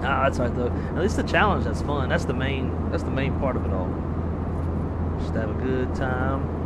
That's all right though. At least the challenge, that's fun. That's the main part of it all. Just have a good time.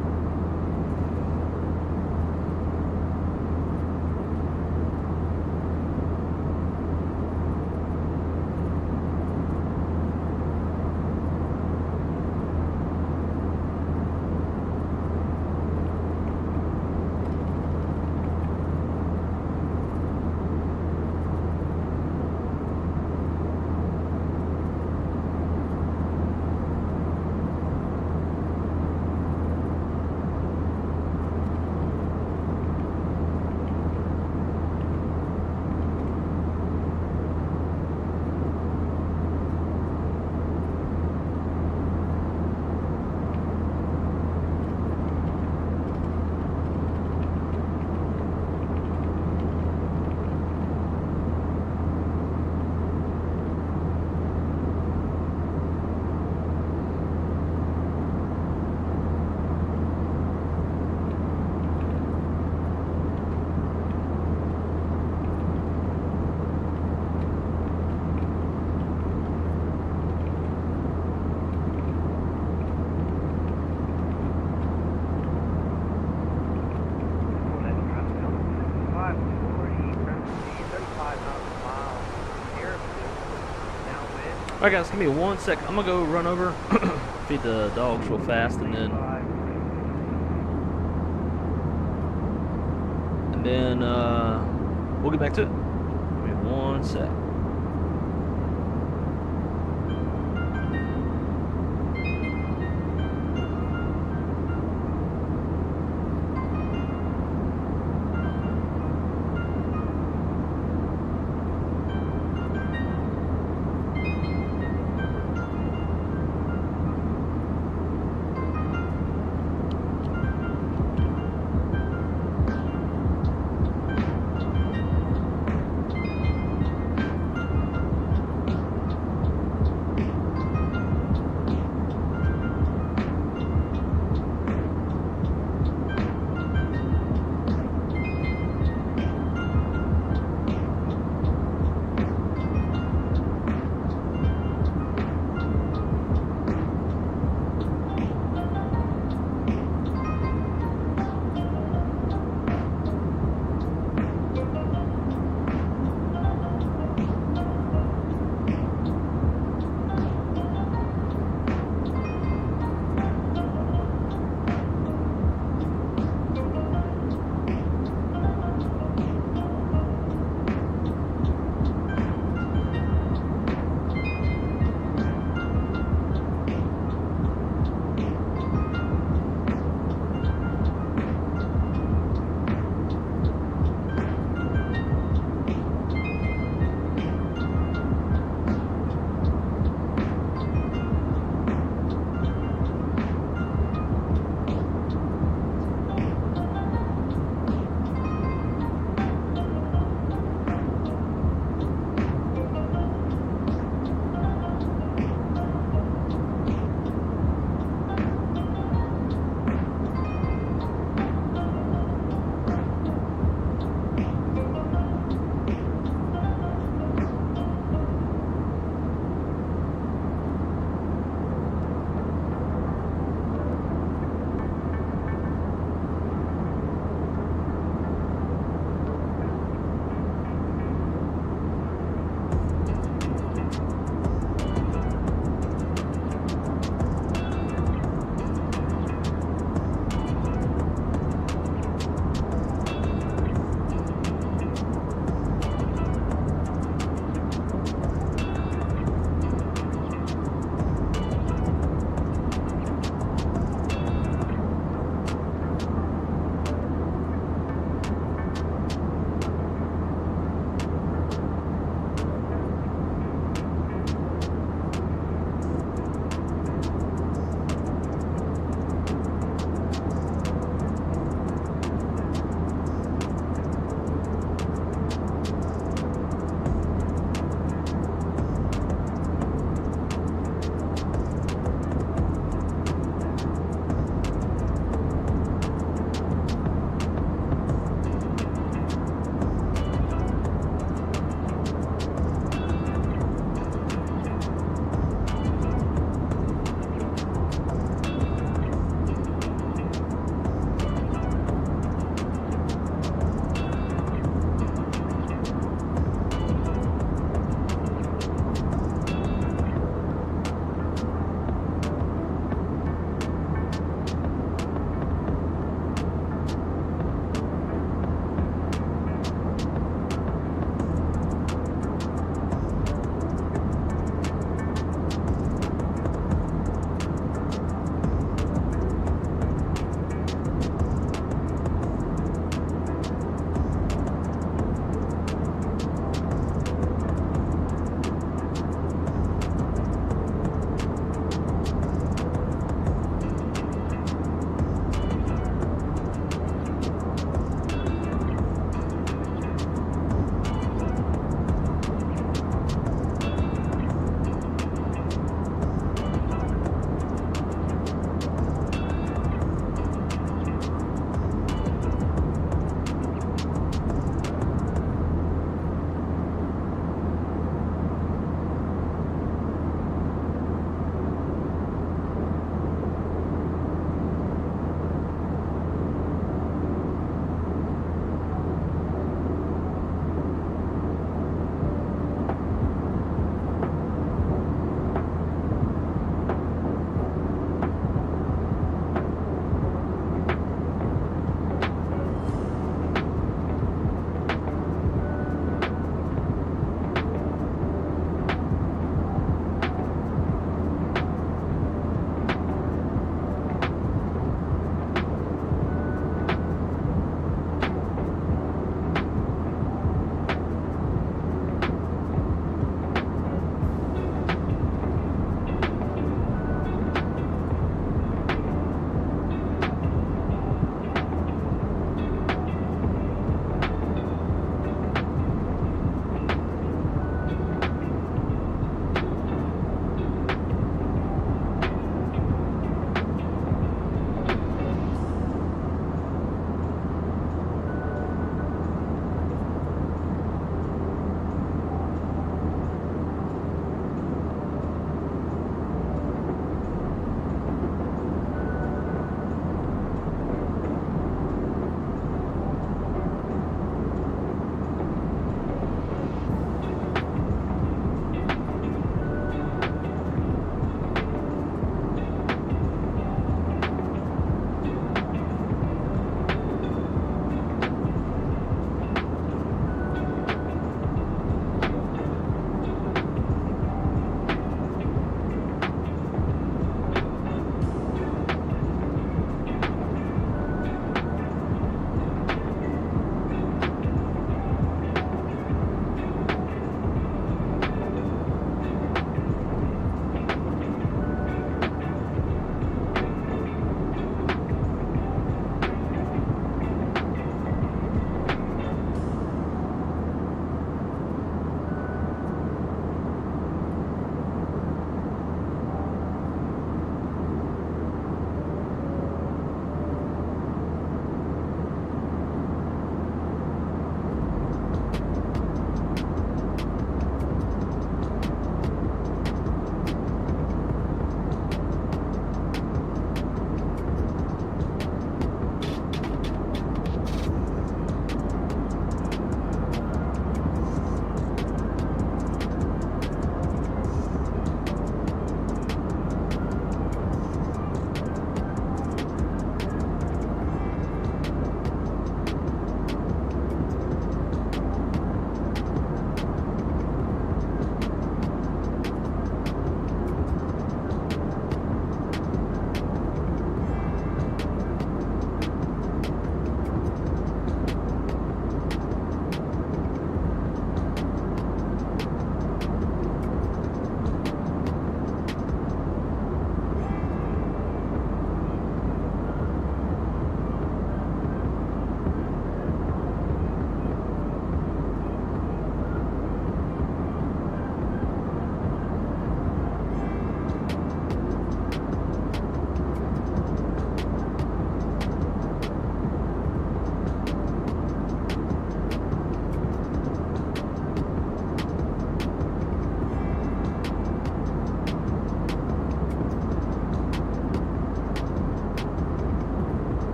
Alright guys, give me 1 sec. I'm gonna go run over, feed the dogs real fast, and then we'll get back to it. Give me 1 sec.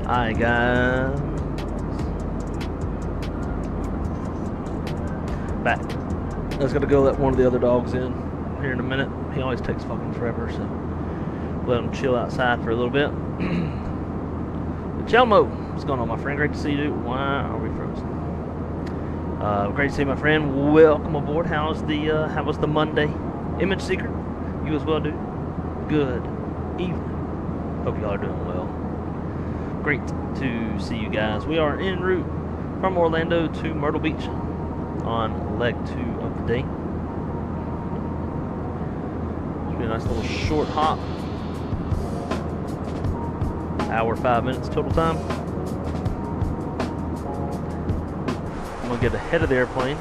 Alright, guys. Back. I was gonna go let one of the other dogs in here in a minute. He always takes fucking forever, so let him chill outside for a little bit. Chelmo, what's going on, my friend? Great to see you. Why are we frozen? Great to see you, my friend. Welcome aboard. How was the Monday? Image Seeker, you as well, dude. Good evening. Hope y'all are doing well. Great to see you guys. We are en route from Orlando to Myrtle Beach on leg 2 of the day. Should be a nice little short hop. Hour 5 minutes total time. I'm gonna get ahead of the airplane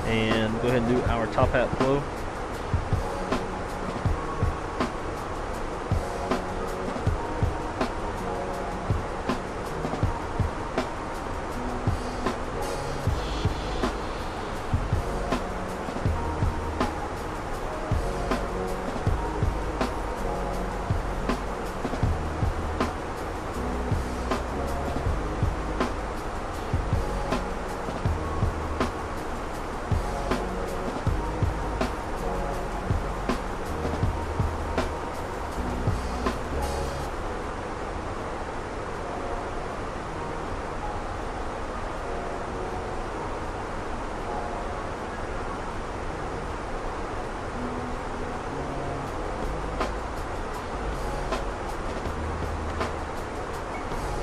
and go ahead and do our top hat flow.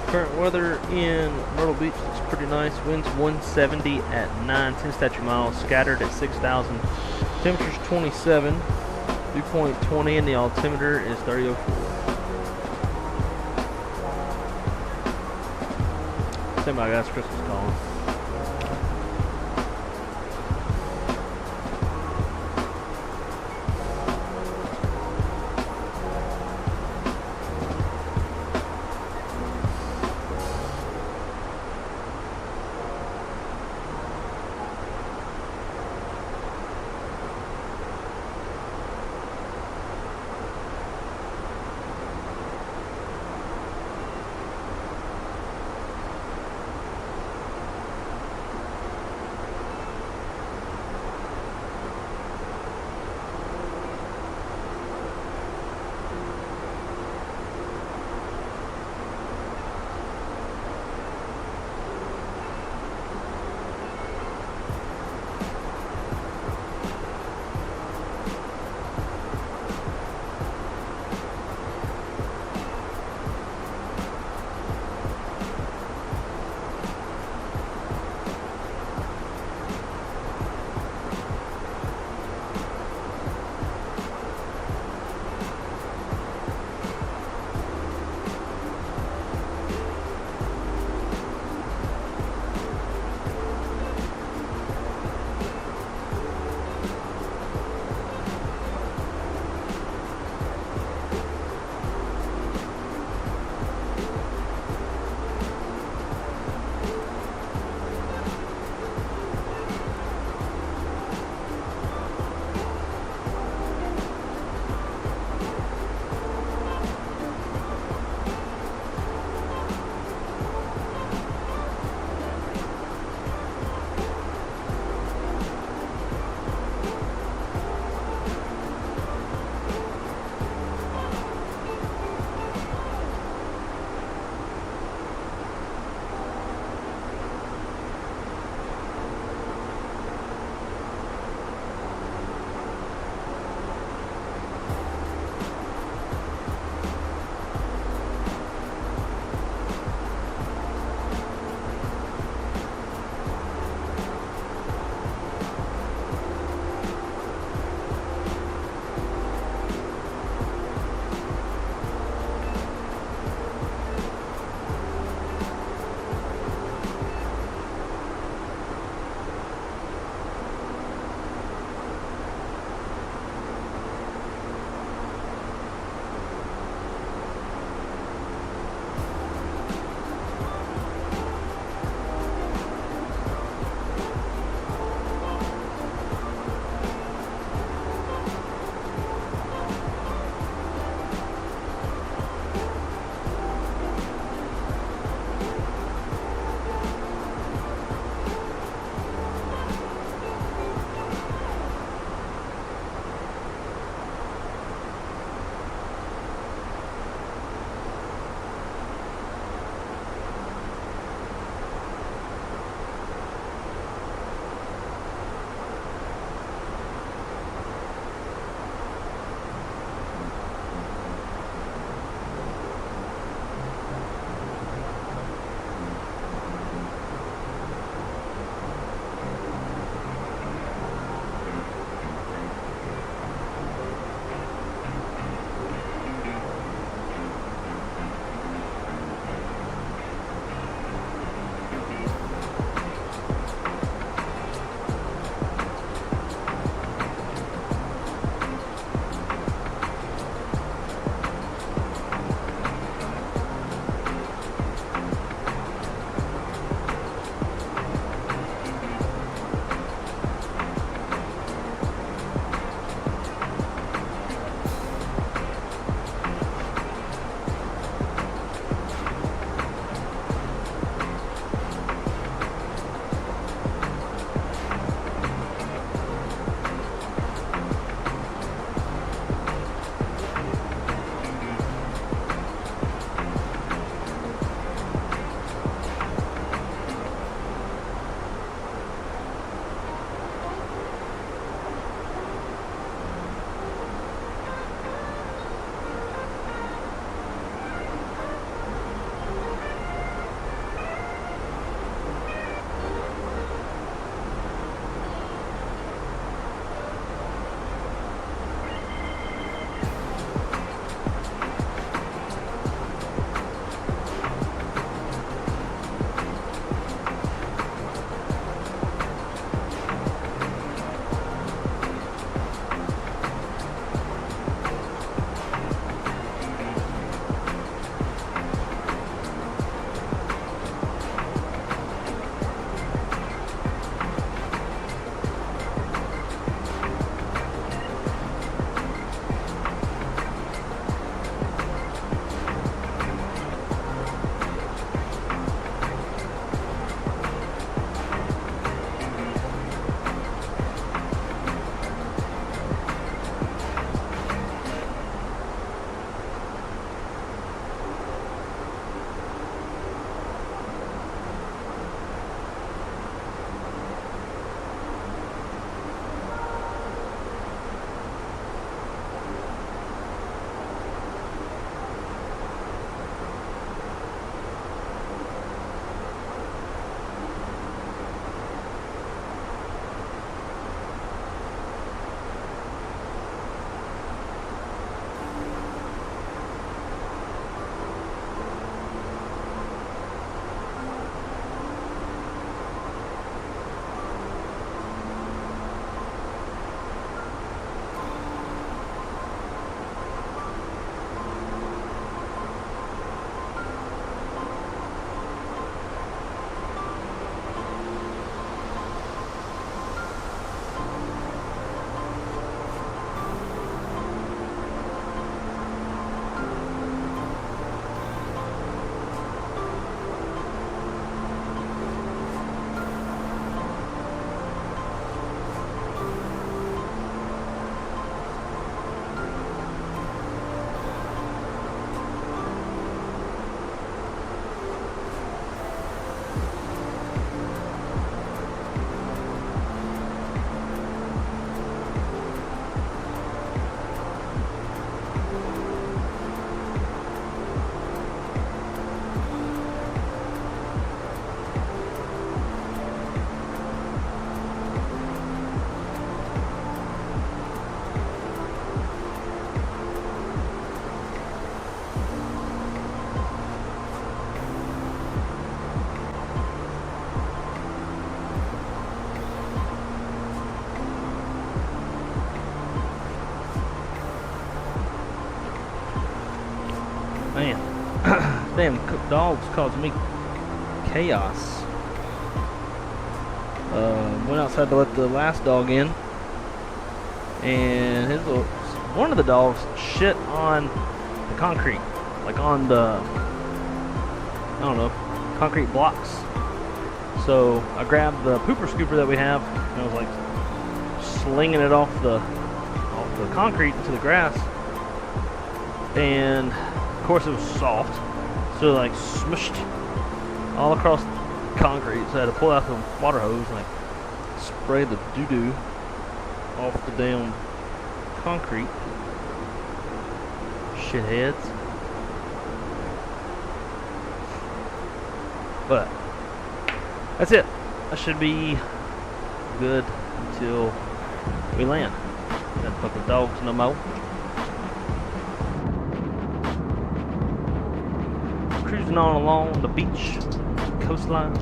Current weather in Myrtle Beach looks pretty nice. Winds 170 at 910 statute miles, scattered at 6,000. Temperature's 27, dew point 20, and the altimeter is 3004. Say my guys, Chris was calling. Damn dogs causing me chaos. Went outside to let the last dog in, and one of the dogs shit on the concrete, like on the, I don't know, concrete blocks. So I grabbed the pooper scooper that we have, and I was like slinging it off the concrete into the grass, and of course it was soft, so it like smushed all across the concrete. So I had to pull out the water hose and like spray the doo-doo off the damn concrete. Shitheads. But that's it. I should be good until we land. Gotta put the dogs no more. Cruising on along the beach coastline.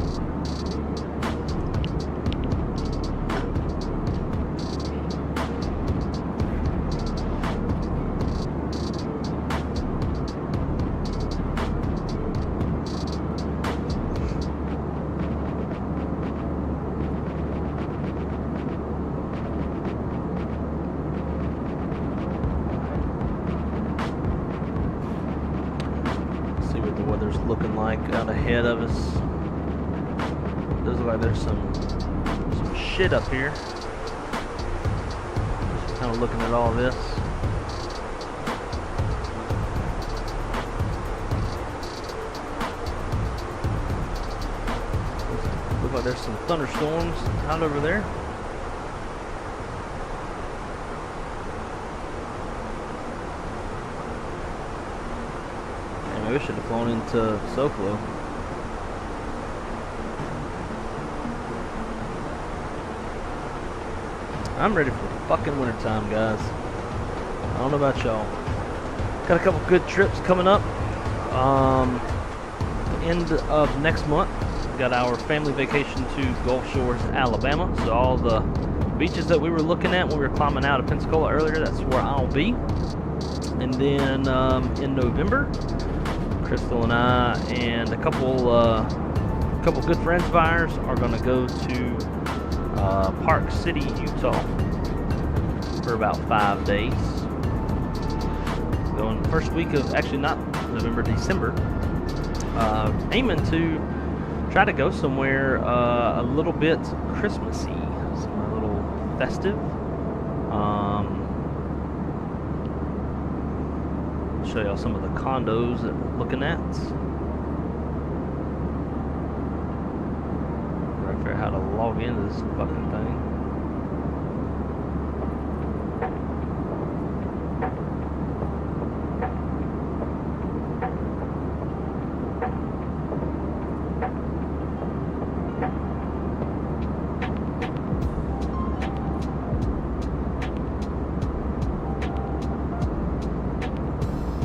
Looking like out ahead of us. Does look like there's some shit up here. Just kind of looking at all this. Looks like there's some thunderstorms out over there. We should have flown into Sop'S. I'm ready for fucking wintertime, guys. I don't know about y'all. Got a couple good trips coming up. End of next month, we got our family vacation to Gulf Shores, Alabama. So all the beaches that we were looking at when we were climbing out of Pensacola earlier, that's where I'll be. And then in November, Crystal and I and a couple good friends of ours are going to go to Park City, Utah for about 5 days. Going the first week of, actually not November, December. Aiming to try to go somewhere a little bit Christmassy, somewhere a little festive. Show y'all some of the condos that we're looking at. Trying to figure out how to log into this fucking thing.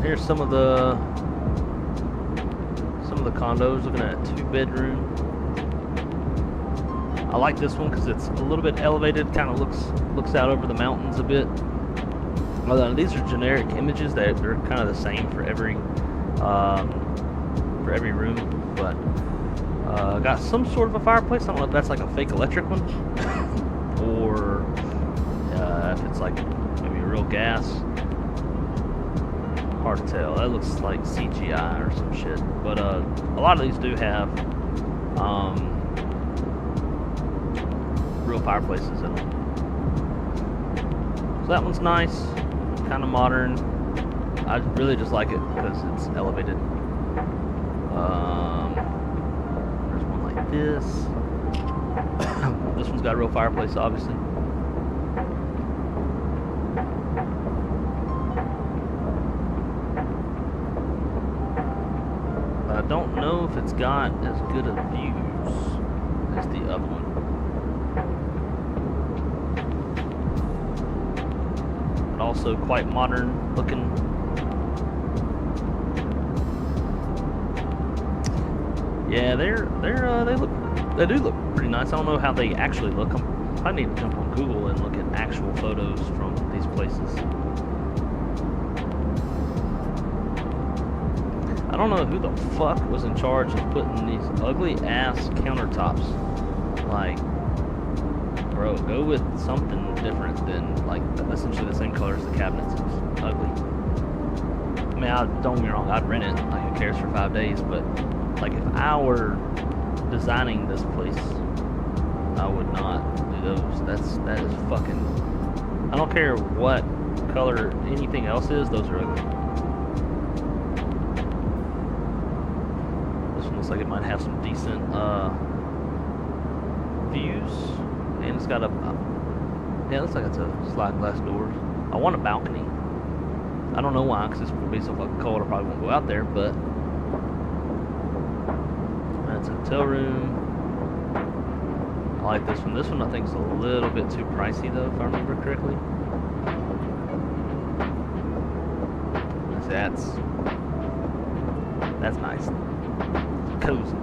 Here's some of the condos, looking at a 2-bedroom. I like this one because it's a little bit elevated, kind of looks out over the mountains a bit. Although these are generic images that are kind of the same for every room, but got some sort of a fireplace. I don't know if that's like a fake electric one or if it's like maybe a real gas. Hard to tell. That looks like CGI or some shit. But a lot of these do have real fireplaces in them. So that one's nice, kind of modern. I really just like it because it's elevated. There's one like this. This one's got a real fireplace, obviously. I don't know if it's got as good of views as the other one. But also quite modern looking. Yeah, they do look pretty nice. I don't know how they actually look. I need to jump on Google and look at actual photos from these places. I don't know who the fuck was in charge of putting these ugly ass countertops. Like, bro, go with something different than like essentially the same color as the cabinets. It's ugly. I mean, don't get me wrong, I'd rent it. Like, who cares for 5 days? But like, if I were designing this place, I would not do those. That is fucking. I don't care what color anything else is. Those are ugly. This one looks like it might have some decent views, and it's got a yeah, it looks like it's a sliding glass doors. I want a balcony. I don't know why, because it's gonna be so fucking cold. I probably won't go out there, but that's a hotel room. I like this one. This one I think is a little bit too pricey though, if I remember correctly. That's nice. Cozy.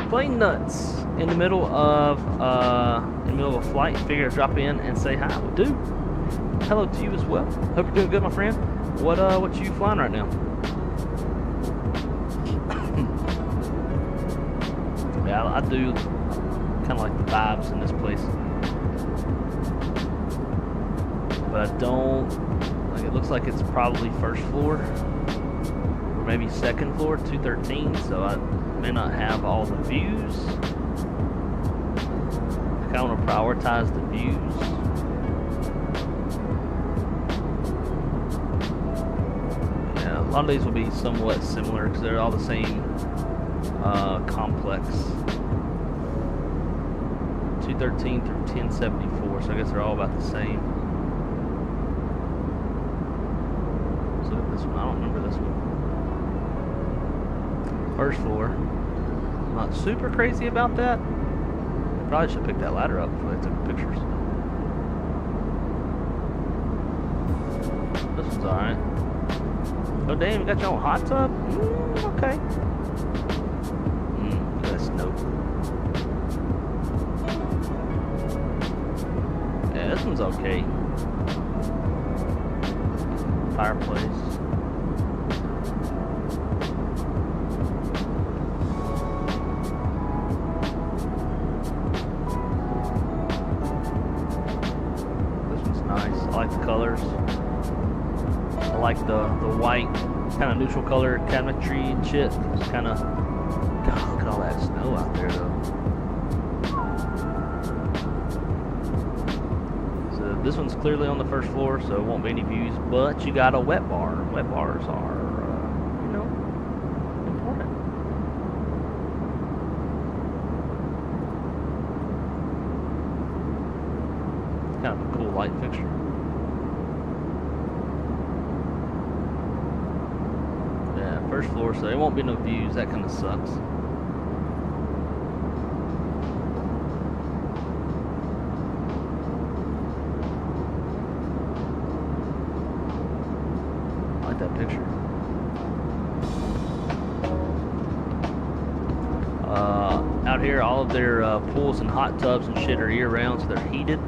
Plain nuts in the middle of a flight. Figure to drop in and say hi. Well, dude, hello to you as well. Hope you're doing good, my friend. What you flying right now? Yeah, I do kind of like the vibes in this place, but I don't like. It looks like it's probably first floor or maybe second floor, 213. So I may not have all the views. I kind of want to prioritize the views. Yeah, a lot of these will be somewhat similar because they're all the same complex. 213 through 1074, so I guess they're all about the same. Let's look at this one. I don't remember this one. First floor. Not super crazy about that. Probably should pick that ladder up before they took pictures. This one's alright. Oh damn, you got your own hot tub? Okay. That's nope. Yeah, this one's okay. Fireplace. I like the colors. I like the white, kind of neutral color cabinetry and shit. It's kind of, God, look at all that snow out there though. So this one's clearly on the first floor, so it won't be any views. But you got a wet bar. Wet bars are, you know, important. Kind of a cool light fixture. First floor, so there won't be no views. That kind of sucks. I like that picture. Out here, all of their pools and hot tubs and shit are year-round, so they're heated.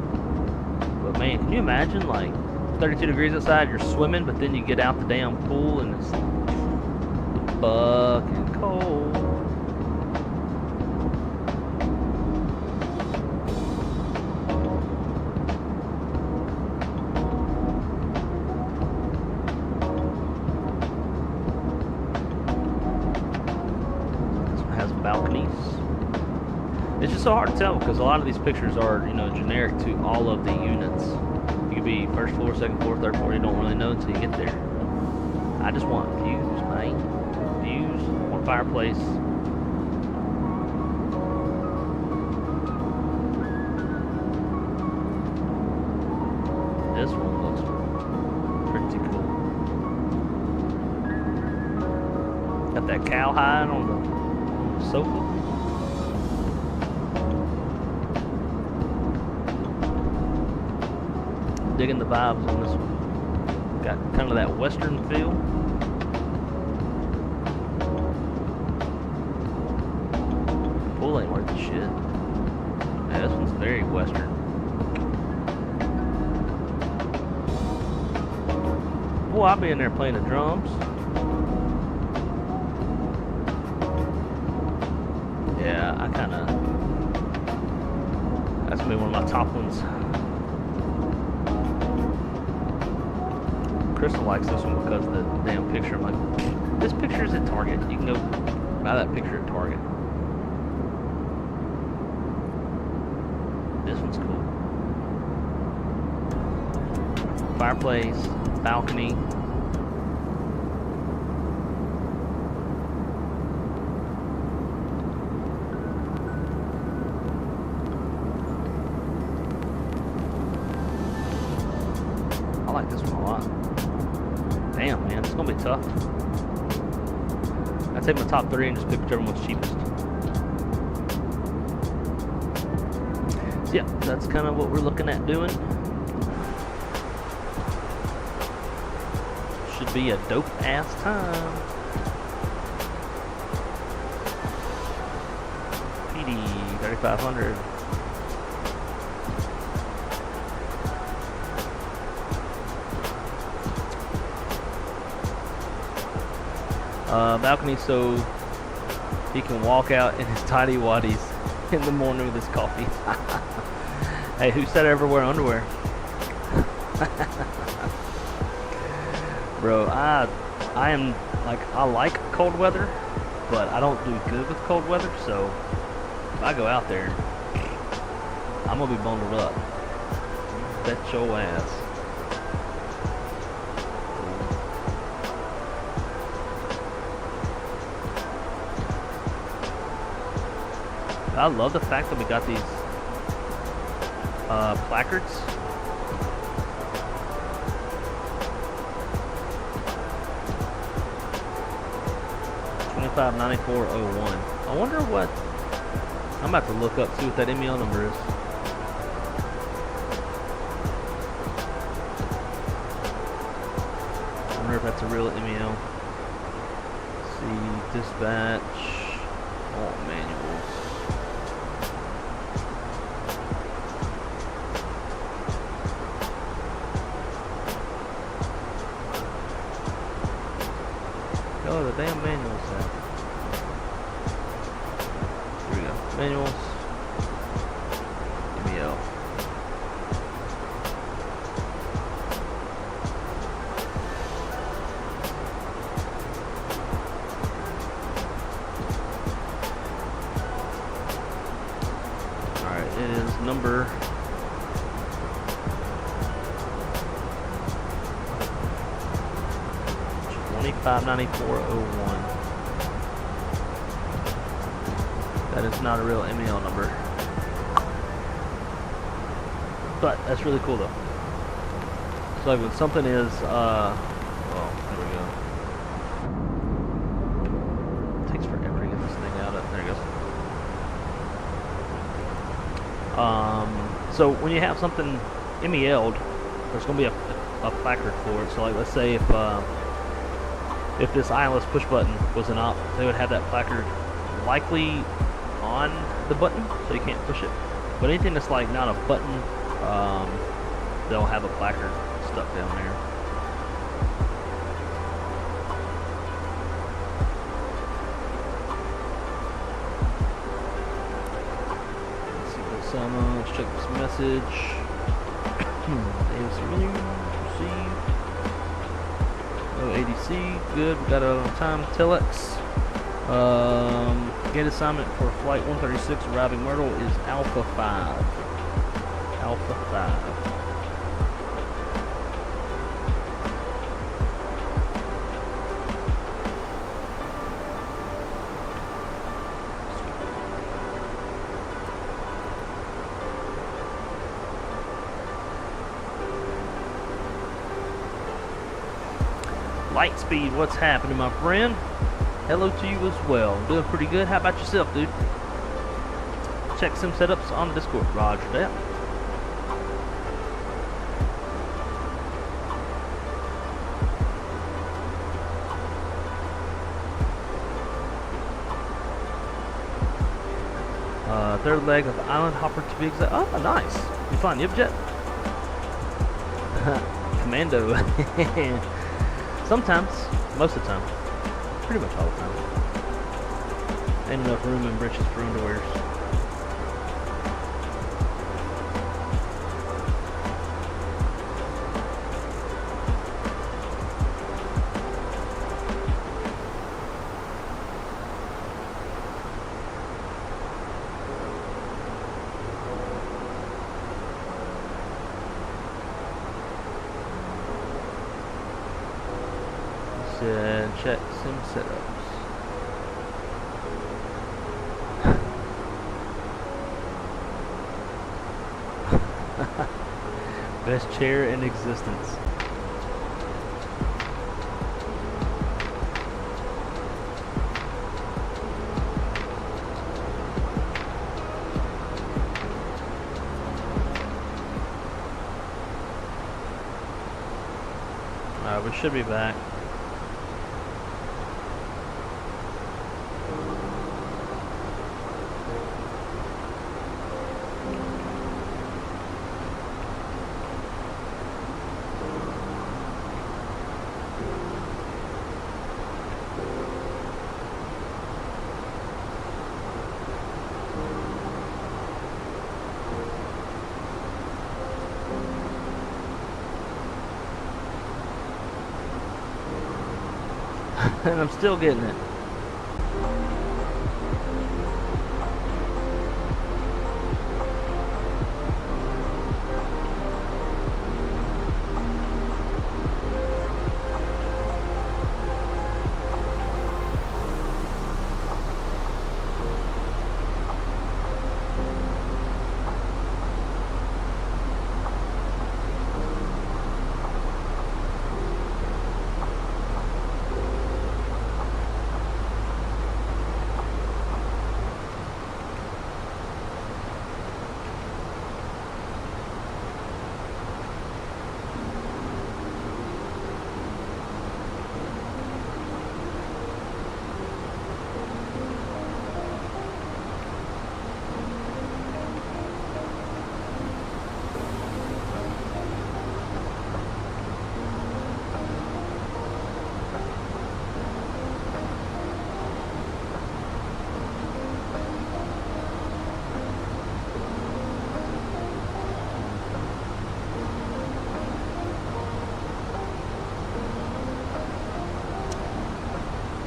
But man, can you imagine, like, 32 degrees outside, you're swimming, but then you get out the damn pool and it's fucking cold. This one has balconies. It's just so hard to tell because a lot of these pictures are, you know, generic to all of the units. You could be first floor, second floor, third floor. You don't really know until you get there. I just want views, man. Views, one fireplace. This one looks pretty cool. Got that cowhide on the sofa. Digging the vibes on this one. Got kind of that western feel. Pool ain't worth the shit. Yeah, this one's very western. Boy, I'll be in there playing the drums. That's gonna be one of my top ones. Crystal likes this one because of the damn picture. I'm like, this picture is at Target. You can go buy that picture at Target. This one's cool. Fireplace, balcony. I like this one a lot. Damn, man, it's gonna be tough. I take my top 3 and just pick whichever one's cheapest. So yeah, that's kind of what we're looking at doing. Should be a dope ass time. PD 3500. Balcony so he can walk out in his tidy waddies in the morning with his coffee. Hey, who said I ever wear underwear? Bro, I am like, I like cold weather, but I don't do good with cold weather, so if I go out there, I'm gonna be bundled up. Bet your ass. I love the fact that we got these placards. $25.94.01. I wonder what. I'm about to look up, see what that MEL number is. I wonder if that's a real MEL. Let's see, dispatch, all manuals. Oh, the damn manuals there. Here we go. Manuals. MEL. Alright, it is number $25.94.01. That is not a real MEL number, but that's really cool though. So like when something is, well, there we go. It takes forever to get this thing out of. There it goes. So when you have something MEL'd, there's gonna be a placard for it. So like, let's say if this ILS push button was an op, they would have that placard likely on the button, so you can't push it. But anything that's like not a button, they'll have a placard stuck down there. Let's see what's let's check this message. AOC menu, received. No ADC, good. We got it on time. Telex. Gate assignment for flight 136 arriving Myrtle is Alpha 5. Alpha 5. Lightspeed, what's happening, my friend? Hello to you as well. I'm doing pretty good. How about yourself, dude? Check some setups on the Discord. Roger that. Third leg of Island Hopper to be exact. Oh, nice. You flying Yipjet? Commando. Sometimes. Most of the time. Pretty much all the time. Ain't enough room in britches for underwears. Said check sim setups. Best chair in existence. Alright, we should be back. And I'm still getting it.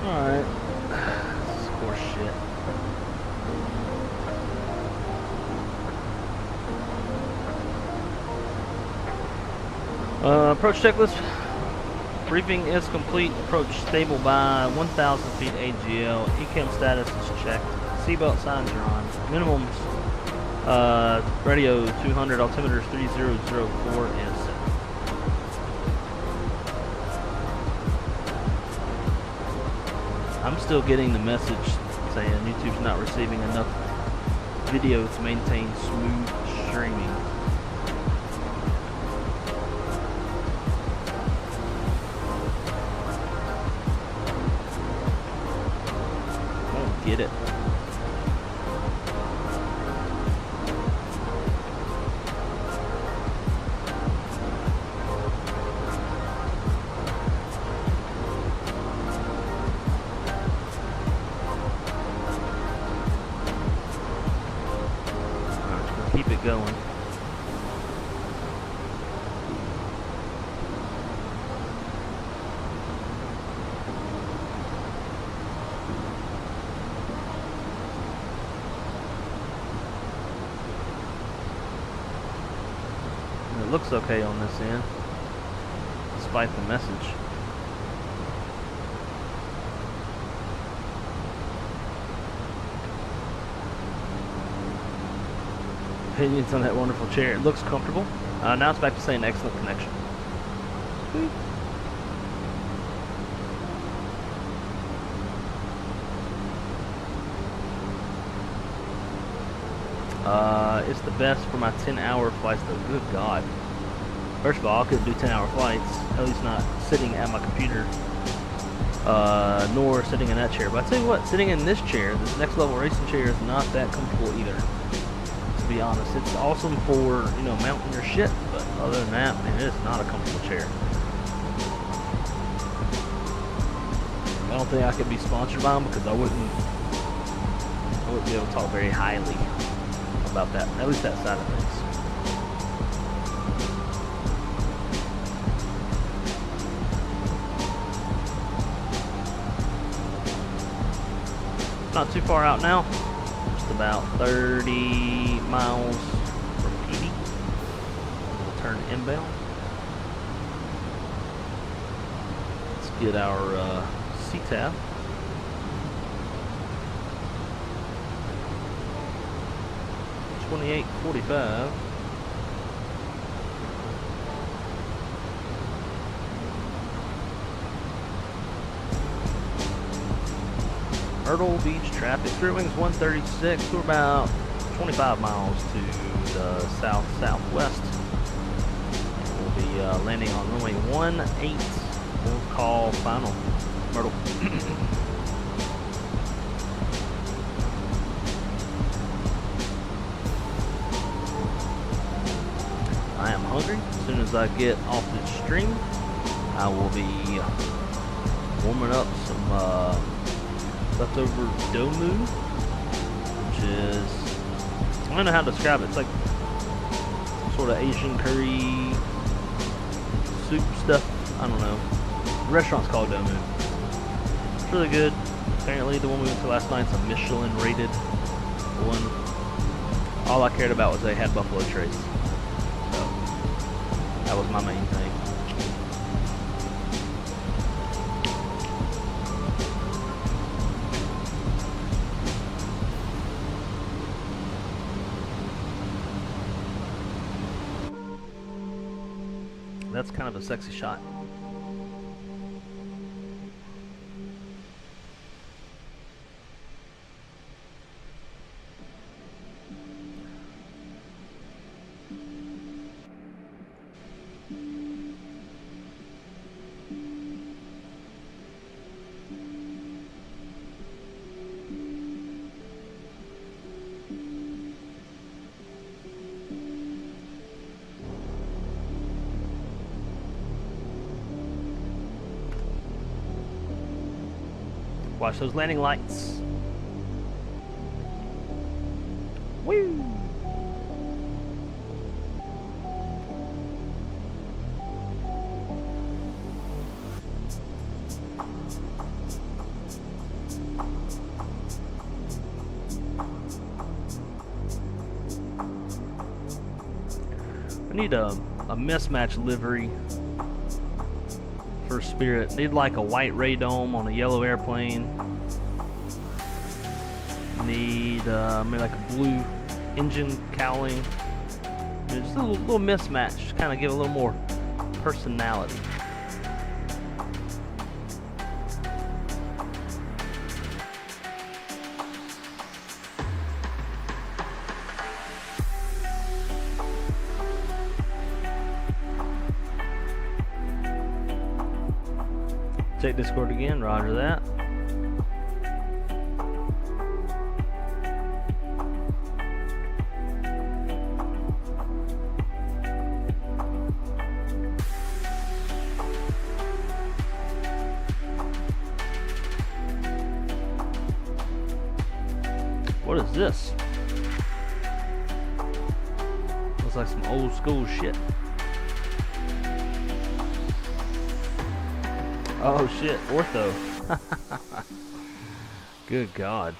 Alright. This is horse shit. Approach checklist. Briefing is complete. Approach stable by 1,000 feet AGL. ECAM status is checked. Seatbelt signs are on. Minimums. Radio 200. Altimeter 3004 is set. I'm still getting the message saying YouTube's not receiving enough video to maintain smooth streaming. I don't get it. Keep it going. It looks okay on this end, despite the message. Opinions on that wonderful chair. It looks comfortable. Now it's back to saying excellent connection. Sweet. It's the best for my 10-hour flights though. Good God. First of all, I couldn't do 10-hour flights, at least not sitting at my computer, nor sitting in that chair. But I tell you what, sitting in this chair, this Nextlevel racing chair, is not that comfortable either. To be honest, it's awesome for, you know, mounting your shit, but other than that, man, it is not a comfortable chair. I don't think I could be sponsored by them because I wouldn't be able to talk very highly about that, at least that side of things. Not too far out now, just about 30 miles from PD. We'll turn inbound. Let's get our CTAF. $28.45. Myrtle Beach traffic, Spirit Wings 136. We're about 25 miles to the south-southwest. We'll be landing on runway 18. We'll call final. Myrtle. I am hungry. As soon as I get off the stream, I will be warming up some leftover domu, which is, I don't know how to describe it. It's like some sort of Asian curry soup stuff. I don't know. The restaurant's called domu. It's really good. Apparently the one we went to last night's a Michelin rated one. All I cared about was they had buffalo trace. So that was my main thing. That's kind of a sexy shot. Watch those landing lights. Woo! I need a mismatch livery for Spirit. Need like a white radome on a yellow airplane. Need maybe like a blue engine cowling. Just a little mismatch, just kind of give a little more personality. Check Discord again, roger that. What is this? Looks like some old school shit. Oh shit, ortho. Good God.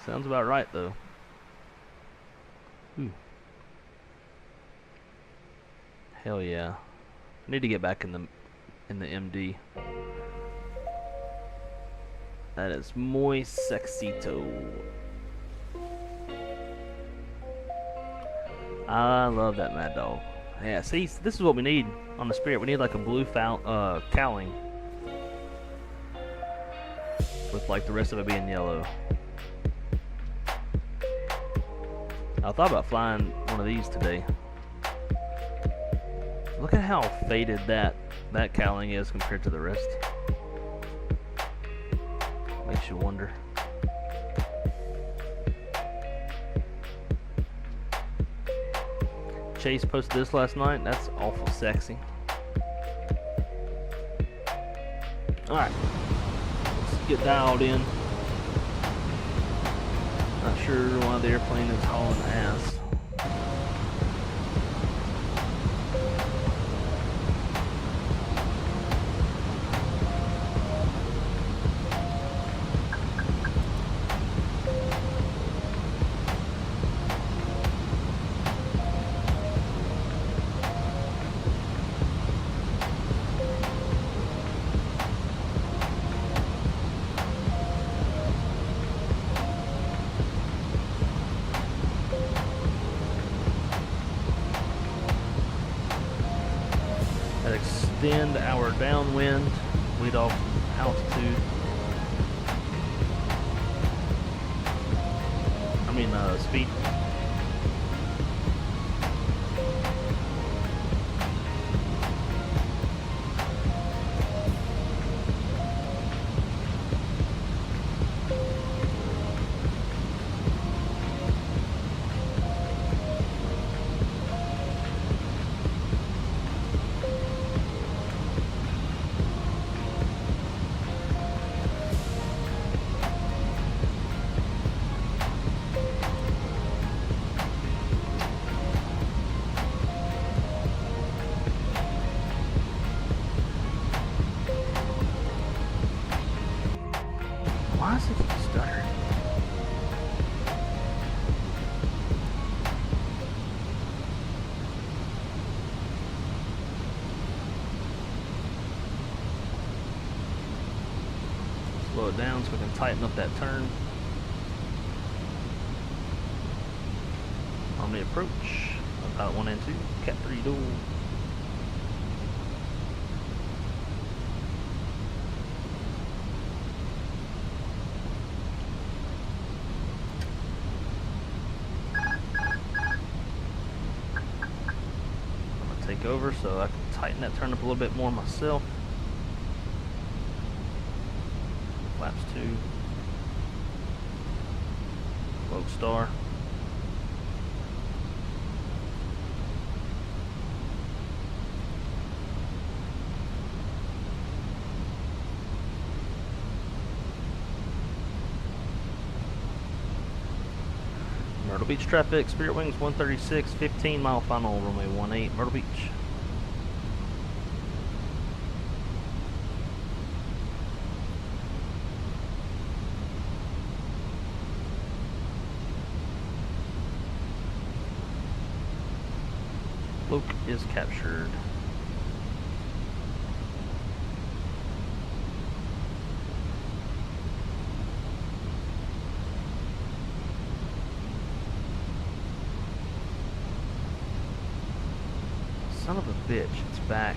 Sounds about right though. Ooh. Hell yeah. I need to get back in the MD. That is muy sexito. I love that Mad Dog. Yeah, see, this is what we need on the Spirit. We need like a blue cowling with like the rest of it being yellow. I thought about flying one of these today. Look at how faded that cowling is compared to the rest. Makes you wonder. Chase posted this last night. That's awful sexy. Alright. Let's get dialed in. capture while the airplane is hauling ass. Extend our downwind, lead off altitude. Speed. Why is it stuttering? Slow it down so we can tighten up that turn. On the approach, pilot 1 and 2, Cat 3 dual. Take over so I can tighten that turn up a little bit more myself. Flaps 2. Low star. Myrtle Beach traffic, Spirit Wings 136, 15 mile final, runway 18, Myrtle Beach. Loke is captured. Son of a bitch, it's back.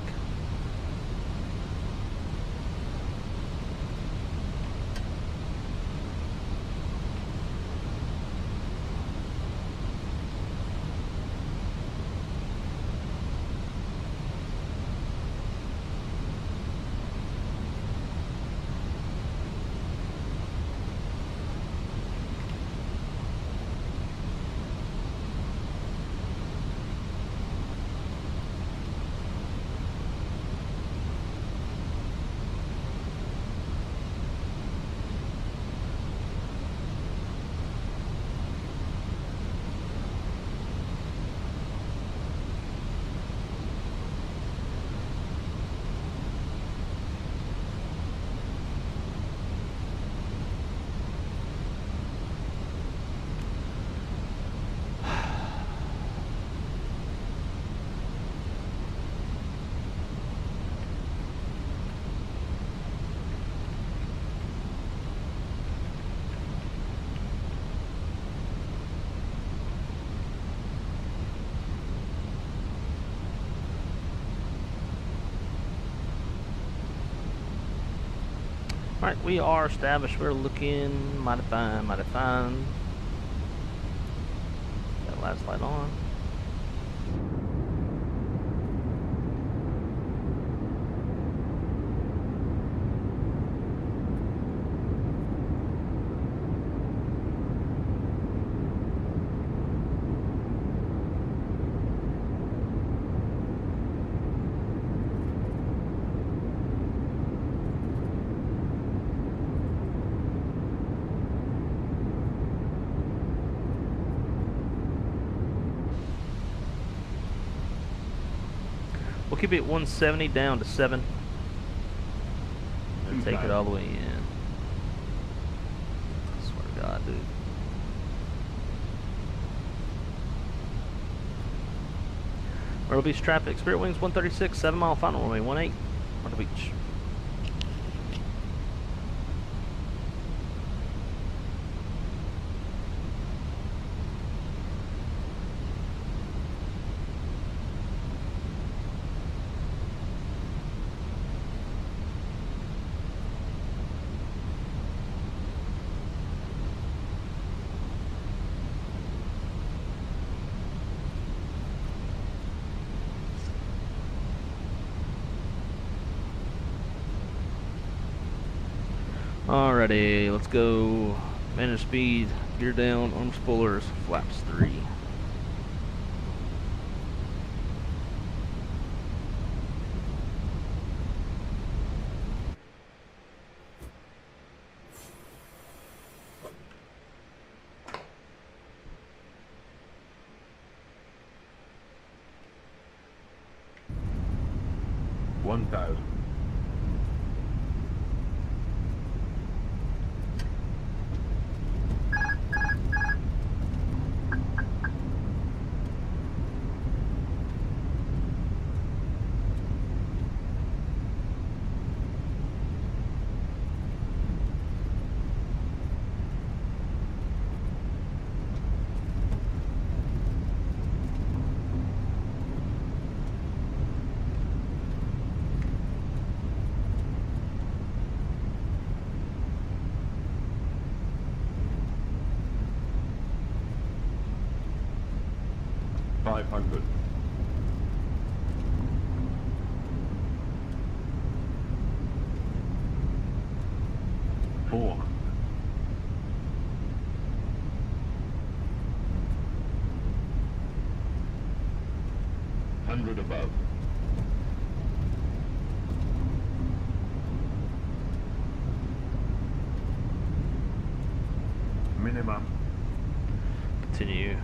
Alright, we are established. We're looking mighty fine, mighty fine. That last light on. We'll keep it 170 down to 7. And take it all the way in. I swear to God, dude. Myrtle Beach traffic. Spirit Wings 136, 7 mile final runway 18. Myrtle Beach. Alrighty, let's go. Manage speed, gear down, arm spoilers, flaps 3. $1,000. $500. $400. $100 above. Minimum. Continue.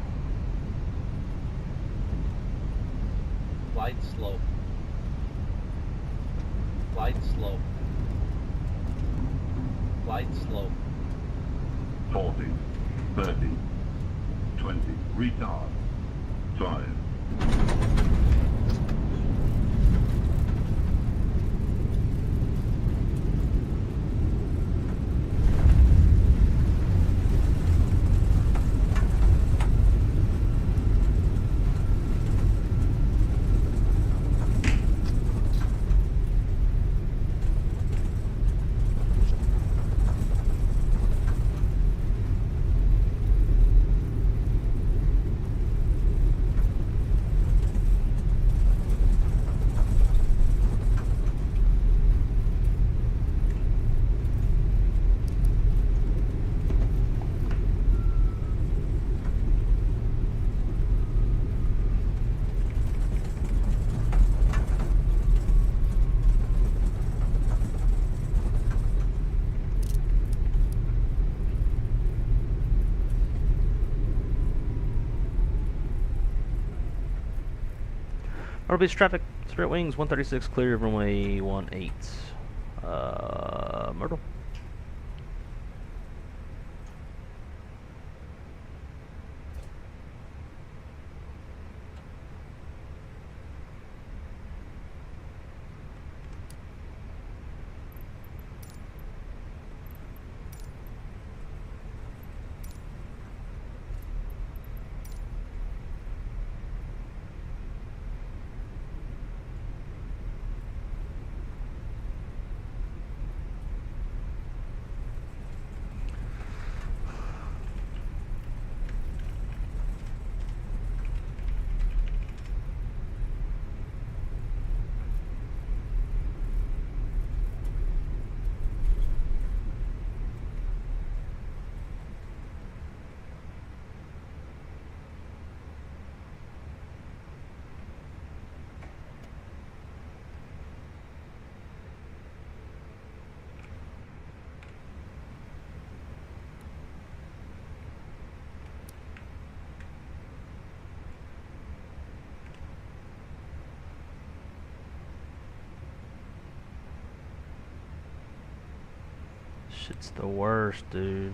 Light slope. Light slope. Light slope. 40, 30, 20, retard, 5. Myrtle Beach traffic. Spirit Wings 136 clear of runway 18. Myrtle. Shit's the worst, dude.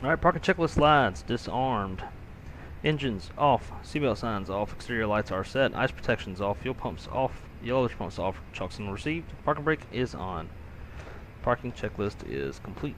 Alright, parking checklist lights disarmed. Engines off. Seatbelt signs off. Exterior lights are set. Ice protections off. Fuel pumps off. Yellow pumps off. Chalks and received. Parking brake is on. Parking checklist is complete.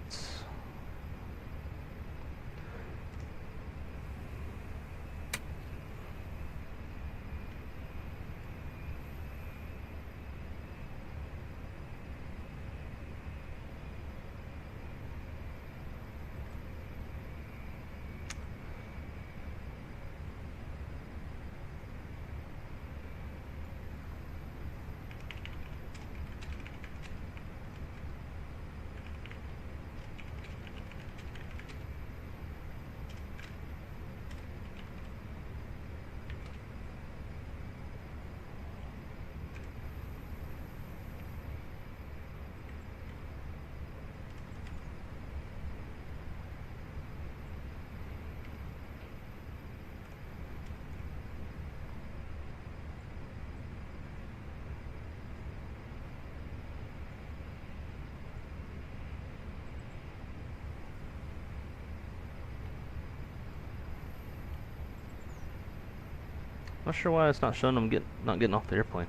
Not sure why it's not showing them not getting off the airplane.